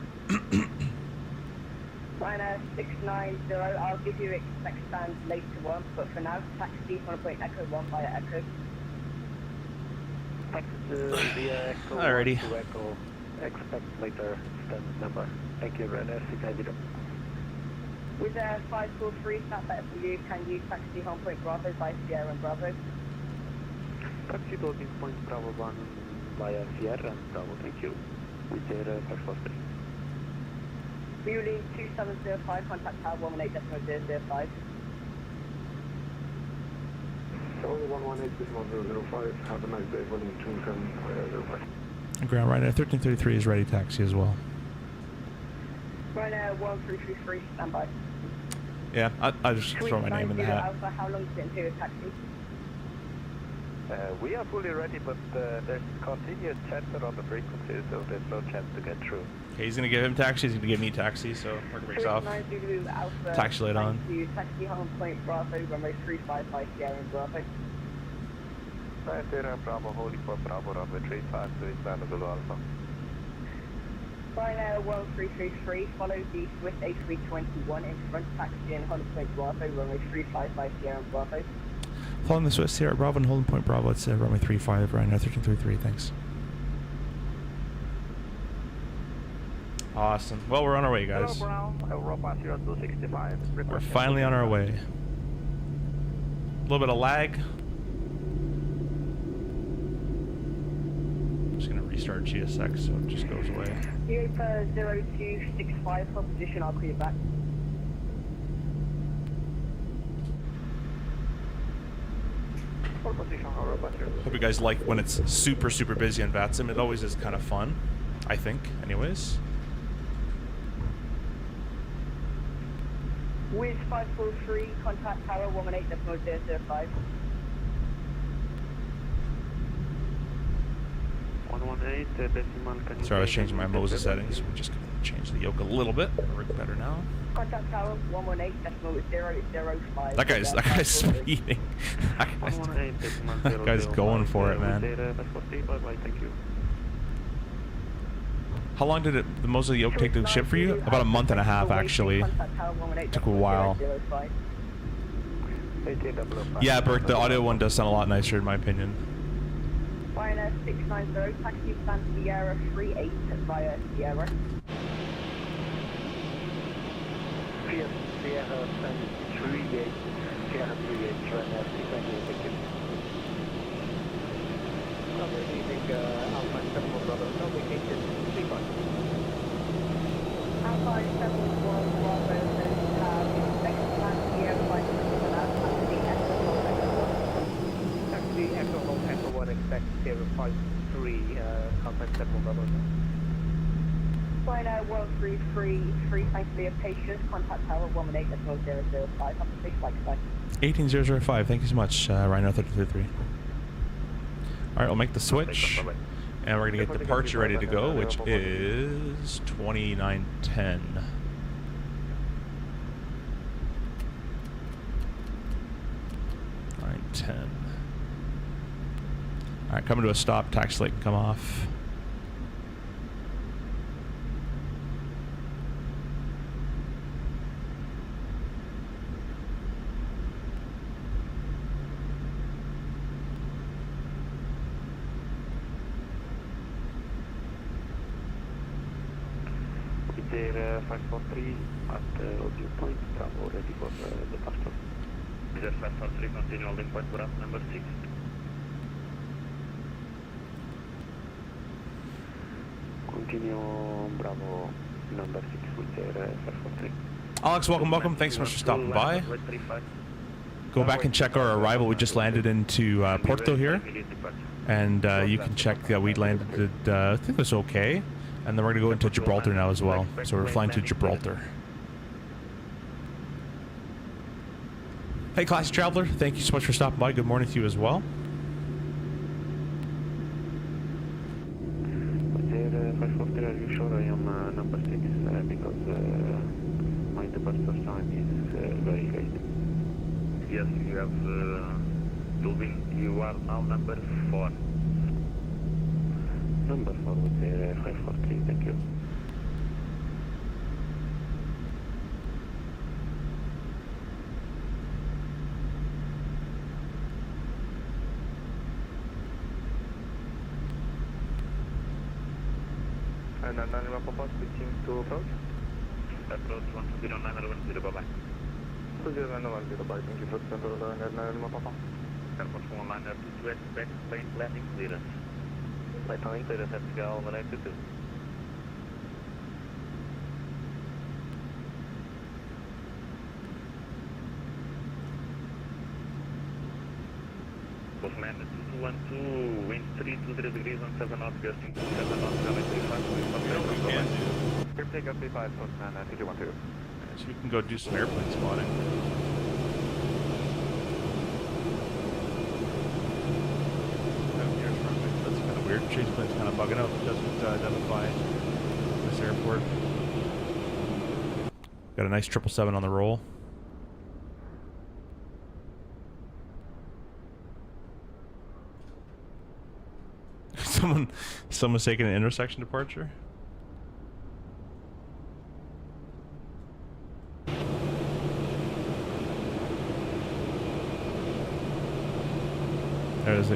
Ryanair 690, I'll give you expect stand later on, but for now, taxi on a point Echo 1 via Echo. Alrighty. To Echo, expect later stand number. Thank you, Ryanair 690. With 543, is that better for you? Can you taxi home point Bravo via Sierra and Bravo? Taxi loading point Bravo 1 via Sierra and Bravo, thank you. With their 543. Fueling 2705, contact tower 118.005. Only 118.005, have a nice day, volume 2 Ground Ryanair 1333 is ready taxi as well. Ryanair 1333, stand by. Yeah, I just throw my name in the hat. Alpha, how long is it until taxi? We are fully ready, but there's continuous chatter on the frequency, so there's no chance to get through. Okay, he's gonna give him taxi, he's gonna give me taxi, so marker breaks off. Taxi light on. Taxi home point Bravo, runway 355 Sierra and Bravo. Sierra Bravo, holding for Bravo, runway 35, so it's Zulu Alpha. Ryanair 1333, follow the Swift A321 in front, taxi and holding point Bravo, runway 355 Sierra and Bravo. Following the Swiss Sierra Bravo and holding point Bravo, it's runway 35, Ryanair 1333, thanks. Awesome. Well, we're on our way, guys. We're finally on our way. A little bit of lag. I'm just going to restart GSX so it just goes away. Europa 0265, hold position, I'll call you back. Hope you guys like when it's super, super busy on VATSIM. It always is kind of fun, I think, anyways. With 543, contact tower 118.005. 118, decimal, can you... Sorry, I was changing my Moza settings. We're just going to change the yoke a little bit. It'll work better now. Contact tower 118.005. That guy's speeding. That guy's going for it, man. How long did the Moza yoke take to ship for you? About a month and a half, actually. It took a while. Yeah, Bert, the audio one does sound a lot nicer, in my opinion. Ryanair 690, taxi stand Sierra 38 via Sierra. Sierra stand 38, Sierra 38, Ryanair 690. Alpha 71 Bravo, no vacation, 35. Alpha 71 Bravo, second stand Sierra 5 Taxi Echo Home, Echo 1, expect Sierra 53, contact 71 Bravo. Ryanair 1333, thanks for your patience, contact tower 118.005, have a safe flight goodbye. 18005, thank you so much, Ryanair 1333. Alright, we'll make the switch, and we're going to get departure ready to go, which is 2910. 910. Alright, coming to a stop, taxi light can come off. There 543 at audio point, Bravo, ready for departure. There 543, continue holding point Bravo, number 6. Continue Bravo, number 6 with there 543. Alex, welcome. Thanks so much for stopping by. Go back and check our arrival. We just landed into Porto here. And you can check that we landed, I think it was okay. And then we're going to go into Gibraltar now as well. So we're flying to Gibraltar. Hey, Classy Traveler. Thank you so much for stopping by. Good morning to you as well. Are you sure I am number 6? Because my departure time is very late. Yes, you have you are now number 4. Number 4 with the 543, thank you. And then Papa switching to approach? Approach 120 bye-bye. 20910, bye. Thank you for control and Papa. Airport 1 to expect plane landing clearance. Plane landing clearance at Gal 182. Postman 2212, wind 320 degrees on 7 knots, gusting 7 knots, runway 35. Here, take up 35, Postman 2212. So we can go do some airplane spotting. That's kind of weird. Chase plane's kind of bugging out. It doesn't identify this airport. Got a nice 777 on the roll. Someone's taking an intersection departure.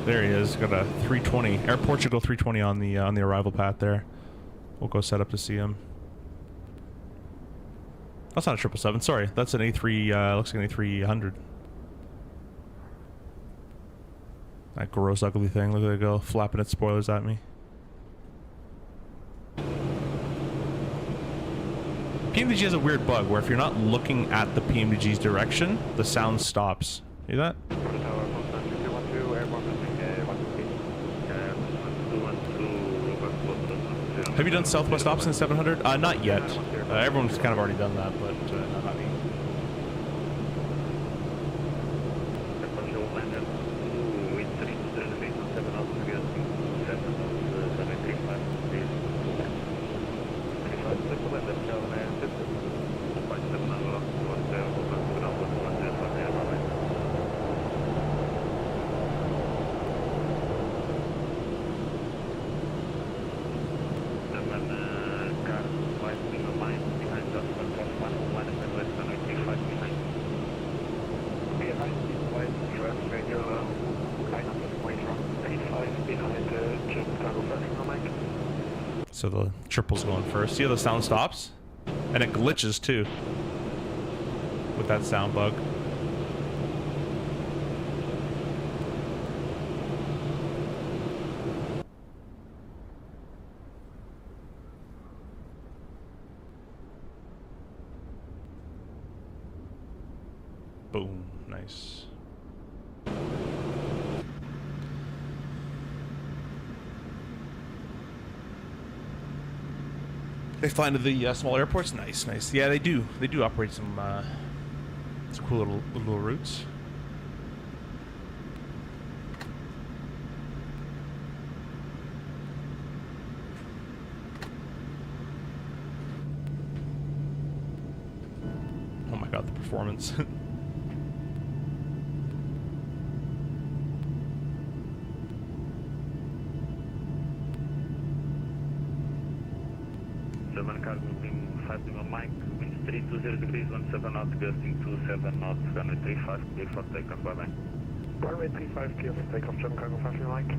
There he is. Got a 320. Air Portugal 320 on the arrival path there. We'll go set up to see him. That's not a 777. Sorry, that's an A3. Looks like an A300. That gross, ugly thing. Look at it go, flapping its spoilers at me. PMDG has a weird bug where if you're not looking at the PMDG's direction, the sound stops. See that? Have you done Southwest ops in 700? Not yet. Everyone's kind of already done that, but not me. So the triple's going first. See how the sound stops? And it glitches too. With that sound bug. Boom. Nice. They fly into the small airports. Nice, nice. Yeah, they do. They do operate some cool little routes. Oh my God, the performance. Cargo being 5 Mike, wind 320 degrees, 17 knots, gusting 27 knots, runway 35, clear for takeoff, bye-bye. Runway 35, clear for takeoff, 7 cargo 5 Mike.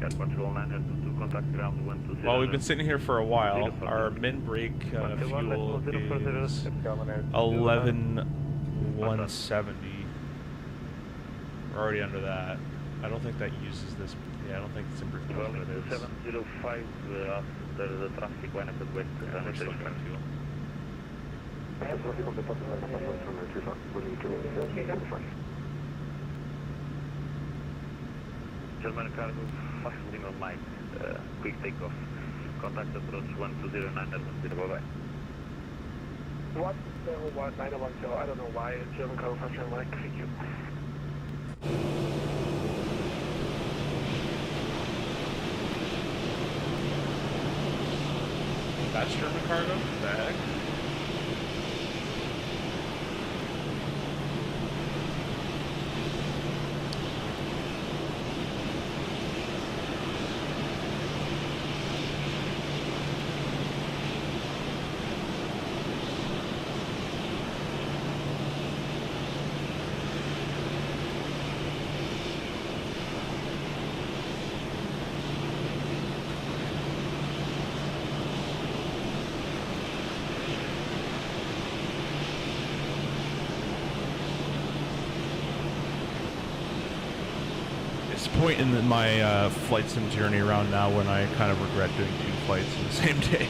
Airport 902, contact ground 120. Well, we've been sitting here for a while. Our min brake fuel is 11,170. We're already under that. I don't think that uses this. Yeah, I don't think it's in brake fuel. 705 after the traffic line at the west. Yeah, we're still got fuel. German cargo, 5 Lima Mike, quick takeoff. Contact approach 120910, bye-bye. 101910, I don't know why, German cargo, 5 Lima Mike, thank you. That's German cargo? What the heck? Point in my flight sim journey around now when I kind of regret doing 2 flights in the same day.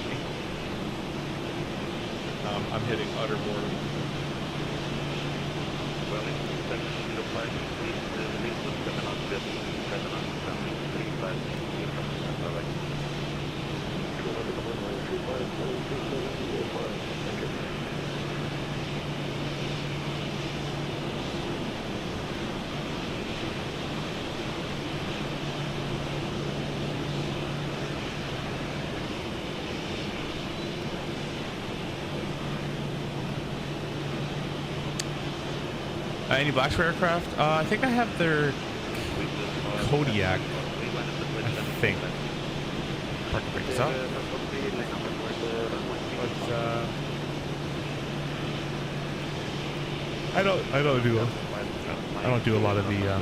I'm hitting utter boredom. Any Blackspire aircraft? I think I have their Kodiak. I think. Hard to break this up. But I don't do a lot of the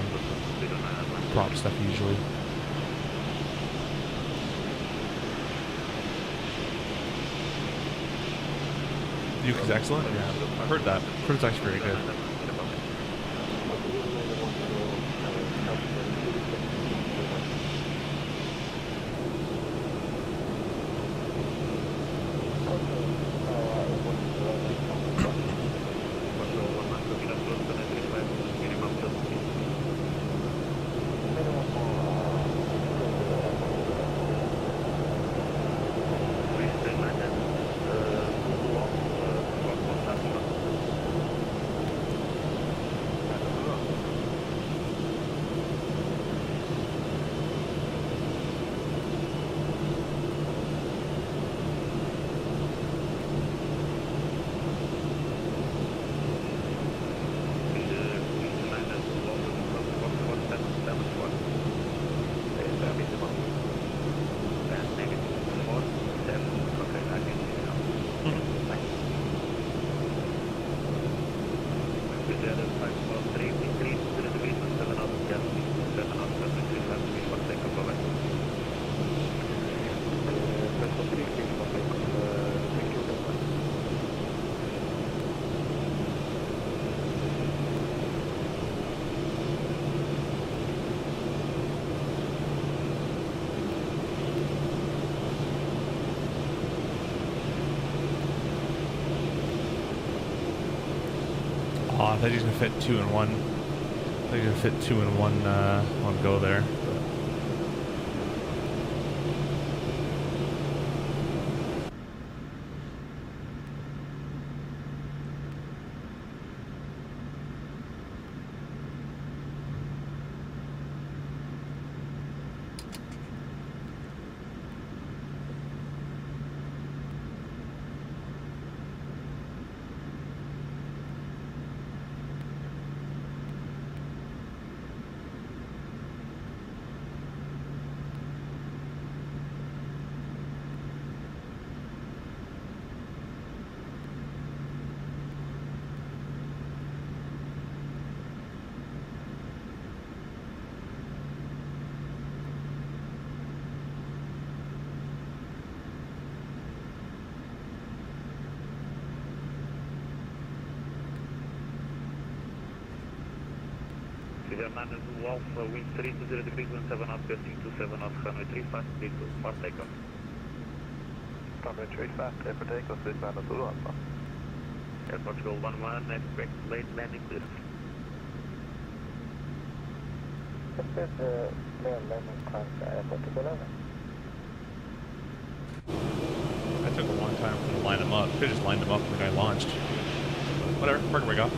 prop stuff usually. Duke is excellent. Yeah, I've heard that. I've heard it's actually very good. I thought he was gonna fit 2 in 1. I thought he was gonna fit 2 in one go there. German Alpha, wind 320 degrees, 17 knots, gusting 27 knots, runway 35, please go for takeoff. Runway 35, clear for takeoff, please land at Zulu Alpha. Air Portugal 11, expect late landing clearance. Expect late landing clearance, Air Portugal 11. That took a long time for them to line them up. Could have just lined them up when the guy launched. Whatever, park rig off.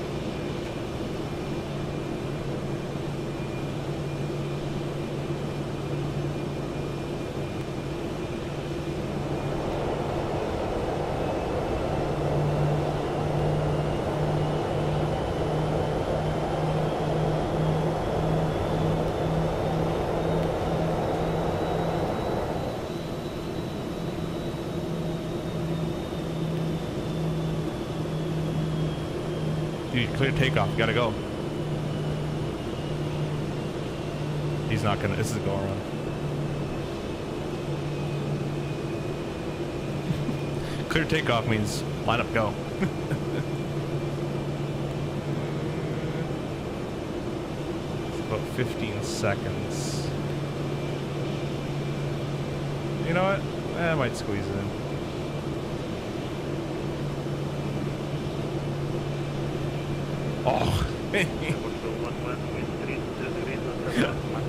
Dude, clear takeoff. You gotta go. He's not gonna. This is a go around. Clear takeoff means line up, go. It's about 15 seconds. You know what? I might squeeze it in. Oh,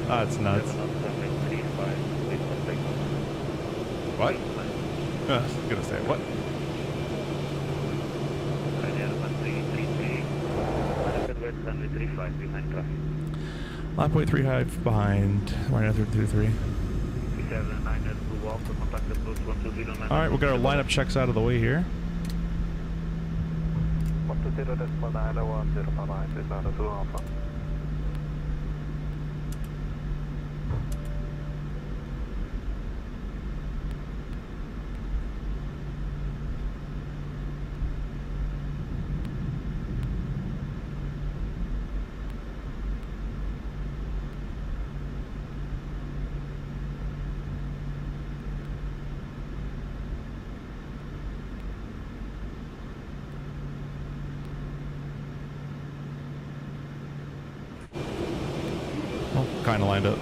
that's nuts. What? I was gonna say, what? 9.35 behind. Right now, 333. Alright, we've got our lineup checks out of the way here. 120.910 Alpha. Kind of lined up.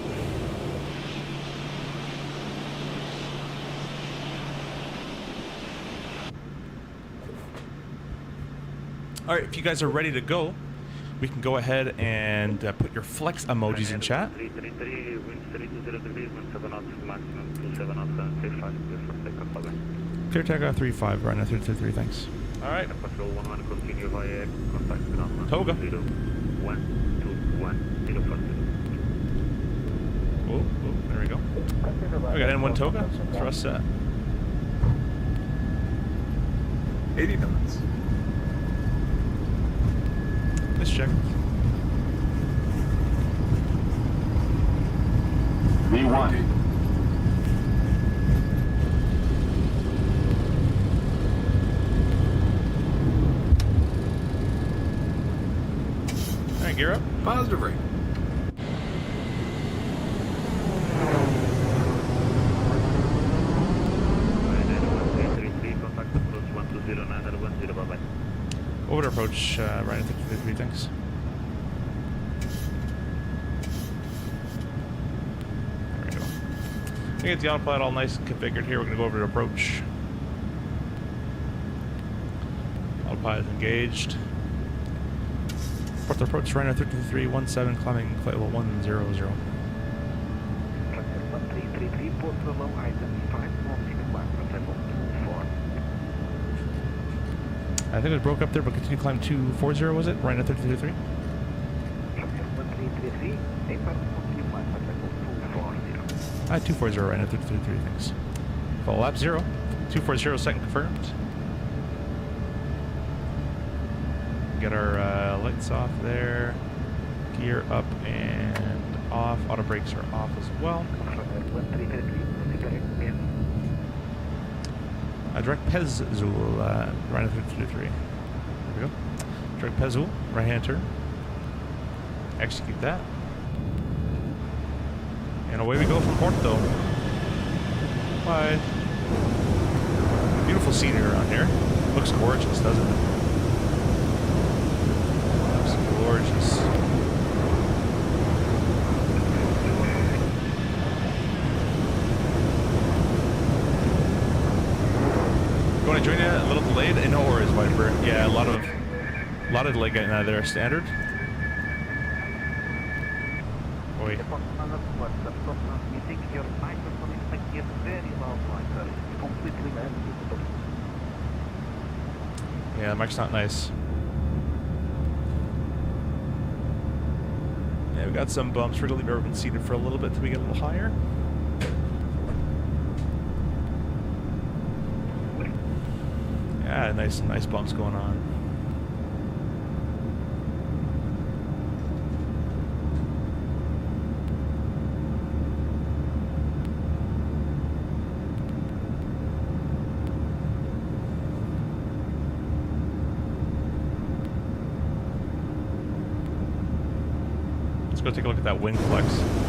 All right, if you guys are ready to go, we can go ahead and put your flex emojis in chat. Clear takeoff 35, right now 333, thanks. All right. Toga. Oh, there we go. We got N1 Toga. Thrust set. 80 knots. Let's check. V1. All right, gear up. Positive rate. Over to approach, right at 53, thanks. There we go. We get the autopilot all nice and configured here. We're going to go over to approach. Autopilot engaged. Fourth approach, right at 3317, climbing flight level 100. 1333, port below, item 5, continue climb, level 24. I think it broke up there, but continue climb 240, was it? Right at 3333? 1333, apron, continue climb, level 240. 240, right at 3333, thanks. Follow lap 0. 240, second confirmed. Get our lights off there. Gear up and off. Auto brakes are off as well. Direct Pezul, right at 333. There we go. Direct Pezul, right hand turn. Execute that. And away we go from Porto. Bye. Beautiful scenery around here. Looks gorgeous, doesn't it? Looks gorgeous. Going to join you a little delayed? No worries, Viper. Yeah, a lot a lot of delay getting out of there. Standard. Wait. You think your microphone is making a very loud noise, sir. It's completely unusable. Yeah, the mic's not nice. Yeah, we got some bumps. We're gonna leave everyone seated for a little bit till we get a little higher. Yeah, nice bumps going on. Let's go take a look at that Wingflex.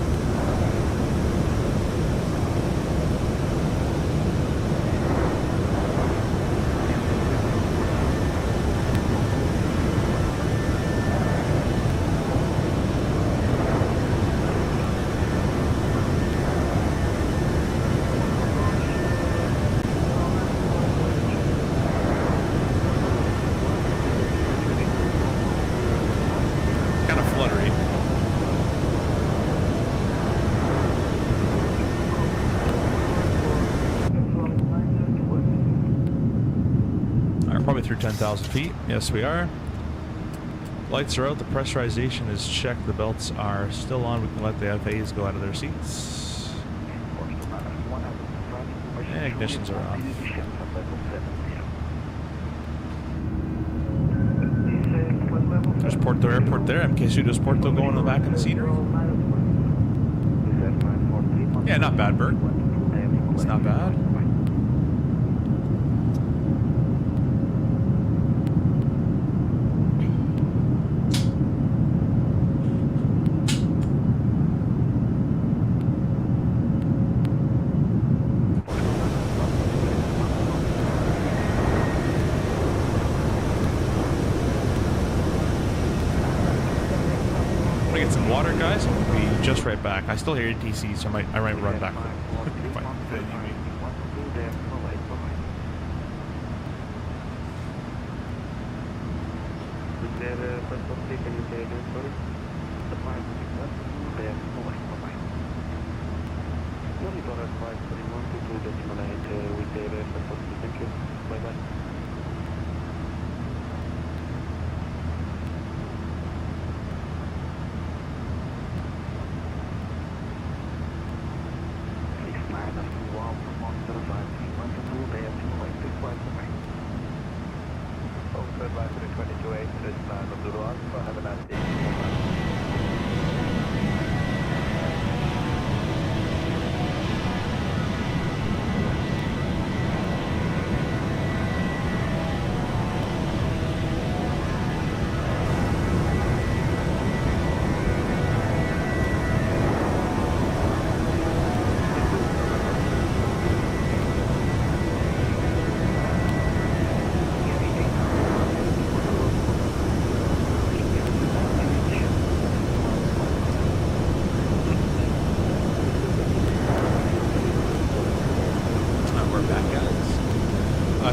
Through 10,000 feet. Yes, we are. Lights are out. The pressurization is checked. The belts are still on. We can let the FAs go out of their seats. And ignitions are on. There's Porto Airport there. MK Studios Porto going in the back of the scenery. Yeah, not bad, Bert. It's not bad. Guys, we'll be just right back. I still hear DC, so I might run back.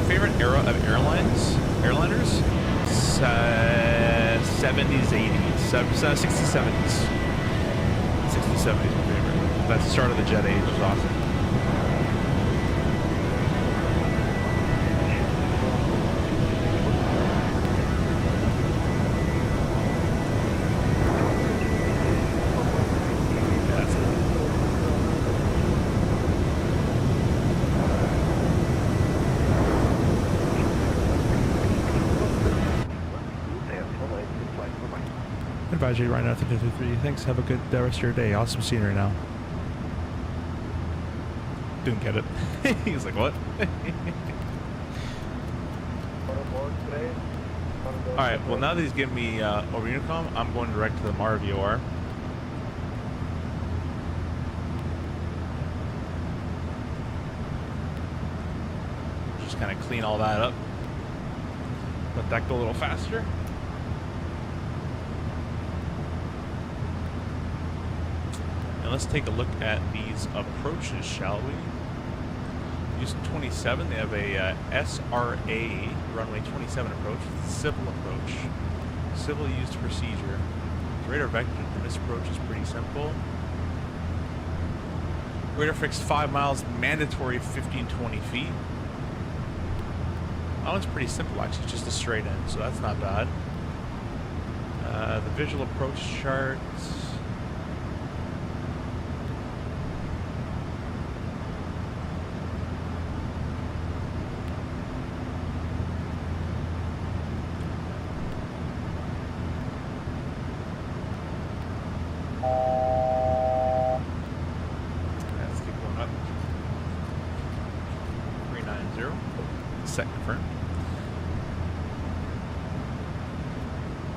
Favorite era of airliners? 70s, 80s, 60s, 70s. 60s, 70s, my favorite. That's the start of the jet age. It was awesome. Advisory right now, 353. Thanks. Have a good rest of your day. Awesome scenery now. Didn't get it. He's like, what? Alright, well now that he's giving me over Unicom, I'm going direct to the MAR VOR. Just kind of clean all that up. Let that go a little faster. Let's take a look at these approaches, shall we? use 27. They have a SRA runway 27 approach, civil approach, civil used procedure. The radar vector for this approach is pretty simple. Radar fixed 5 miles, mandatory 15-20 feet. That one's pretty simple actually, just a straight in, so that's not bad. The visual approach chart. Let's keep going up. 390. Set confirmed.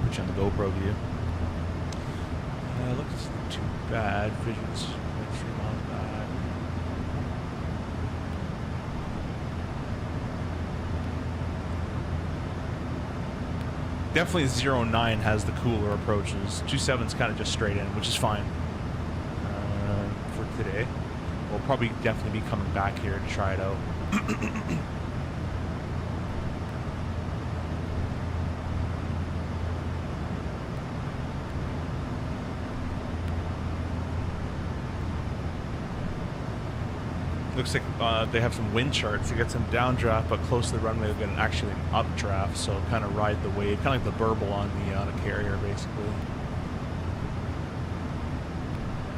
Put you on the GoPro view. Looks not too bad. Vision's extreme on bad. Definitely 09 has the cooler approaches. 27's kind of just straight in, which is fine for today. We'll probably definitely be coming back here to try it out. Looks like they have some wind charts. They get some downdraft, but close to the runway, they've got actually an updraft, so kind of ride the wave, kind of like the burble on a carrier, basically.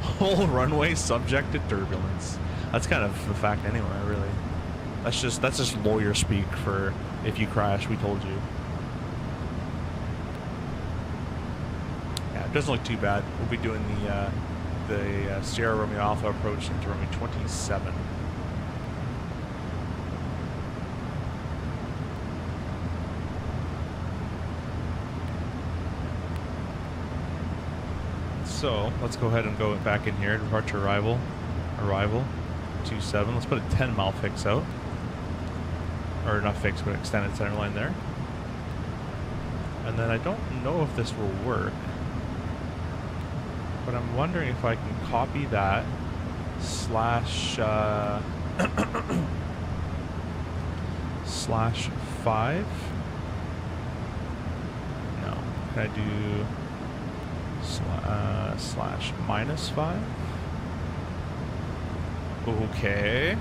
Whole runway subject to turbulence. That's kind of the fact anyway, really. That's just lawyer speak for if you crash, we told you. Yeah, it doesn't look too bad. We'll be doing the Sierra Romeo Alpha approach into runway 27. So let's go ahead and go back in here. Departure arrival 27. Let's put a 10-mile fix out, or not fix, but extended center line there. And then I don't know if this will work, but I'm wondering if I can copy that slash slash 5. No, can I do slash -5? Okay,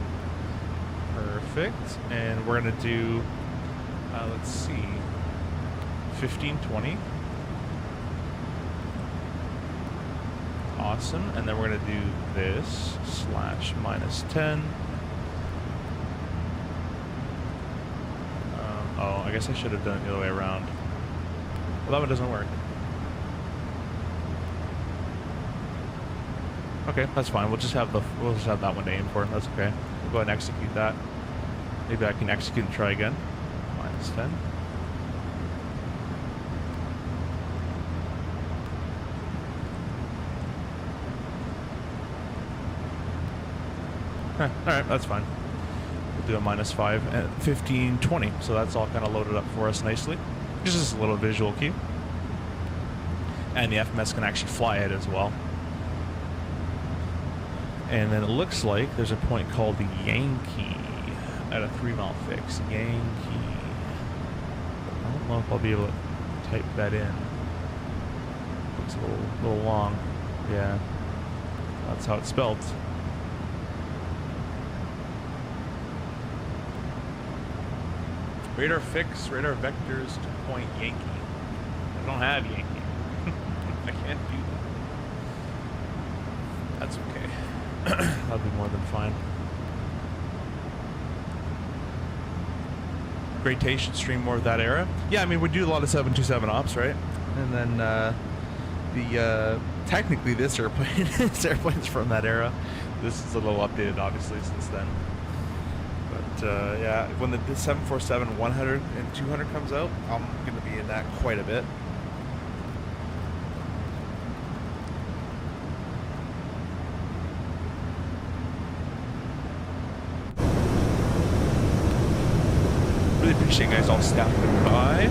perfect. And we're gonna do let's see, 15-20. Awesome. And then we're gonna do this slash -10. Oh, I guess I should have done it the other way around. Well, that one doesn't work. Okay, that's fine. We'll just have that one to aim for. That's okay. We'll go ahead and execute that. Maybe I can execute and try again. -10. All right, that's fine. We'll do a -5 at 15-20. So that's all kind of loaded up for us nicely. Just a little visual cue. And the FMS can actually fly it as well. And then it looks like there's a point called the Yankee at a 3-mile fix. Yankee. I don't know if I'll be able to type that in. It's a little long. Yeah. That's how it's spelled. Radar fix, radar vectors to point Yankee. I don't have Yankee. I can't do that. That's okay. That'll be more than fine. Great should stream more of that era. Yeah, I mean, we do a lot of 727 ops, right? And then technically this airplane, this airplane's from that era. This is a little updated, obviously, since then. But yeah, when the 747 100 and 200 comes out, I'm going to be in that quite a bit. Really appreciate you guys all stopping by.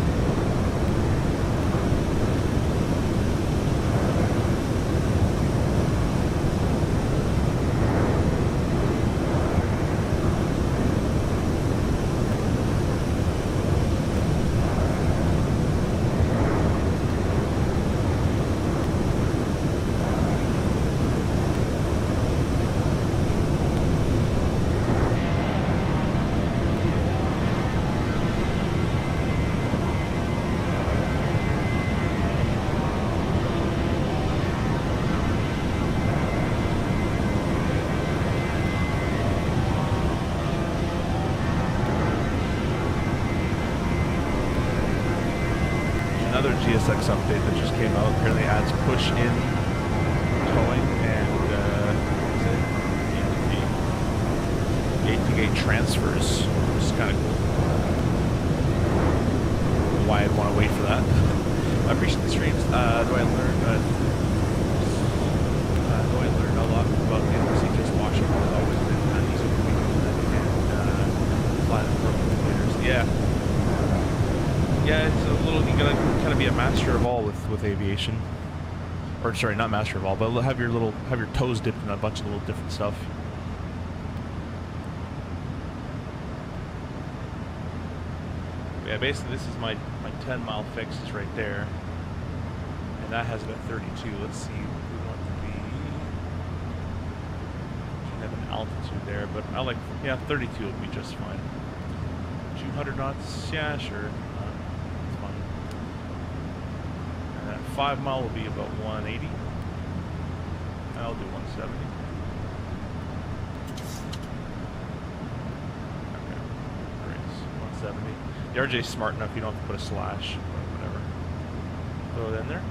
another GSX update that just came out. Apparently adds push-in towing and gate-to-gate transfers, which is kind of cool. Why I'd want to wait for that. I appreciate the streams. Do I learn a lot about the NRC just watching? It's always been easy for me and flat and broken computers. Yeah. Yeah, it's a little, you gotta kind of be a master of all with aviation. Or sorry, not master of all, but have your toes dipped in a bunch of little different stuff. Yeah, basically this is my 10-mile fix is right there. And that has it at 32. Let's see, we want to be, should have an altitude there, but I like, yeah, 32 would be just fine. 200 knots, yeah, sure. It's fine. And that 5 mile will be about 180. I'll do 170. Okay, great. 170. The RJ's smart enough, you don't have to put a slash, but whatever. Throw it in there.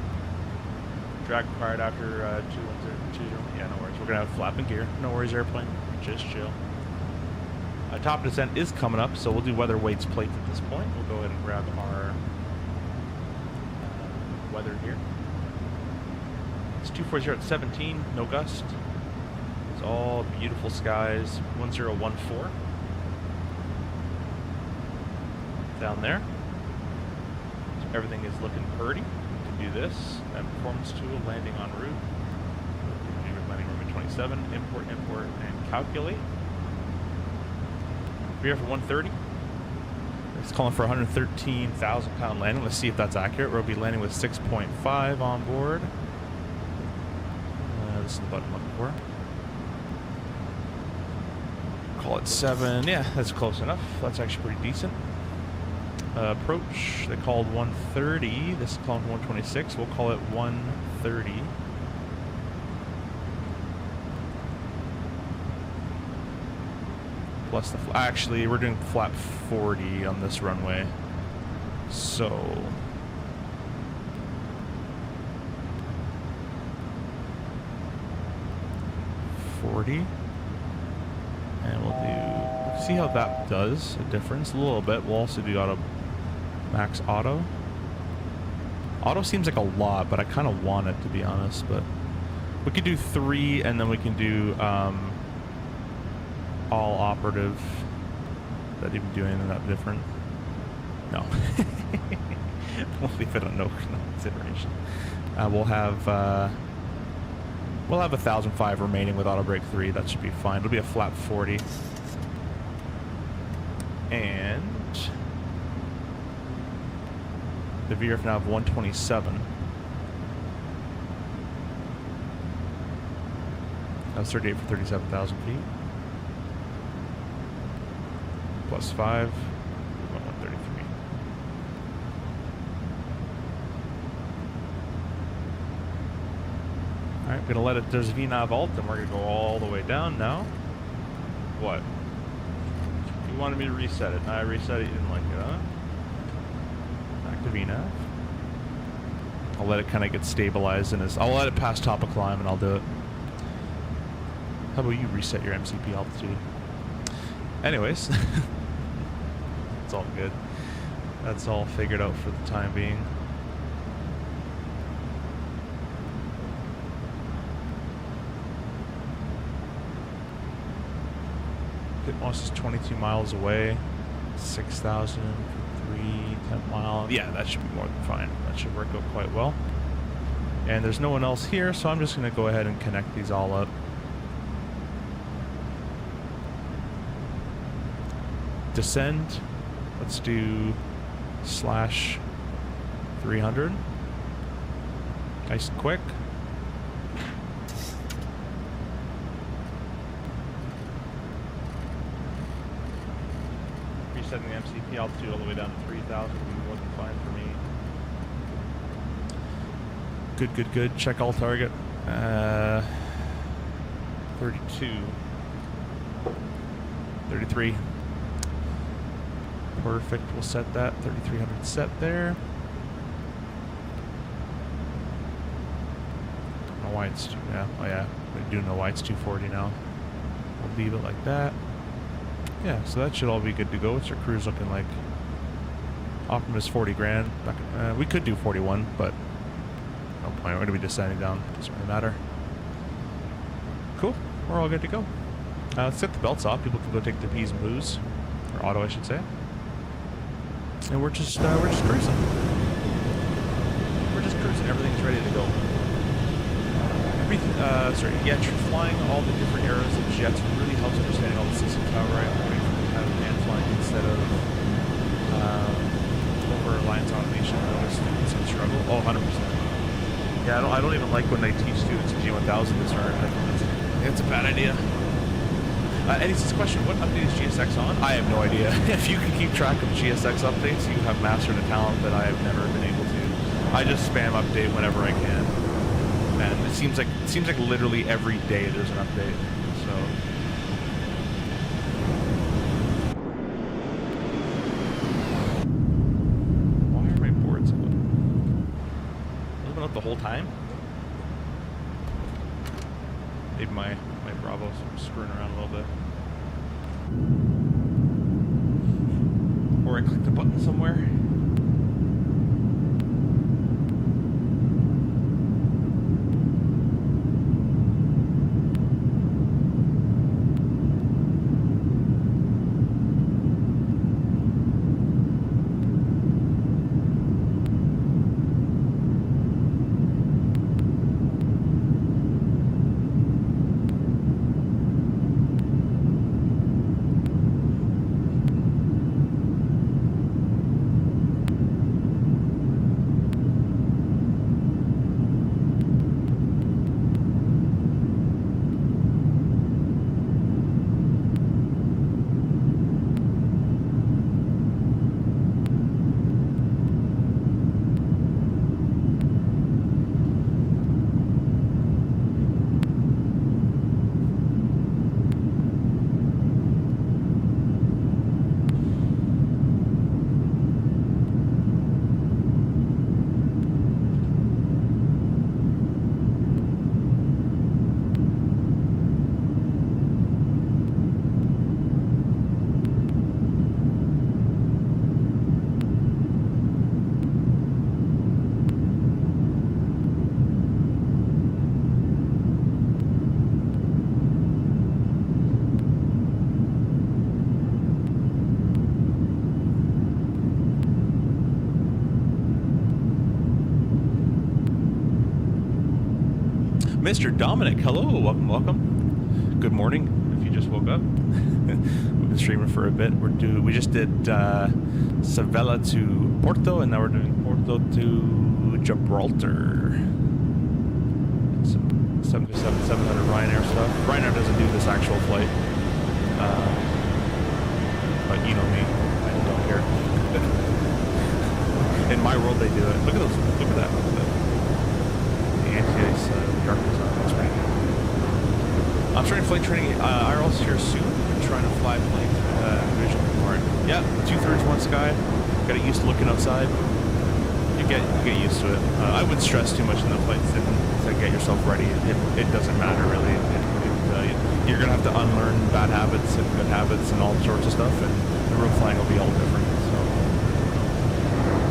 Drag required after 2102. Yeah, no worries. We're gonna have flapping gear. No worries, airplane. Just chill. Top descent is coming up, so we'll do weather weights plate at this point. We'll go ahead and grab our weather here. It's 240 at 17, no gust. It's all beautiful skies. 1014. Down there. So everything is looking pretty. Do this, and performance tool, landing en route, landing room at 27, import, and calculate. We're here for 130. It's calling for 113,000 pound landing. Let's see if that's accurate. We'll be landing with 6.5 on board. This is the button I'm looking for. Call it 7. Yeah, that's close enough. That's actually pretty decent. Approach, they called 130. This is calling 126. We'll call it 130. Plus the actually, we're doing flap 40 on this runway. So $40, and we'll do. See how that does a difference a little bit. We'll also do auto. Max auto. Auto seems like a lot, but I kind of want it, to be honest. But we could do 3, and then we can do all operative. That even do anything that different? No. We'll leave it on no consideration. We'll have 1,005 remaining with auto brake 3. That should be fine. It'll be a flap 40. And the VRF now have 127. That's 38 for 37,000 feet. Plus 5. 133. Alright, I'm gonna let it. There's VNav alt, and we're gonna go all the way down now. What? You wanted me to reset it, and I reset it, you didn't like it, huh? VNav. I'll let it kind of get stabilized, and I'll let it pass top of climb, and I'll do it. How about you reset your MCP altitude? Anyways, it's all good. That's all figured out for the time being. Pitmoss is 22 miles away. 6,000. 10 mile. Yeah, that should be more than fine. That should work out quite well. And there's no one else here, so I'm just going to go ahead and connect these all up. Descend. Let's do /300. Nice and quick. Setting the MCP altitude all the way down to 3,000 would be more than fine for me. Good. Check all target. 32. 33. Perfect. We'll set that. 3,300 set there. why it's, yeah, oh yeah, we do know why it's 240 now. We'll leave it like that. Yeah, so that should all be good to go. What's your cruise looking like? Optimus 40 grand. We could do 41, but no point. We're going to be descending down. Doesn't really matter. Cool. We're all good to go. Let's set the belts off. People can go take the P's and Boo's, or auto, I should say. And we're just cruising. We're just cruising. Everything's ready to go. Yeah, flying all the different eras of jets really helps understanding all the systems. However, I'm waiting for the kind of man flying instead of over Alliance automation. Students can struggle. Oh, 100%. Yeah, I don't even like when they teach students G1000 to start. It's a bad idea. Eddie says, question, what update is GSX on? I have no idea. If you can keep track of GSX updates, you have mastered a talent that I have never been able to. I just spam update whenever I can. And it seems like literally every day there's an update. So why are my boards up? Has it been up the whole time? Maybe my Bravo's screwing around a little bit. Or I clicked a button somewhere. Mr. Dominic, hello, welcome. Good morning, if you just woke up. We've been streaming for a bit. We just did Sevilla to Porto, and now we're doing Porto to Gibraltar. Some 700 Ryanair stuff. Ryanair doesn't do this actual flight, but you know me, I don't care. In my world, they do it. Look at those. Look at that. The anti-ice darkness on it. That's pretty good. I'm starting flight training IRLs here soon. I'm trying to fly planes visual more. Yeah, 2/3 one sky. Got it used to looking outside. You get used to it. I wouldn't stress too much in the flights to get yourself ready. It doesn't matter really. You're gonna have to unlearn bad habits and good habits and all sorts of stuff, and the road flying will be all different. So,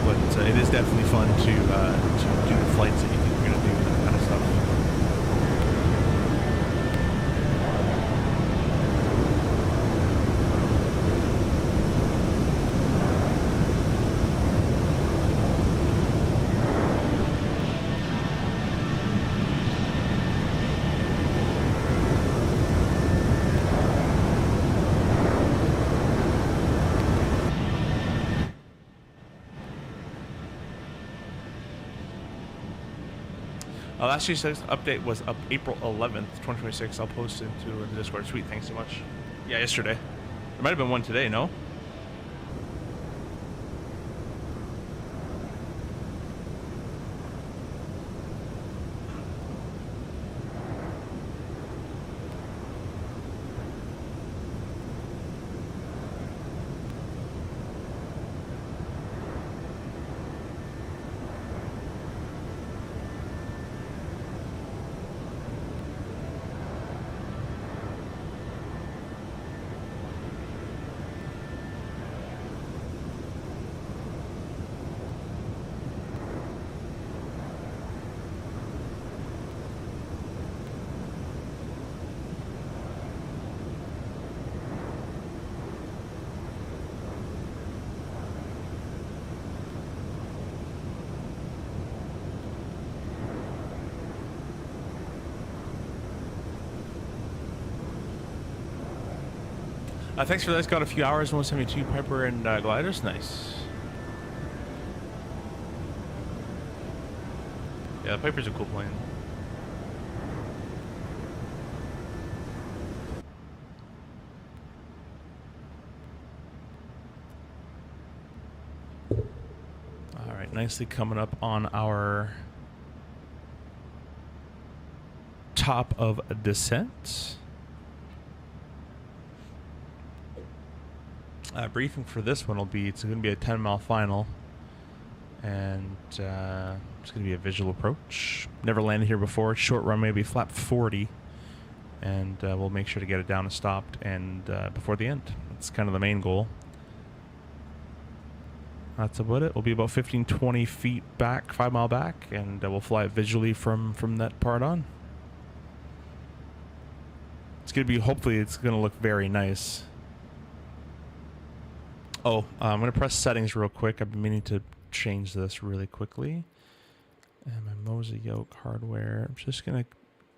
but it is definitely fun to do the flights that you think you're gonna do and that kind of stuff. Last year's update was up April 11th, 2026. I'll post it into the Discord. Sweet, thanks so much. Yeah, yesterday. There might have been one today, no? Thanks for this. Got a few hours. 172 Piper and gliders. Nice. Yeah, the Piper's a cool plane. All right, nicely coming up on our top of a descent. Briefing for this one will be, it's going to be a 10-mile final, and it's going to be a visual approach. Never landed here before. Short runway will be flap 40, and we'll make sure to get it down and stopped and before the end. That's kind of the main goal. That's about it. We'll be about 15-20 feet back, 5 mile back, and we'll fly it visually from that part on. It's going to be, hopefully it's going to look very nice. Oh, I'm going to press settings real quick. I've been meaning to change this really quickly. And my Moza yoke hardware, I'm just going to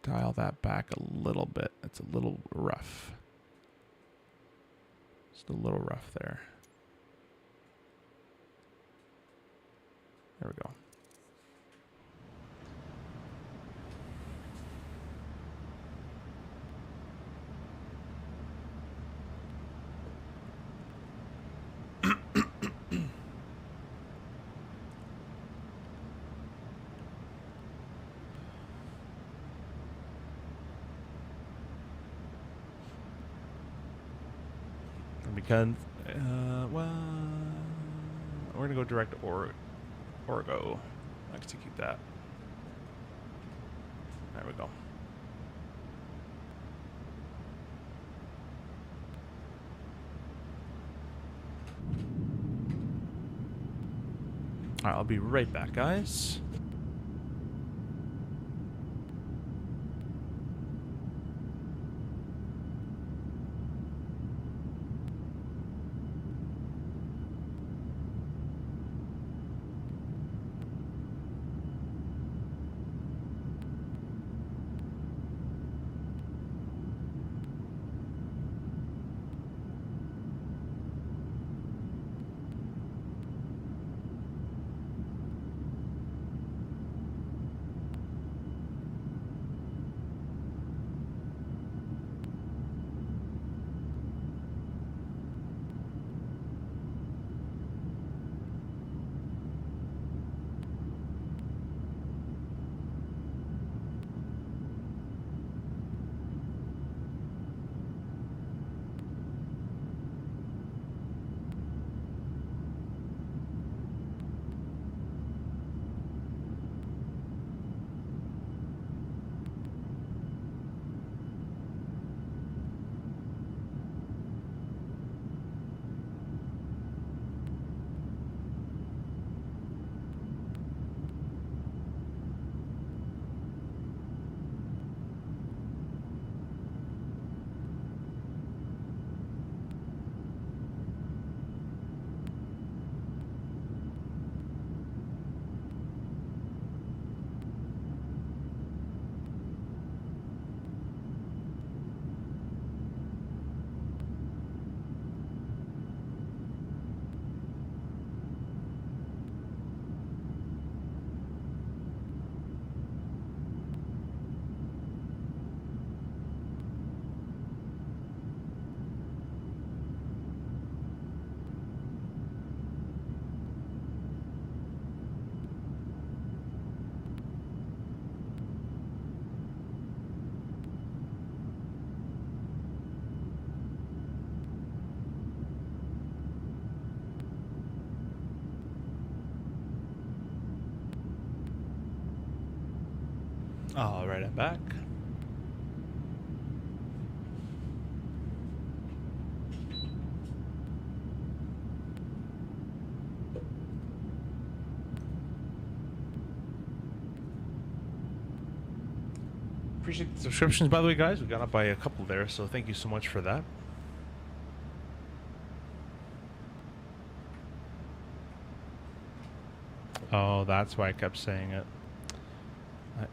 dial that back a little bit. It's a little rough. Just a little rough there. There we go. Because, well, we're going to go direct Orgo. Execute that. There we go. Alright, I'll be right back, guys. All right, I'm back. Appreciate the subscriptions, by the way, guys. We got up by a couple there, so thank you so much for that. Oh, that's why I kept saying it.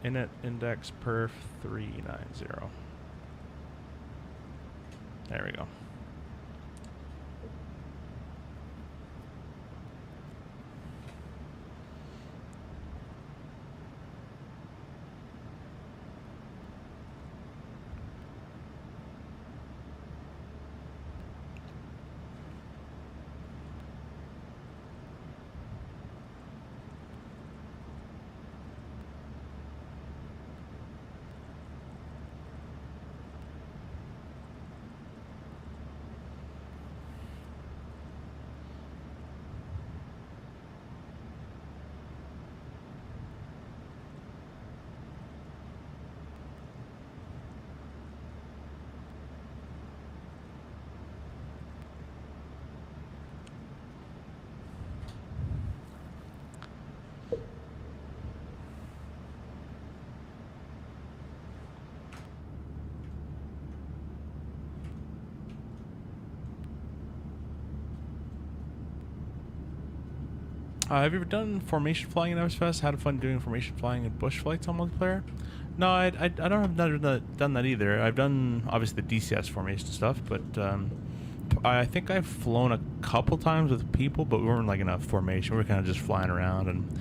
Init index perf 390. There we go. Have you ever done formation flying in MSFS? Had fun doing formation flying in bush flights on multiplayer? No, I don't have done that either. I've done obviously the DCS formation stuff, but I think I've flown a couple times with people, but we weren't like in a formation. We were kind of just flying around and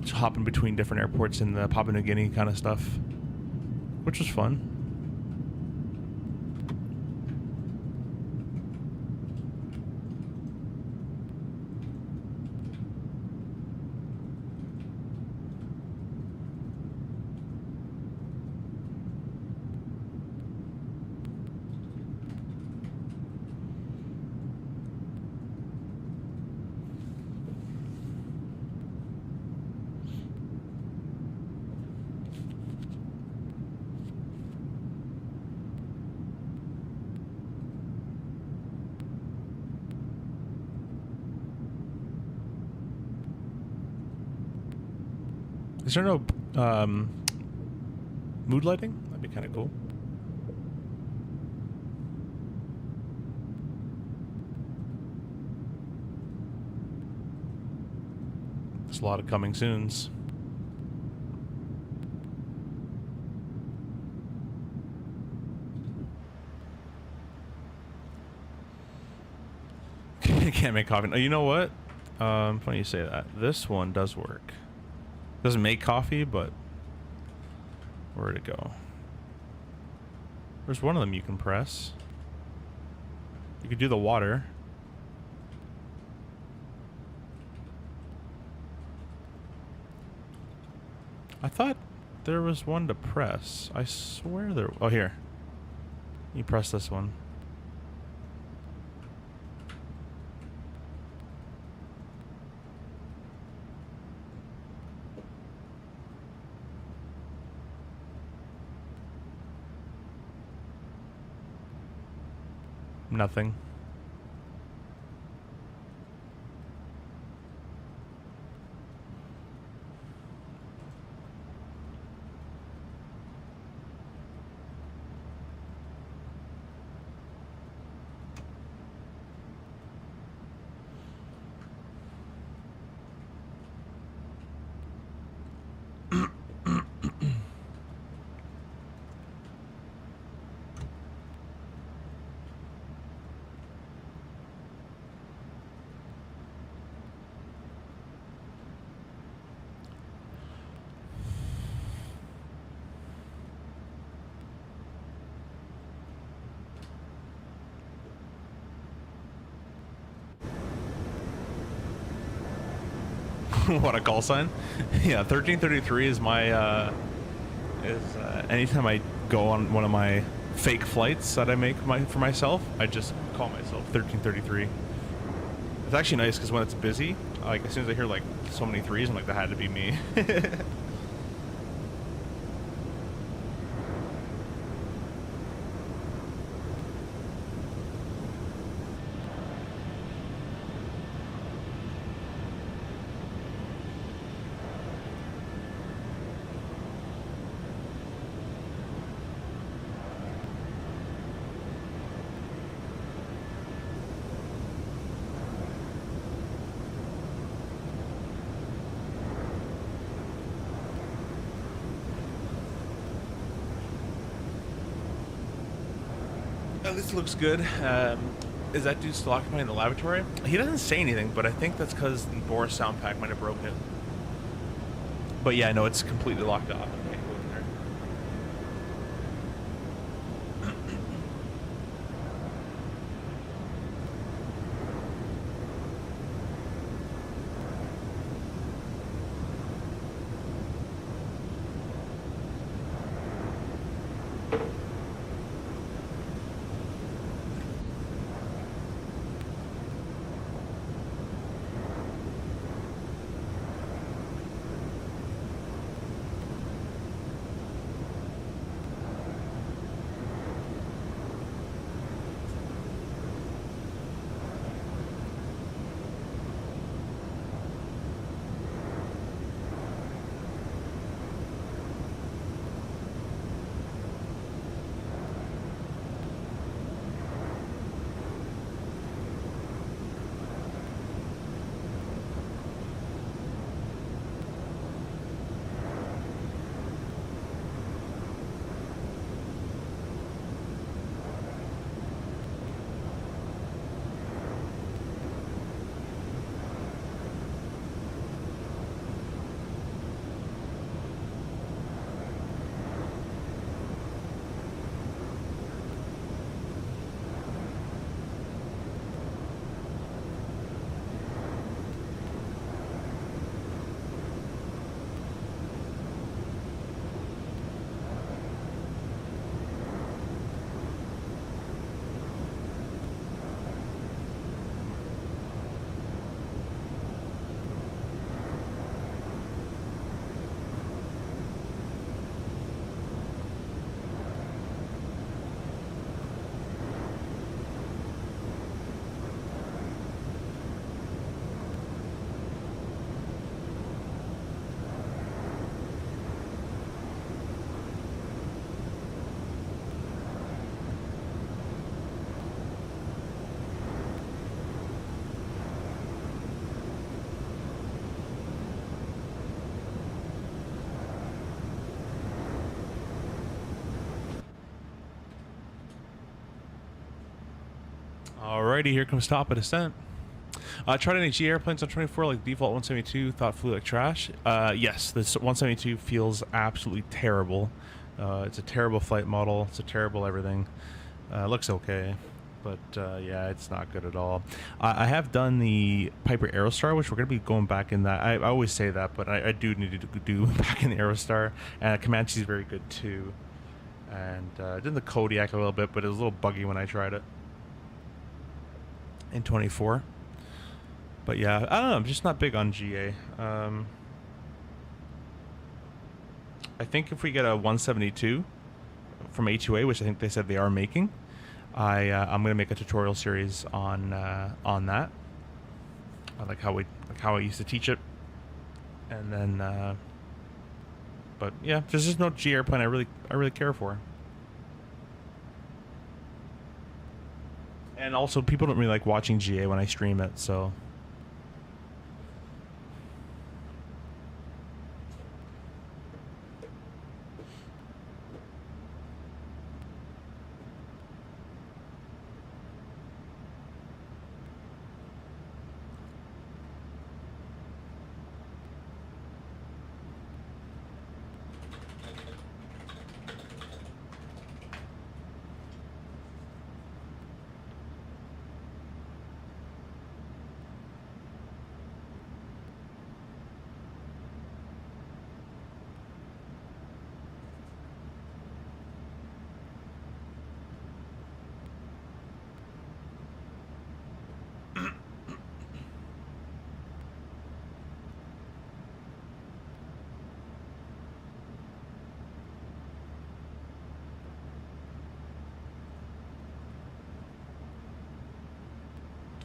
just hopping between different airports in the Papua New Guinea kind of stuff, which was fun. Is there no mood lighting? That'd be kind of cool. There's a lot of coming soons. Can't make coffee. Oh, you know what? Funny you say that. This one does work. Doesn't make coffee, but where'd it go? There's one of them you can press. You could do the water. I thought there was one to press. I swear there... Oh, here. You press this one. Nothing. What a call sign. Yeah, 1333 is my anytime I go on one of my fake flights that I make for myself, I just call myself 1333. It's actually nice because when it's busy, like as soon as I hear like so many threes, I'm like, that had to be me. This looks good. Is that dude still occupying the lavatory? He doesn't say anything, but I think that's because the Boris sound pack might have broken it. But yeah, no, it's completely locked off. I can't go in there. Alrighty, here comes top of descent. Tried any G airplanes on 24, like default 172, thought flew like trash. Yes, this 172 feels absolutely terrible. It's a terrible flight model. It's a terrible everything. Looks okay, but yeah, it's not good at all. I have done the Piper Aerostar, which we're going to be going back in that. I always say that, but I do need to do back in the Aerostar. And Comanche is very good too. And did the Kodiak a little bit, but it was a little buggy when I tried it in 24. But yeah, I don't know. I'm just not big on GA. I think if we get a 172 from A2A, which I think they said they are making, I'm gonna make a tutorial series on that. Like how I used to teach it, and then. But yeah, there's just no G airplane I really care for. And also, people don't really like watching GA when I stream it, so.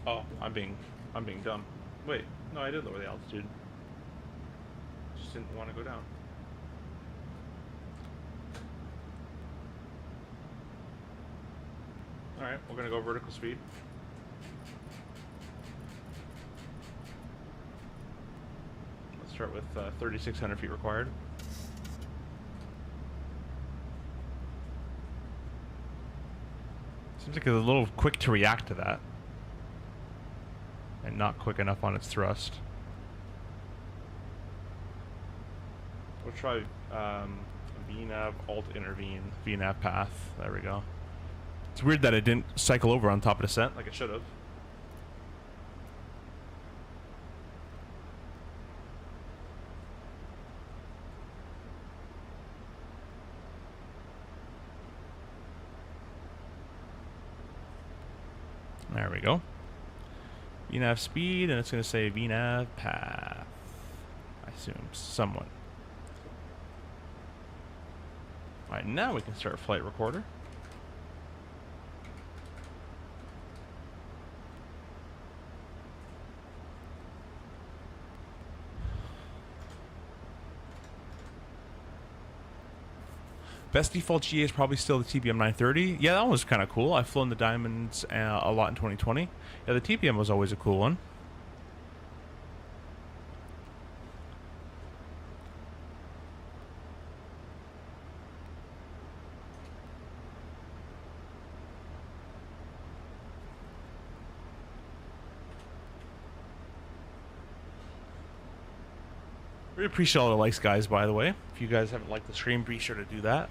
Oh, I'm being dumb. Wait, no, I did lower the altitude. Just didn't want to go down. All right, we're gonna go vertical speed. Let's start with 3,600 feet required. Seems like it's a little quick to react to that. And not quick enough on its thrust. We'll try VNAV alt intervene, VNAV path. There we go. It's weird that it didn't cycle over on top of descent like it should have. There we go. VNAV speed, and it's going to say VNAV path. I assume, somewhat. Alright, now we can start flight recorder. Best default GA is probably still the TPM 930. Yeah, that one was kind of cool. I've flown the Diamonds a lot in 2020. Yeah, the TPM was always a cool one. Really appreciate all the likes, guys, by the way. If you guys haven't liked the stream, be sure to do that.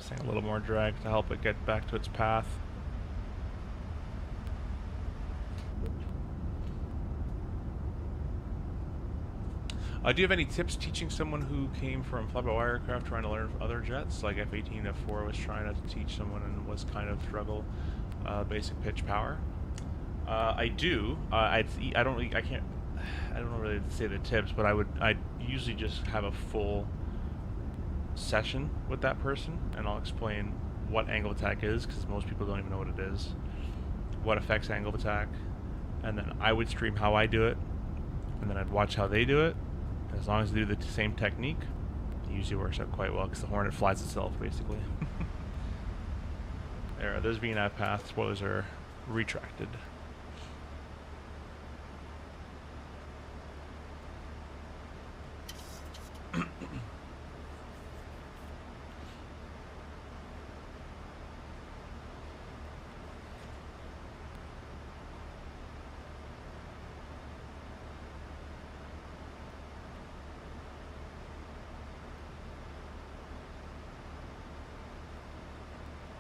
this thing a little more drag to help it get back to its path. Do you have any tips teaching someone who came from fly-by-wire aircraft trying to learn other jets, like F-18, F-4 was trying to teach someone and was kind of struggle basic pitch power? I do. I don't know really say the tips, but I'd usually just have a full session with that person, and I'll explain what angle of attack is, because most people don't even know what it is, what affects angle of attack, and then I would stream how I do it, and then I'd watch how they do it. As long as they do the same technique, it usually works out quite well, because the Hornet flies itself, basically. There's VNAV path. Spoilers are retracted.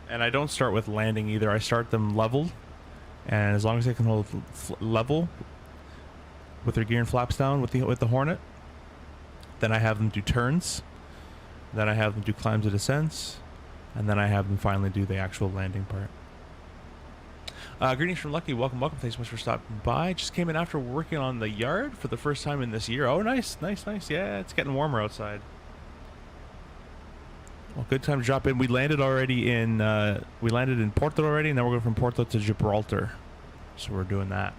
And I don't start with landing either. I start them leveled, and as long as they can hold level with their gear and flaps down with the Hornet, then I have them do turns, then I have them do climbs and descents, and then I have them finally do the actual landing part. Greetings from Lucky. Welcome. Thanks so much for stopping by. Just came in after working on the yard for the first time in this year. Oh, nice. Yeah, it's getting warmer outside. Well, good time to drop in. We landed already in Porto already, and then we're going from Porto to Gibraltar. So we're doing that.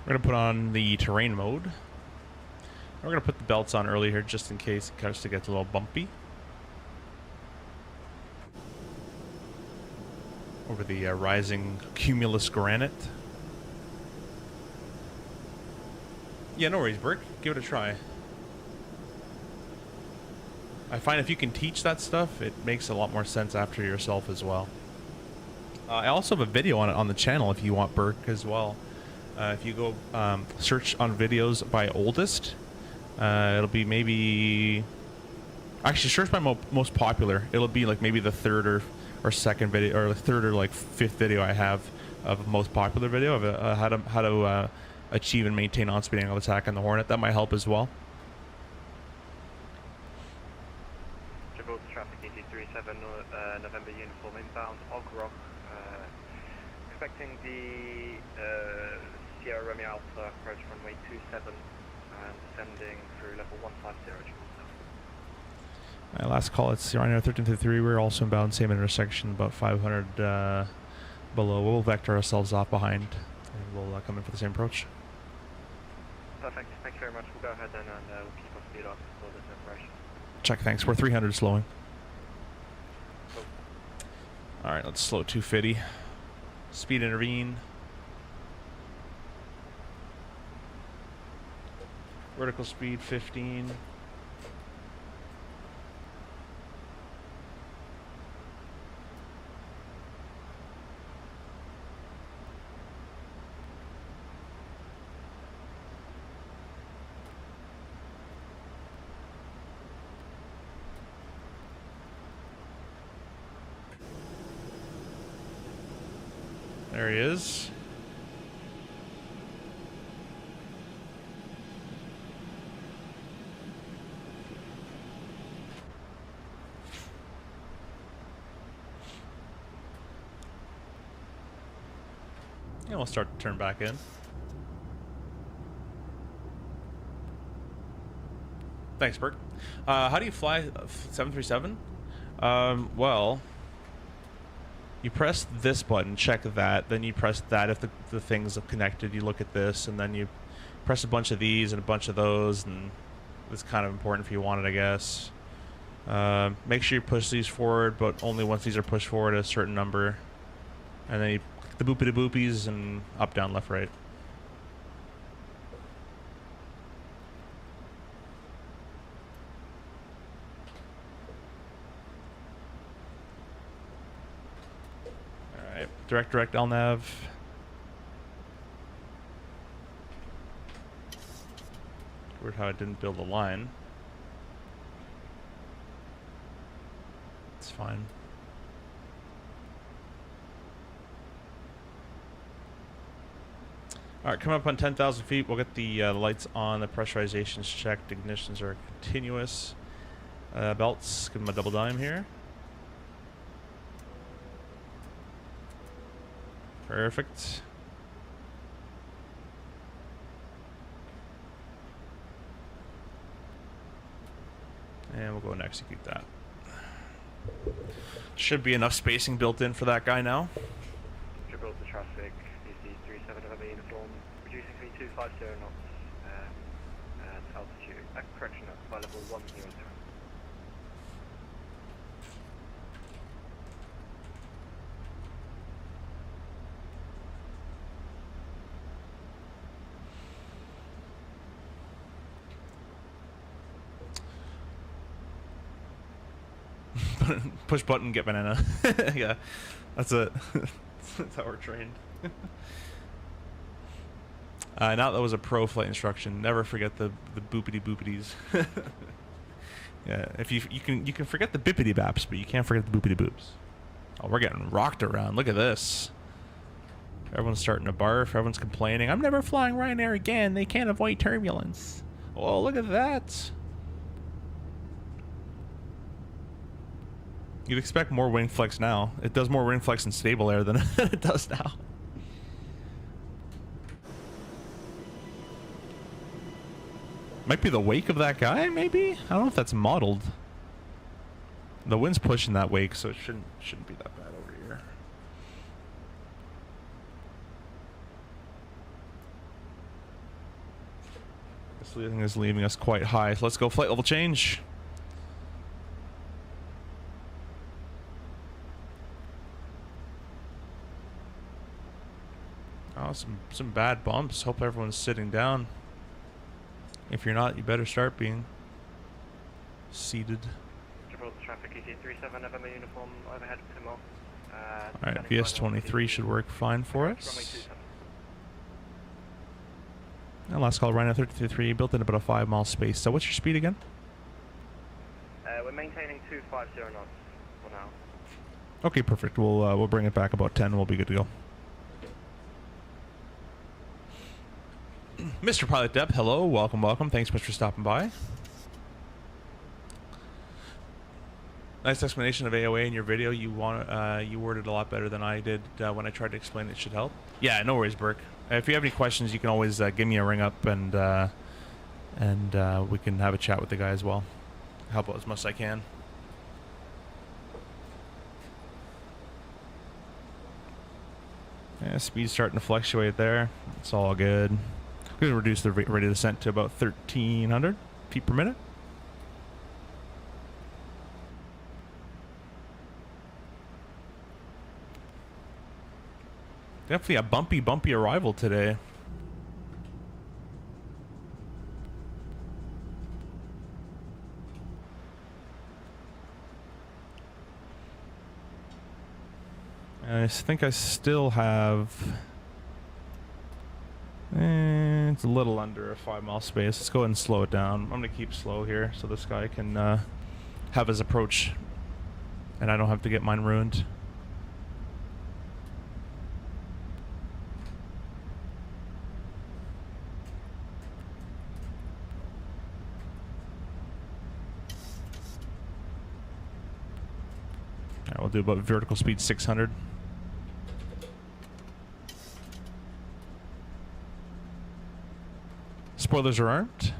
We're going to put on the terrain mode. We're going to put the belts on early here just in case it starts to get a little bumpy. Over the rising cumulus granite. Yeah, no worries, Brick. Give it a try. I find if you can teach that stuff, it makes a lot more sense after yourself as well. I also have a video on it on the channel if you want, Burke, as well. If you go search on videos by oldest, it'll be maybe... Actually, search by most popular. It'll be like maybe the third or second video, or the third or like fifth video I have of most popular video of how to achieve and maintain on-speed angle of attack on the Hornet. That might help as well. Gibraltar traffic ET37, November uniform inbound, Ogrock. Expecting the Sierra Romeo Alpha approach runway 27 and descending through level 150. My last call, it's Sierra 1333. We're also inbound, same intersection, about 500 below. We'll vector ourselves off behind, and we'll come in for the same approach. Perfect. Thanks very much. We'll go ahead then and we'll keep our speed up for this operation. Check, thanks. We're 300 slowing. Cool. Alright, let's slow 250. Speed intervene. Vertical speed 15. There he is. And we'll start to turn back in. Thanks, Bert. How do you fly 737? Well, you press this button, check that, then you press that if the things are connected, you look at this, and then you press a bunch of these and a bunch of those, and it's kind of important if you want it, I guess. Make sure you push these forward, but only once these are pushed forward a certain number. And then you click the boopity boopies and up, down, left, right. Alright, direct, LNAV. Weird how I didn't build a line. It's fine. Alright, come up on 10,000 feet. We'll get the lights on, the pressurization's checked, ignitions are continuous. Belts, give them a double dime here. Perfect. And we'll go and execute that. Should be enough spacing built in for that guy now. Gibraltar traffic, DC-37 November uniform, reducing speed 250 knots at altitude, correction by level 100. Push button, get banana. Yeah, that's it. That's how we're trained. Now that was a pro flight instruction. Never forget the boopity boopities. Yeah, if you can forget the bippity baps, but you can't forget the boopity boops. Oh, we're getting rocked around. Look at this. Everyone's starting to barf. Everyone's complaining. I'm never flying Ryanair again. They can't avoid turbulence. Oh, look at that. You'd expect more Wingflex now. It does more Wingflex in stable air than it does now. Might be the wake of that guy, maybe? I don't know if that's modeled. The wind's pushing that wake, so it shouldn't be that bad over here. This thing is leaving us quite high. So let's go flight level change. Oh, some bad bumps. Hope everyone's sitting down. If you're not, you better start being seated. Gibraltar traffic, EC-37 November uniform, overhead, come off. Alright, VS-23 should work fine for us. And last call, Ryanair 333, built in about a 5-mile space. So what's your speed again? We're maintaining 250 knots for now. Okay, perfect. We'll bring it back about 10. We'll be good to go. Mr. Pilot Dep, hello, welcome. Thanks much for stopping by. Nice explanation of AOA in your video. You worded a lot better than I did when I tried to explain it. Should help. Yeah, no worries, Burke. If you have any questions, you can always give me a ring up, and we can have a chat with the guy as well. Help out as much as I can. Yeah, speed's starting to fluctuate there. It's all good. We're going to reduce the rate of descent to about 1,300 feet per minute. Definitely a bumpy arrival today. And I think I still have... it's a little under a 5-mile space. Let's go ahead and slow it down. I'm going to keep slow here so this guy can have his approach. And I don't have to get mine ruined. Alright, we'll do about vertical speed 600. Spoilers are armed.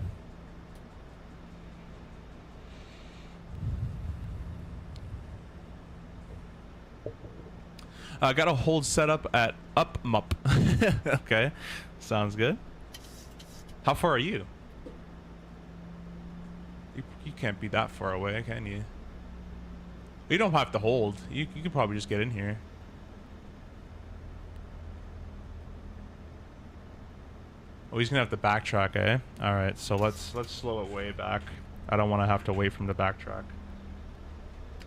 Got a hold set up at up mup. Okay, sounds good. How far are you? You can't be that far away, can you? You don't have to hold. You can probably just get in here. Oh, he's gonna have to backtrack, eh? All right, so let's slow it way back. I don't want to have to wait from the backtrack.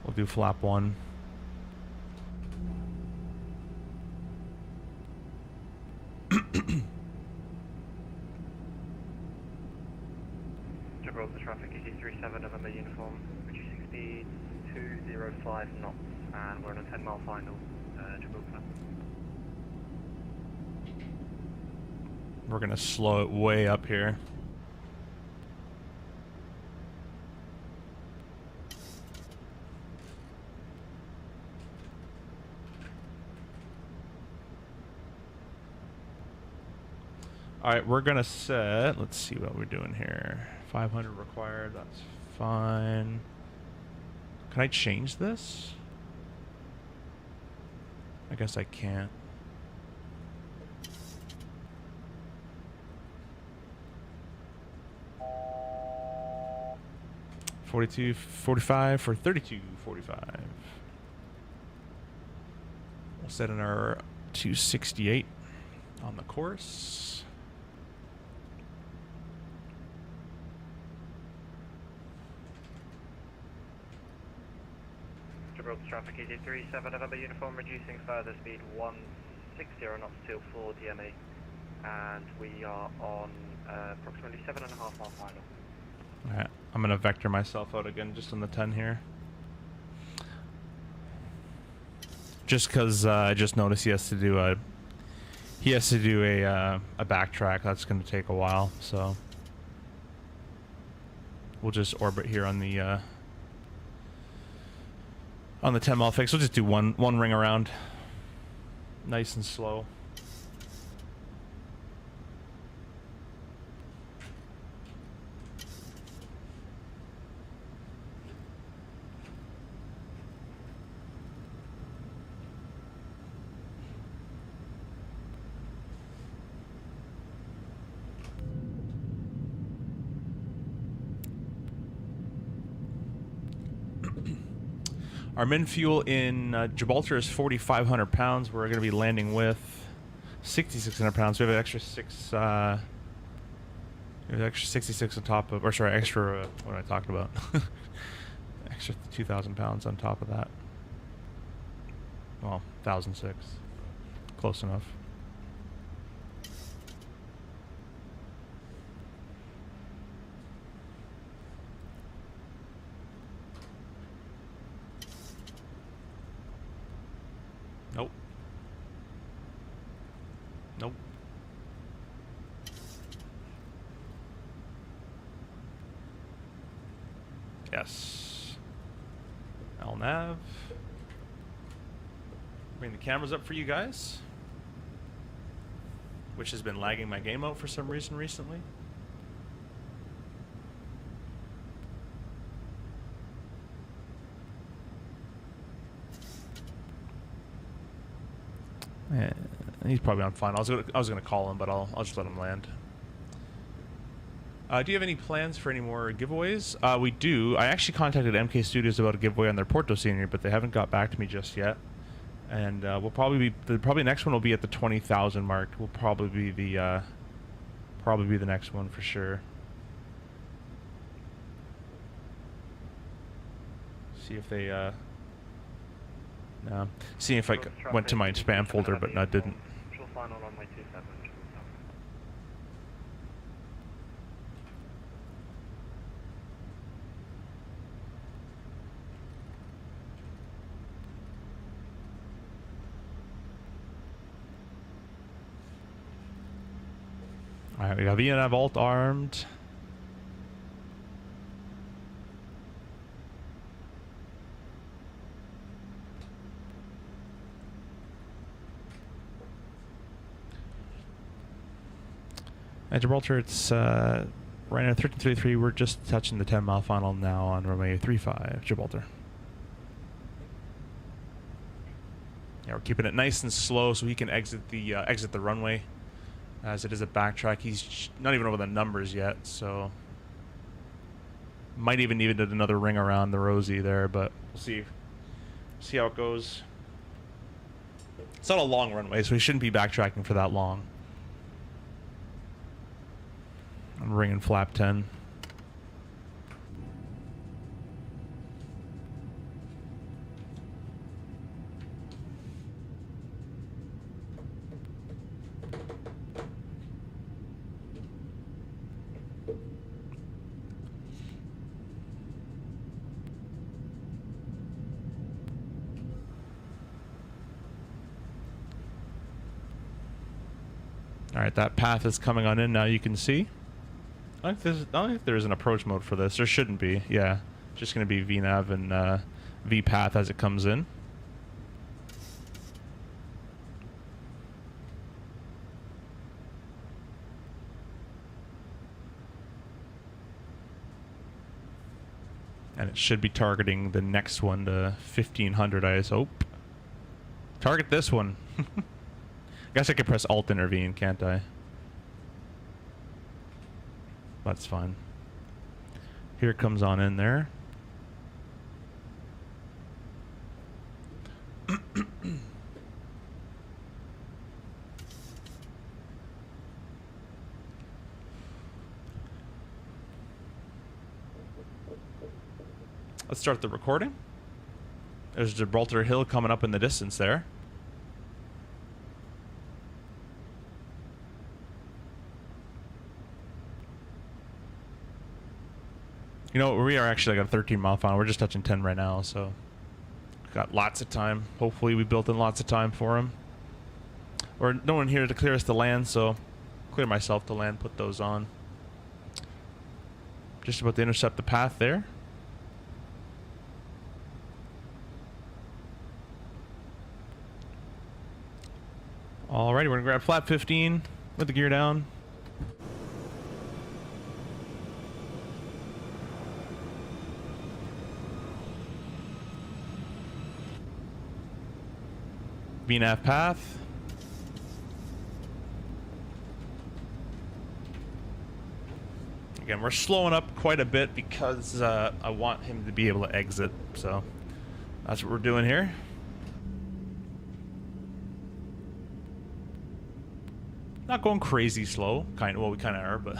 We'll do flap 1. Gibraltar traffic EG37 November uniform, reducing speed 205 knots, and we're on a 10-mile final, Gibraltar. We're gonna slow it way up here. Alright, we're gonna set, let's see what we're doing here. 500 required, that's fine. Can I change this? I guess I can't. $42.45 for $32.45. We'll set in our 268 on the course. Gibraltar traffic EG37 November uniform, reducing further speed 160 knots till 4 DME, and we are on approximately 7.5 mile final. Alright, I'm gonna vector myself out again just on the 10 here. Just cause I just noticed he has to do a backtrack. That's gonna take a while, so we'll just orbit here on the 10-mile fix. We'll just do one ring around, nice and slow. Our min fuel in Gibraltar is 4,500 pounds. We're going to be landing with 6,600 pounds. We have an extra extra 66 on top of, or sorry, extra. What am I talking about? Extra 2,000 pounds on top of that. Well, 1,006. Close enough. Nope. Nope. Yes. LNAV. Bring the cameras up for you guys, which has been lagging my game out for some reason recently. Yeah, he's probably on fine. I was gonna call him, but I'll just let him land. Do you have any plans for any more giveaways? We do. I actually contacted MK Studios about a giveaway on their Porto scenery, but they haven't got back to me just yet. And we'll probably be the next one will be at the 20,000 mark. Will probably be the next one for sure. See if they Seeing if I went to my spam folder, but no, didn't. Visual final runway 27. Alright, we got VNAV alt armed. At Gibraltar, it's right now 1333. We're just touching the 10-mile final now on runway 35, Gibraltar. Yeah, we're keeping it nice and slow so he can exit the runway. As it is a backtrack, he's not even over the numbers yet, so might even need another ring around the Rosie there, but we'll see how it goes. It's not a long runway, so he shouldn't be backtracking for that long. I'm ringing flap 10. Alright, that path is coming on in now, you can see. I don't think there's an approach mode for this. There shouldn't be, yeah. It's just going to be VNAV and VPath as it comes in. And it should be targeting the next one to 1500, I hope. Target this one. I guess I could press Alt intervene, can't I? That's fine. Here it comes on in there. Let's start the recording. There's Gibraltar Hill coming up in the distance there. You know, we are actually like a 13-mile final. We're just touching 10 right now, so got lots of time. Hopefully we built in lots of time for him. Or no one here to clear us to land, so clear myself to land, put those on. Just about to intercept the path there. Alrighty, we're gonna grab flap 15 with the gear down. VNAV path. Again, we're slowing up quite a bit because I want him to be able to exit, so that's what we're doing here. Not going crazy slow, well, we kind of are, but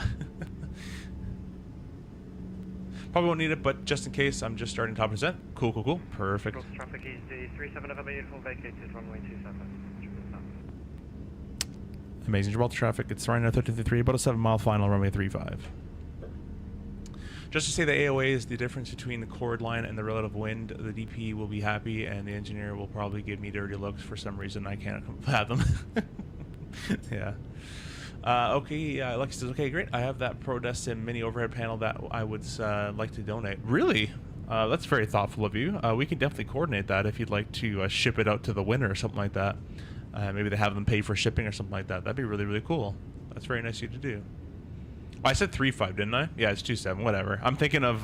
probably won't need it, but just in case, I'm just starting top percent. Cool, cool, cool. Perfect. Traffic is the 37 November uniform vacated runway 27. Amazing Gibraltar traffic. It's running at 1333, about a 7-mile final, runway 35. Just to say the AOA is the difference between the chord line and the relative wind. The DP will be happy, and the engineer will probably give me dirty looks for some reason I can't fathom. Yeah. Okay, Lexi says, okay, great. I have that ProDestin mini overhead panel that I would like to donate. Really? That's very thoughtful of you. We can definitely coordinate that if you'd like to ship it out to the winner or something like that. Maybe they have them pay for shipping or something like that. That'd be really, really cool. That's very nice of you to do. Oh, I said 3.5, didn't I? Yeah, it's 2.7. Whatever. I'm thinking of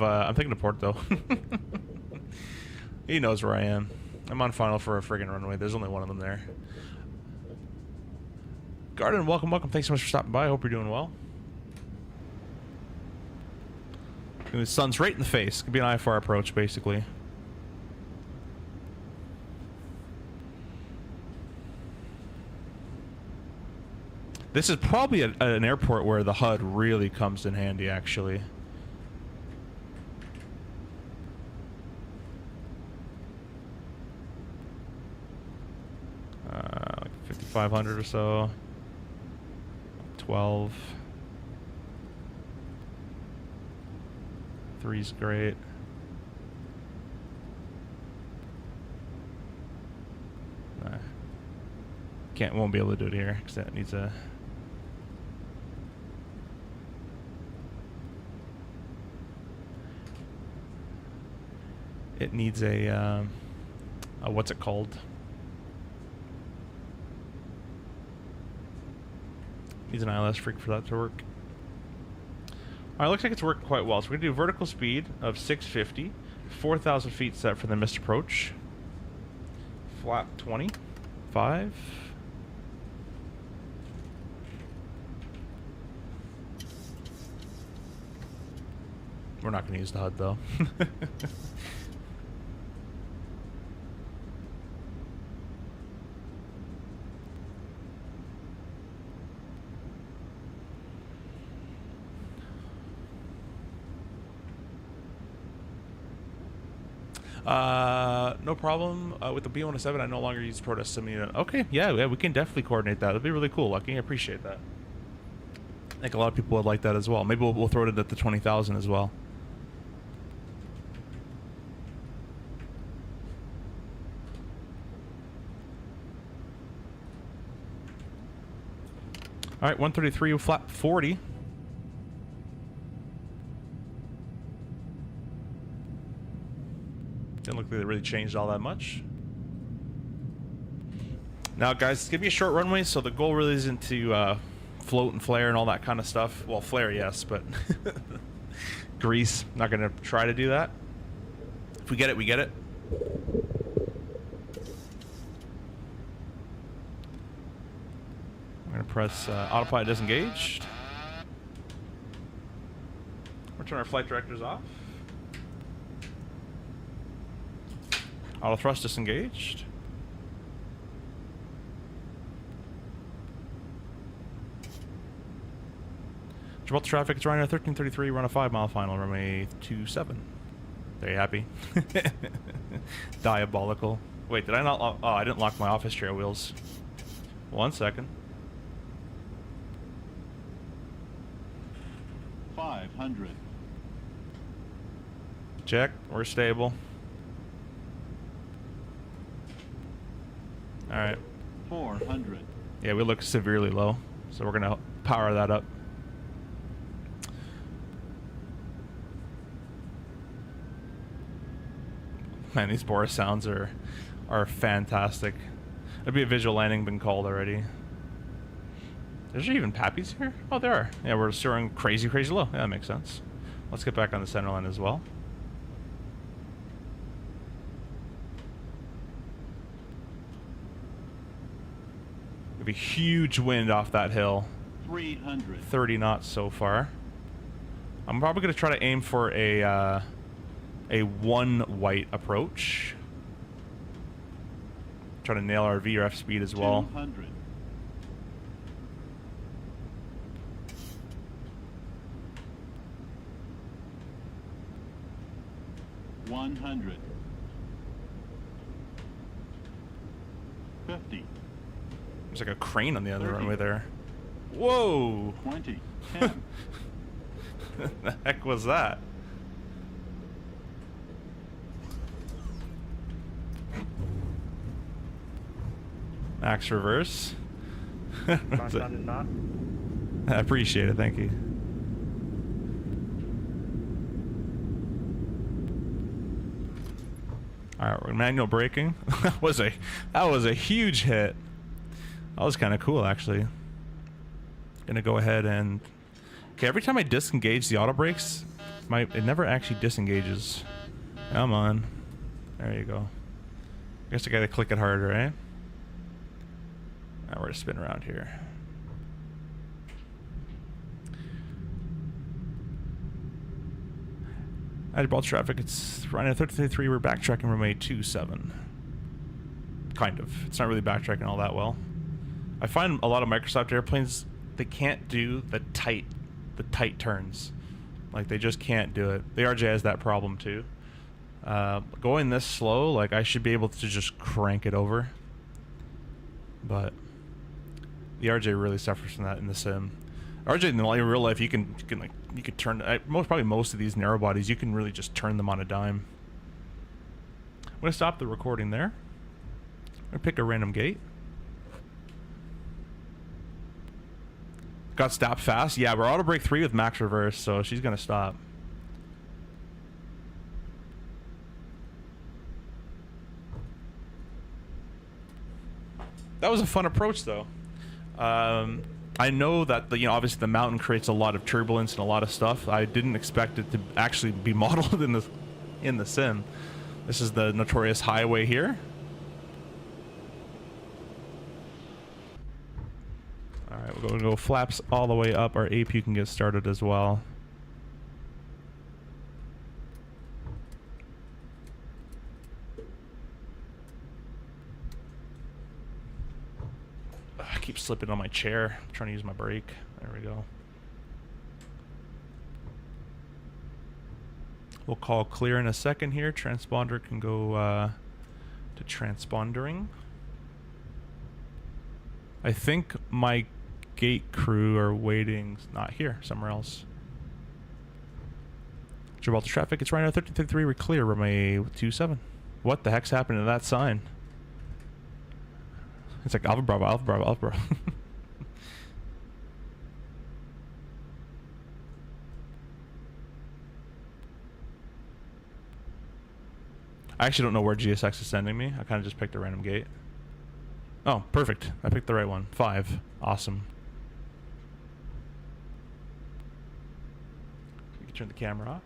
Porto. He knows where I am. I'm on final for a friggin' runway. There's only one of them there. Garden, welcome, welcome. Thanks so much for stopping by. I hope you're doing well. And the sun's right in the face. Could be an IFR approach, basically. This is probably an airport where the HUD really comes in handy, actually. 500 or so. 12. 3's great. Won't be able to do it here because that needs a. It needs a what's it called? Needs an ILS freak for that to work. Alright, looks like it's working quite well. So we're going to do vertical speed of 650, 4,000 feet set for the missed approach. Flap 20, 5. We're not going to use the HUD though. No problem. With the B-107, I no longer use protest simulator. Okay, yeah, we can definitely coordinate that. That'd be really cool, Lucky. I appreciate that. I think a lot of people would like that as well. Maybe we'll throw it at the 20,000 as well. All right, 133, flap 40. Didn't look like it really changed all that much. Now, guys, it's gonna be a short runway, so the goal really isn't to float and flare and all that kind of stuff. Well, flare, yes, but grease, not gonna try to do that. If we get it, we get it. I'm gonna press autopilot disengaged. We'll turn our flight directors off. Auto thrust disengaged. Gibraltar traffic, it's Ryanair 1333, run a 5-mile final, runway 27. Very happy. Diabolical. Wait, did I not lock? Oh, I didn't lock my office chair wheels. 1 second. 500. Check, we're stable. Alright. 400. Yeah, we look severely low, so we're gonna power that up. Man, these Boris sounds are fantastic. There'd be a visual landing been called already. Is there even Pappies here? Oh, there are. Yeah, we're soaring crazy, crazy low. Yeah, that makes sense. Let's get back on the center line as well. A huge wind off that hill. 300. 30 knots so far. I'm probably going to try to aim for a 1 white approach. Try to nail our VRF speed as well. 200. 100. 50. There's like a crane on the other runway there. Whoa! 20. 10. The heck was that? Max reverse. I appreciate it, thank you. Alright, we're manual braking. that was a huge hit. That was kind of cool, actually. Gonna go ahead and... Okay, every time I disengage the auto brakes, it never actually disengages. Come on. There you go. I guess I gotta click it harder, eh? Now we're gonna spin around here. At Gibraltar traffic, it's Ryanair 1333, we're backtracking runway 27. Kind of. It's not really backtracking all that well. I find a lot of Microsoft airplanes, they can't do the tight turns. Like, they just can't do it. The RJ has that problem too. Going this slow, like, I should be able to just crank it over. But The RJ really suffers from that in the sim. RJ in real life, you can turn most of these narrow bodies. You can really just turn them on a dime. I'm gonna stop the recording there. I'm gonna pick a random gate. Got stopped fast. Yeah, we're auto brake 3 with max reverse, so she's gonna stop. That was a fun approach, though. I know that obviously the mountain creates a lot of turbulence and a lot of stuff. I didn't expect it to actually be modeled in the sim. This is the notorious highway here. All right, we're going to go flaps all the way up. Our AP can get started as well. I keep slipping on my chair. I'm trying to use my brake. There we go. We'll call clear in a second here. Transponder can go to transpondering. I think my gate crew are waiting, not here, somewhere else. Gibraltar traffic, it's right now 1333, we're clear, runway 27. What the heck's happened to that sign? It's like Alpha Bravo, Alpha Bravo, Alpha Bravo. I actually don't know where GSX is sending me. I kind of just picked a random gate. Oh, perfect. I picked the right one. 5. Awesome. We can turn the camera off.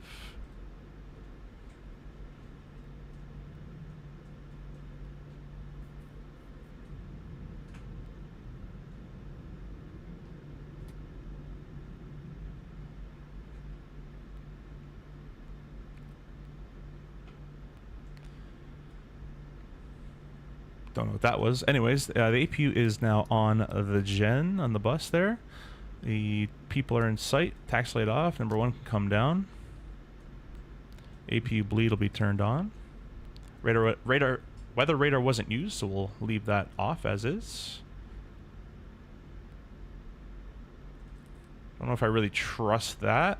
Don't know what that was. Anyways, the APU is now on the gen on the bus there. The people are in sight. Taxi light off. Number 1 can come down. APU bleed will be turned on. Weather radar wasn't used, so we'll leave that off as is. I don't know if I really trust that.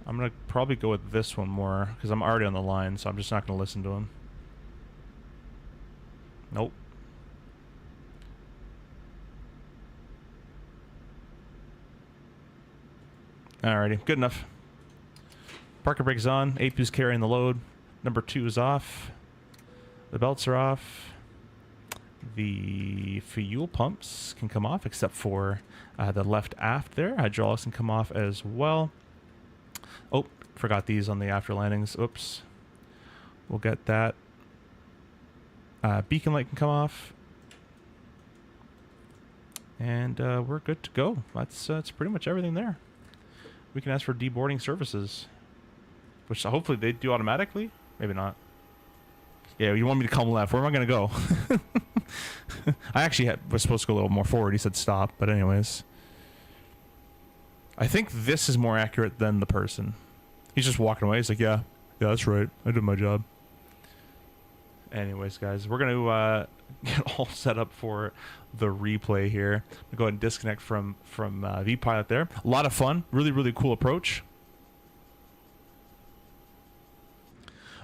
I'm gonna probably go with this one more because I'm already on the line, so I'm just not gonna listen to him. Nope. Alrighty, good enough. Parker brake's on. APU's carrying the load. Number 2 is off. The belts are off. The fuel pumps can come off, except for the left aft there. Hydraulics can come off as well. Oh, forgot these on the after landings. Oops. We'll get that. Beacon light can come off. And we're good to go. That's pretty much everything there. We can ask for deboarding services, which hopefully they do automatically. Maybe not. Yeah, you want me to come left. Where am I going to go? I actually was supposed to go a little more forward. He said stop, but anyways. I think this is more accurate than the person. He's just walking away. He's like, yeah, that's right. I did my job. Anyways, guys, we're going to get all set up for the replay here. I'll go ahead and disconnect from VPilot there. A lot of fun. Really, really cool approach.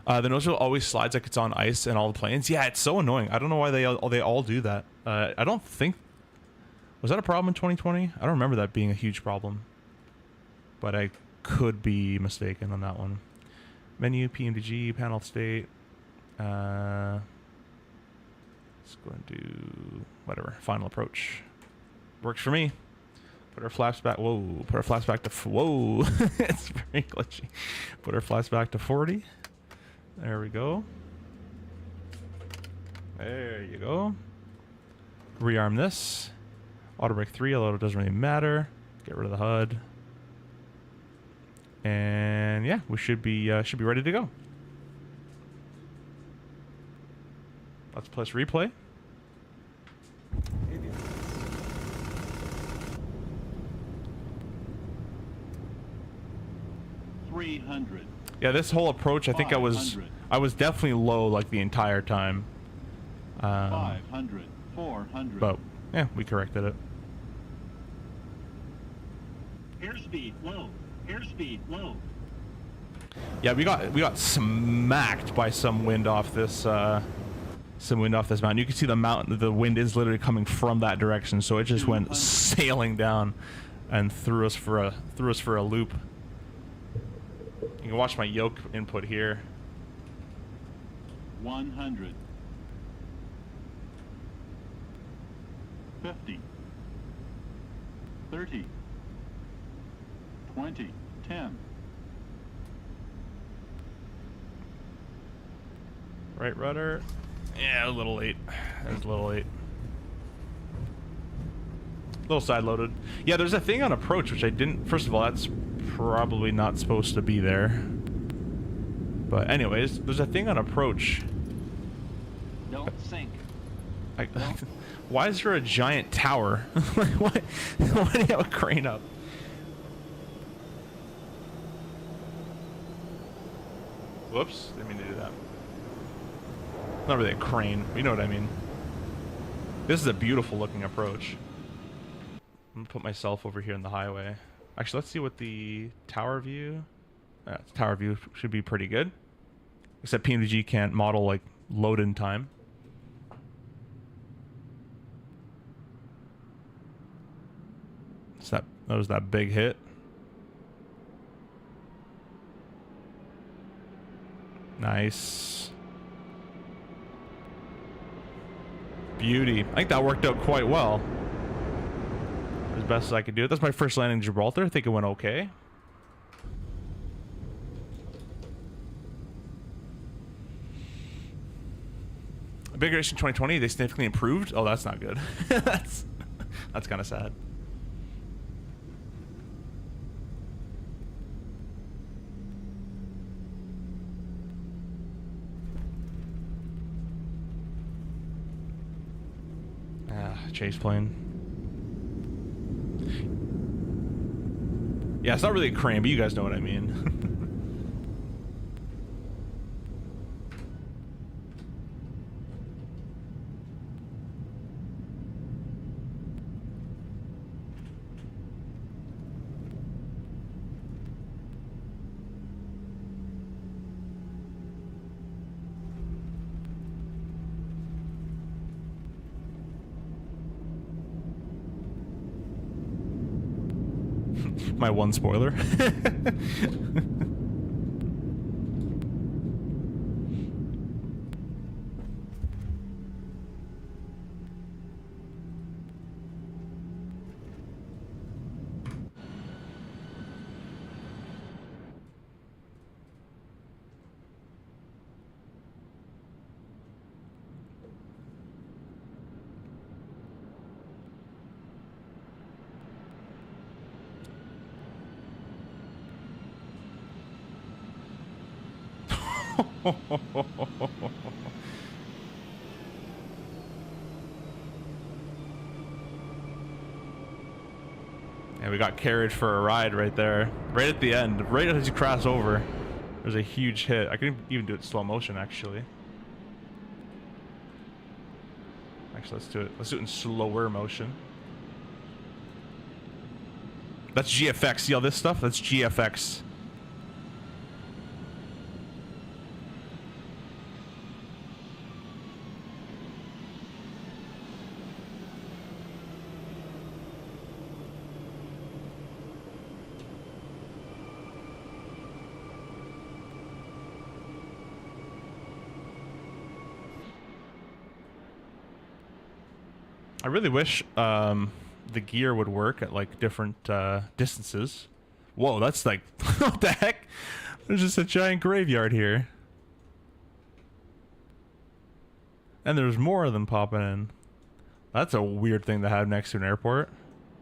The nose wheel always slides like it's on ice in all the planes. Yeah, it's so annoying. I don't know why they all do that. I don't think... Was that a problem in 2020? I don't remember that being a huge problem. But I could be mistaken on that one. Menu, PMDG, panel state. Let's go and do whatever. Final approach. Works for me. Put our flaps back. Whoa. Put our flaps back to... Whoa. It's very glitchy. Put our flaps back to 40. There we go. There you go. Rearm this. Auto brake 3, although it doesn't really matter. Get rid of the HUD. And yeah, we should be ready to go. Let's press replay. 300. Yeah, this whole approach, I think I was definitely low like the entire time. 500, 400. But Yeah, we corrected it. Airspeed low. Airspeed low. Yeah, we got smacked by some wind off this mountain. You can see the mountain. The wind is literally coming from that direction, so it just went sailing down and threw us for a loop. You can watch my yoke input here. 100. 50. 30. 20. 10. Right rudder. Yeah, a little late. That was a little late. A little side loaded. Yeah, there's a thing on approach which I didn't. First of all, that's probably not supposed to be there. But anyways, there's a thing on approach. Don't sink. Why is there a giant tower? why do you have a crane up? Whoops, didn't mean to do that. Not really a crane, but you know what I mean. This is a beautiful looking approach. I'm gonna put myself over here in the highway. Actually, let's see what the tower view. Tower view should be pretty good. Except PMDG can't model like load in time. So that was that big hit. Nice. Beauty. I think that worked out quite well. As best as I could do it. That's my first landing in Gibraltar. I think it went okay. Big Racing 2020, they significantly improved. Oh, that's not good. that's kind of sad. Chase plane. Yeah, it's not really a crane, but you guys know what I mean. My one spoiler. Yeah, we got carried for a ride right there. Right at the end. Right as you cross over. There's a huge hit. I can even do it in slow motion, actually. Actually, let's do it. Let's do it in slower motion. That's GFX. See all this stuff? That's GFX. I really wish the gear would work at like different distances. Whoa, that's like what the heck? There's just a giant graveyard here. And there's more of them popping in. That's a weird thing to have next to an airport.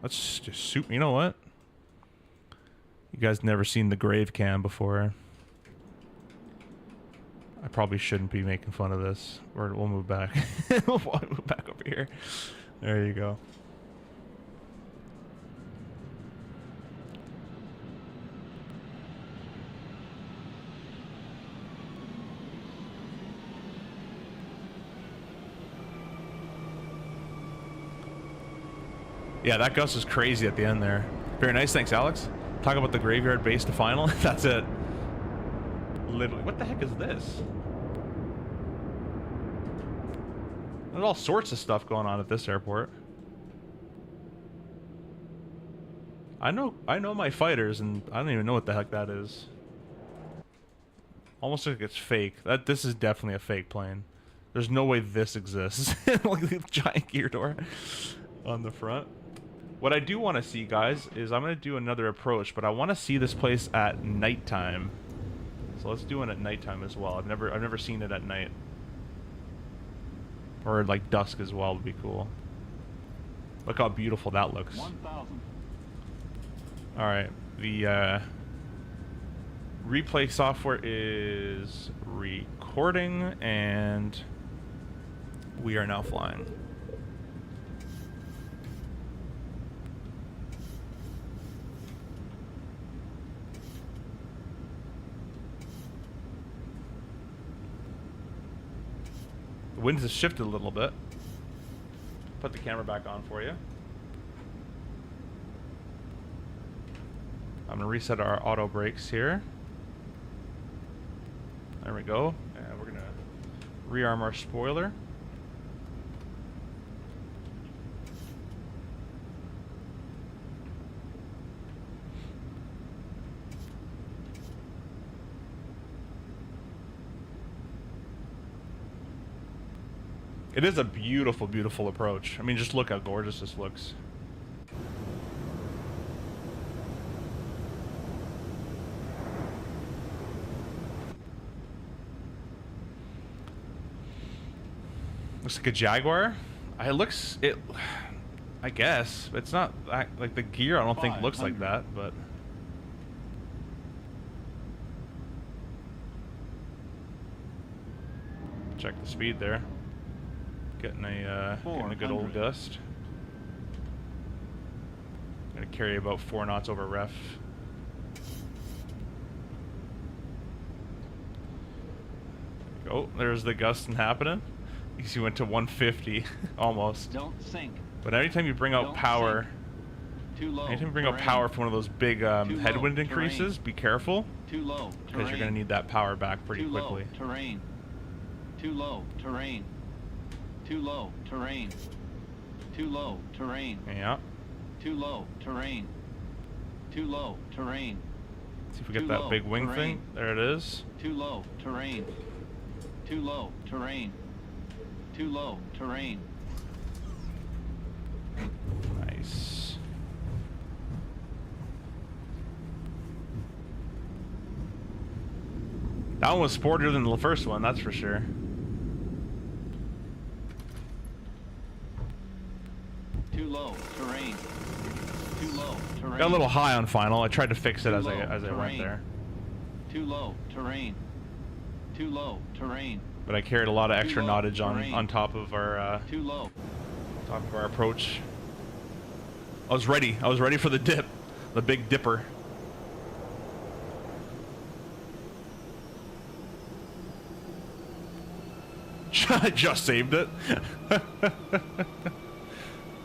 That's just super. You know what? You guys never seen the grave cam before. I probably shouldn't be making fun of this. We'll move back. We'll move back over here. There you go. Yeah, that gust was crazy at the end there. Very nice, thanks, Alex. Talk about the graveyard base to final. That's it. Literally, what the heck is this? There's all sorts of stuff going on at this airport. I know my fighters, and I don't even know what the heck that is. Almost like it's fake. This is definitely a fake plane. There's no way this exists. Like the giant gear door on the front. What I do want to see, guys, is I'm gonna do another approach, but I want to see this place at nighttime. So let's do it at nighttime as well. I've never seen it at night. Or like dusk as well would be cool. Look how beautiful that looks. 1,000. All right, the replay software is recording, and we are now flying. The wind has shifted a little bit. Put the camera back on for you. I'm going to reset our auto brakes here. There we go. And we're going to rearm our spoiler. It is a beautiful, beautiful approach. I mean, just look how gorgeous this looks. Looks like a Jaguar. I guess it's not like the gear. I don't think looks like that, but check the speed there. Getting a good old gust. Gonna carry about 4 knots over ref. Oh, there's the gusting happening. You see, went to 150 almost. Don't sink. But anytime you bring out power, too low. anytime you bring out power from one of those big headwind increases, be careful. Too low. Because you're gonna need that power back pretty quickly. Too low. Terrain. Too low. Terrain. Too low. Terrain. Too low. Terrain. Yeah. Too low. Terrain. Too low. Terrain. See if we get that big wing thing. There it is. Too low. Terrain. Too low. Terrain. Too low. Terrain. Nice. That one was sportier than the first one, that's for sure. Too low. Terrain. Too low. Terrain. Got a little high on final. I tried to fix it as I terrain. went there. Too low. Terrain. Too low. Terrain. But I carried a lot of extra knottage on top of our too low. Top of our approach. I was ready for the dip, the big dipper. I just saved it.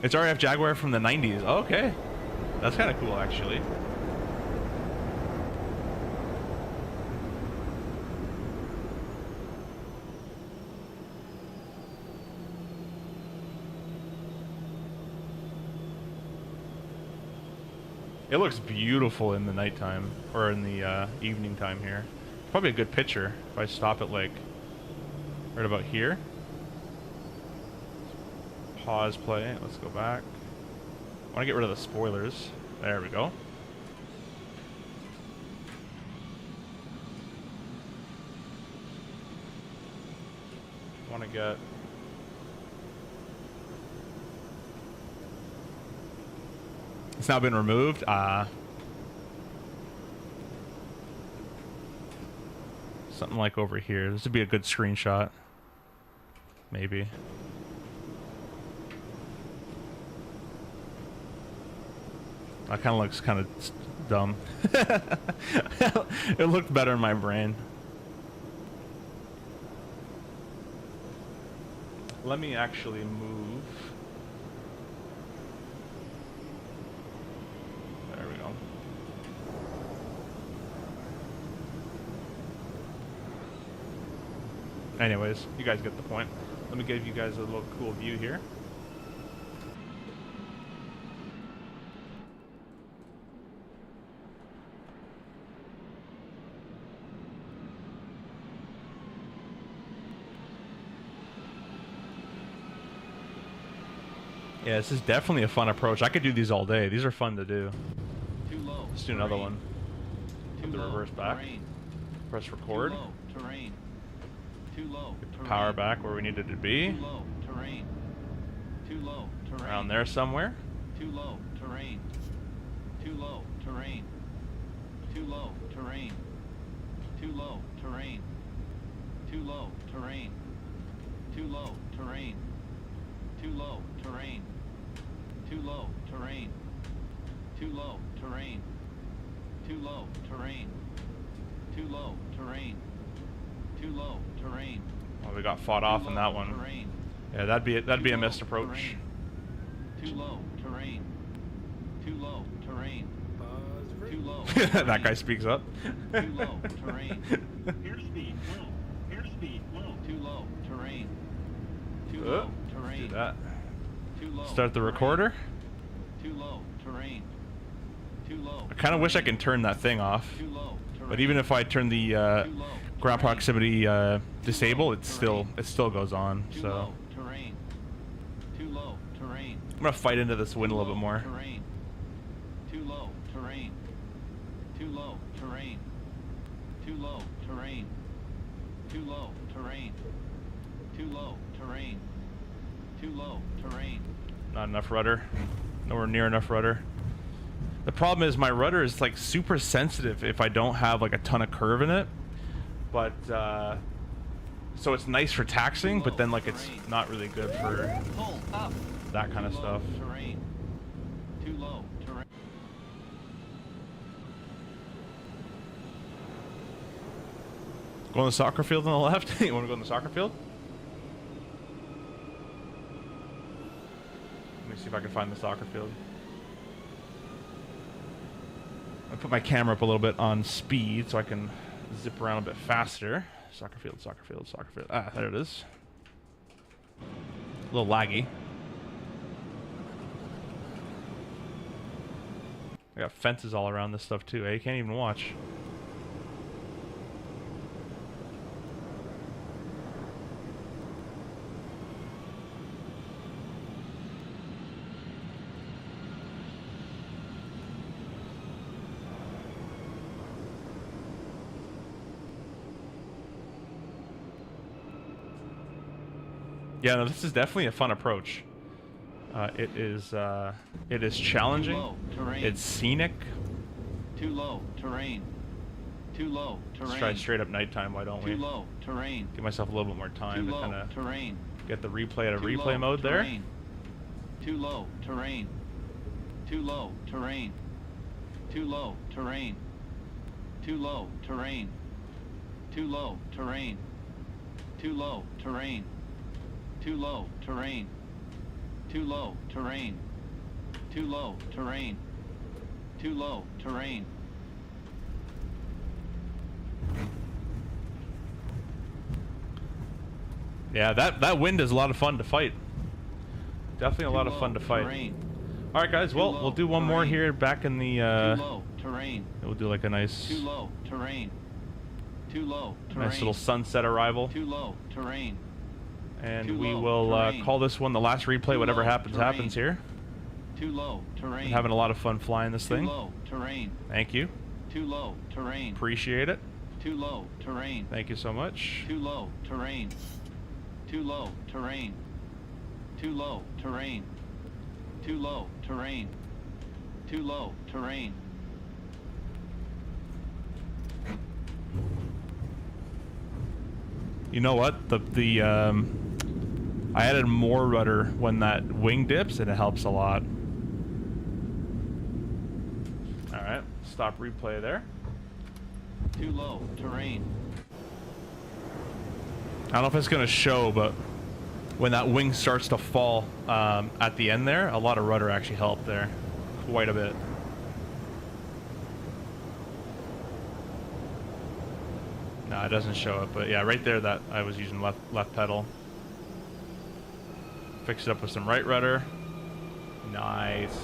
It's RF Jaguar from the 90s. Oh, okay, that's kind of cool actually. It looks beautiful in the nighttime, or in the evening time here. Probably a good picture if I stop it like right about here. Pause play, let's go back. I want to get rid of the spoilers. There we go. Want to get... It's now been removed. Something like over here. This would be a good screenshot. Maybe. That kind of looks kind of dumb. It looked better in my brain. Let me actually move. anyways, you guys get the point. Let me give you guys a little cool view here. Yeah, this is definitely a fun approach. I could do these all day. These are fun to do. Too low. Let's do another one. Too Put the low. reverse back. Terrain. Press record. Too low. Terrain. Too low. Get the Terrain. power back where we needed to be. Too low. Terrain. Too low. Terrain. Around there somewhere. Too low. Terrain. Too low. Terrain. Too low. Terrain. Too low. Terrain. Too low. Terrain. Too low. Terrain. Too low. Terrain. Too low. Terrain. Too low. Terrain. Too low. Terrain. Too low. Terrain. Too low. Terrain. Oh, we got fought off in that one. Terrain. Yeah, that'd be a missed approach. Too low. Terrain. Too low. Terrain. Too low. That guy speaks up. Too low. Terrain. Airspeed low. Airspeed low. Too low. Terrain. Too low. Terrain. Do that. Too low. Start the recorder. Too low. Terrain. Too low. I kind of wish I could turn that thing off. Too low. But even if I turn the ground proximity disable, it still goes on. Too So low. Terrain. Too low. Terrain. I'm gonna fight into this wind a little bit more. Terrain. Too low. Terrain. Too low. Terrain. Too low. Terrain. Too low. Terrain. Too low. Terrain. Too low. Terrain. Not enough rudder. Nowhere near enough rudder. The problem is my rudder is like super sensitive if I don't have like a ton of curve in it. But so it's nice for taxiing, but then like it's not really good for Pull up. that kind of stuff. Terrain. Too low. Terrain. Go on the soccer field on the left. You want to go on the soccer field? Let me see if I can find the soccer field. I put my camera up a little bit on speed so I can zip around a bit faster. Soccer field, soccer field, soccer field. Ah, there it is. A little laggy. I got fences all around this stuff too, eh? You can't even watch. Yeah, no, this is definitely a fun approach. It is challenging. Too low. Terrain. It's scenic. Too low. Terrain. Too low. Terrain. Let's try straight up nighttime. Why don't we? Too low. Terrain. Give myself a little bit more time Too to low. kind of Terrain. get the replay at a Too replay low. mode there. Terrain. Too low. Terrain. Too low. Terrain. Too low. Terrain. Too low. Terrain. Too low. Terrain. Too low. Terrain. Too low. Terrain. Too low. Terrain. Too low. Terrain. Too low. Terrain. Yeah, that wind is a lot of fun to fight. Definitely a lot of fun to fight. Terrain. All right, guys. Well, we'll do one more here back in the. Too low. Terrain. We'll do like a nice, Too low. Terrain. Too low. Terrain. nice little sunset arrival, Too low. Terrain. and Too we low. will Terrain. call this one the last replay. Too Whatever low. happens, Terrain. happens here. Too low. Terrain. I'm having a lot of fun flying this Too thing. low. Terrain. Thank you. Too low. Terrain. Appreciate it. Too low. Terrain. Thank you so much. Too low. Terrain. Too low. Terrain. Too low. Terrain. Too low. Terrain. Too low. Terrain. You know what? I added more rudder when that wing dips, and it helps a lot. All right, stop replay there. Too low. Terrain. I don't know if it's gonna show, but when that wing starts to fall at the end there, a lot of rudder actually helped there, quite a bit. No, It doesn't show it, but yeah, right there that I was using left pedal. Fix it up with some right rudder. Nice.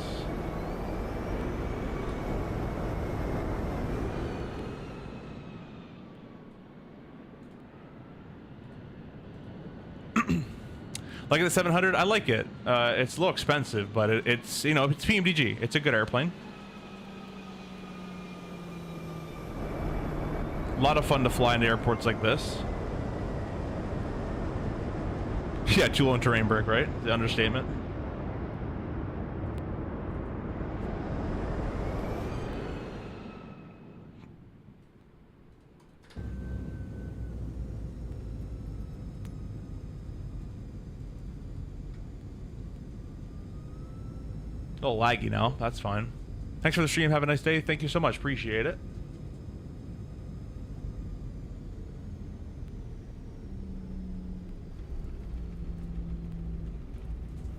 Like the 700, I like it. It's a little expensive, but it's, you know, it's PMDG. It's a good airplane. A lot of fun to fly into airports like this. Yeah, too low in terrain brick, right? The understatement. A little laggy now. That's fine. Thanks for the stream. Have a nice day. Thank you so much. Appreciate it.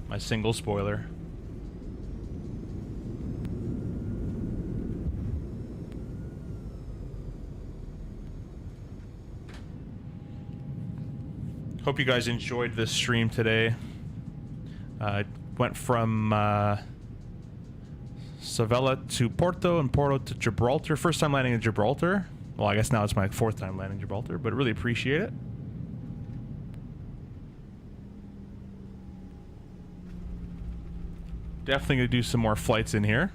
My single spoiler. Hope you guys enjoyed this stream today. Went from Sevilla to Porto and Porto to Gibraltar. First time landing in Gibraltar. Well, I guess now it's my 4th time landing in Gibraltar, but really appreciate it. Definitely gonna do some more flights in here.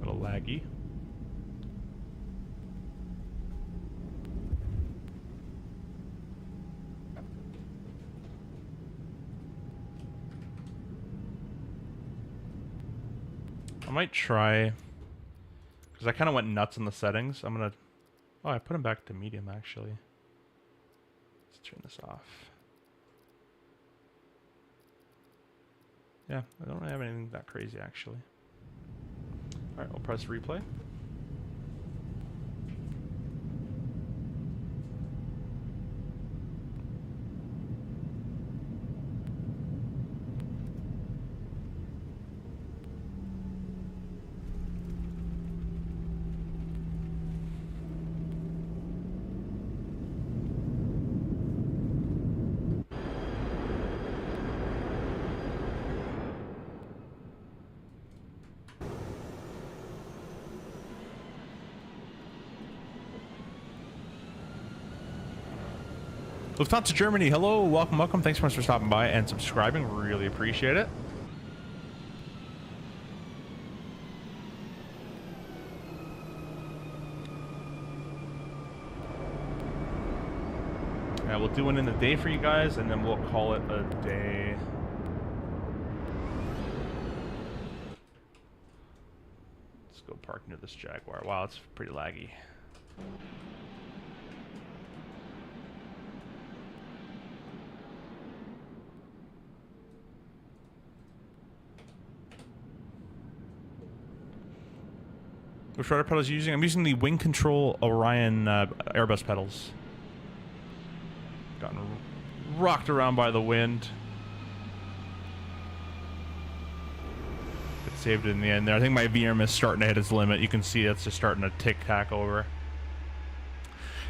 A little laggy. I might try, because I kind of went nuts in the settings. I'm gonna, oh, I put them back to medium actually. Let's turn this off. Yeah, I don't really have anything that crazy actually. All right, I'll press replay. Lufthansa Germany, hello, welcome, welcome. Thanks so much for stopping by and subscribing. Really appreciate it. Yeah, we'll do one in the day for you guys, and then we'll call it a day. Let's go park near this Jaguar. Wow, it's pretty laggy. Which rudder pedals are you using? I'm using the Wing Control Orion Airbus pedals. Gotten rocked around by the wind. But saved it in the end there. I think my VRM is starting to hit its limit. You can see it's just starting to tick-tack over.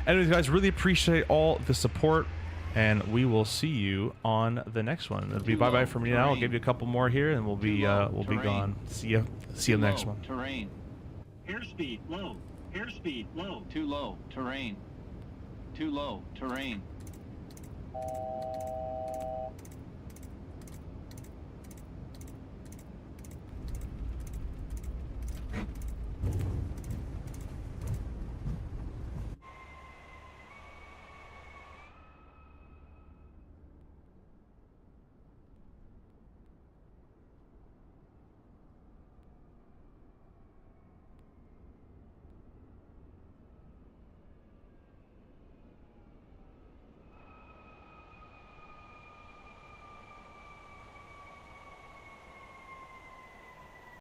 Anyways, guys, really appreciate all the support, and we will see you on the next one. It'll be bye-bye from me now. I'll give you a couple more here, and we'll be gone. See you in the next one. Terrain. Airspeed low. Airspeed low. Too low. Terrain. Too low. Terrain.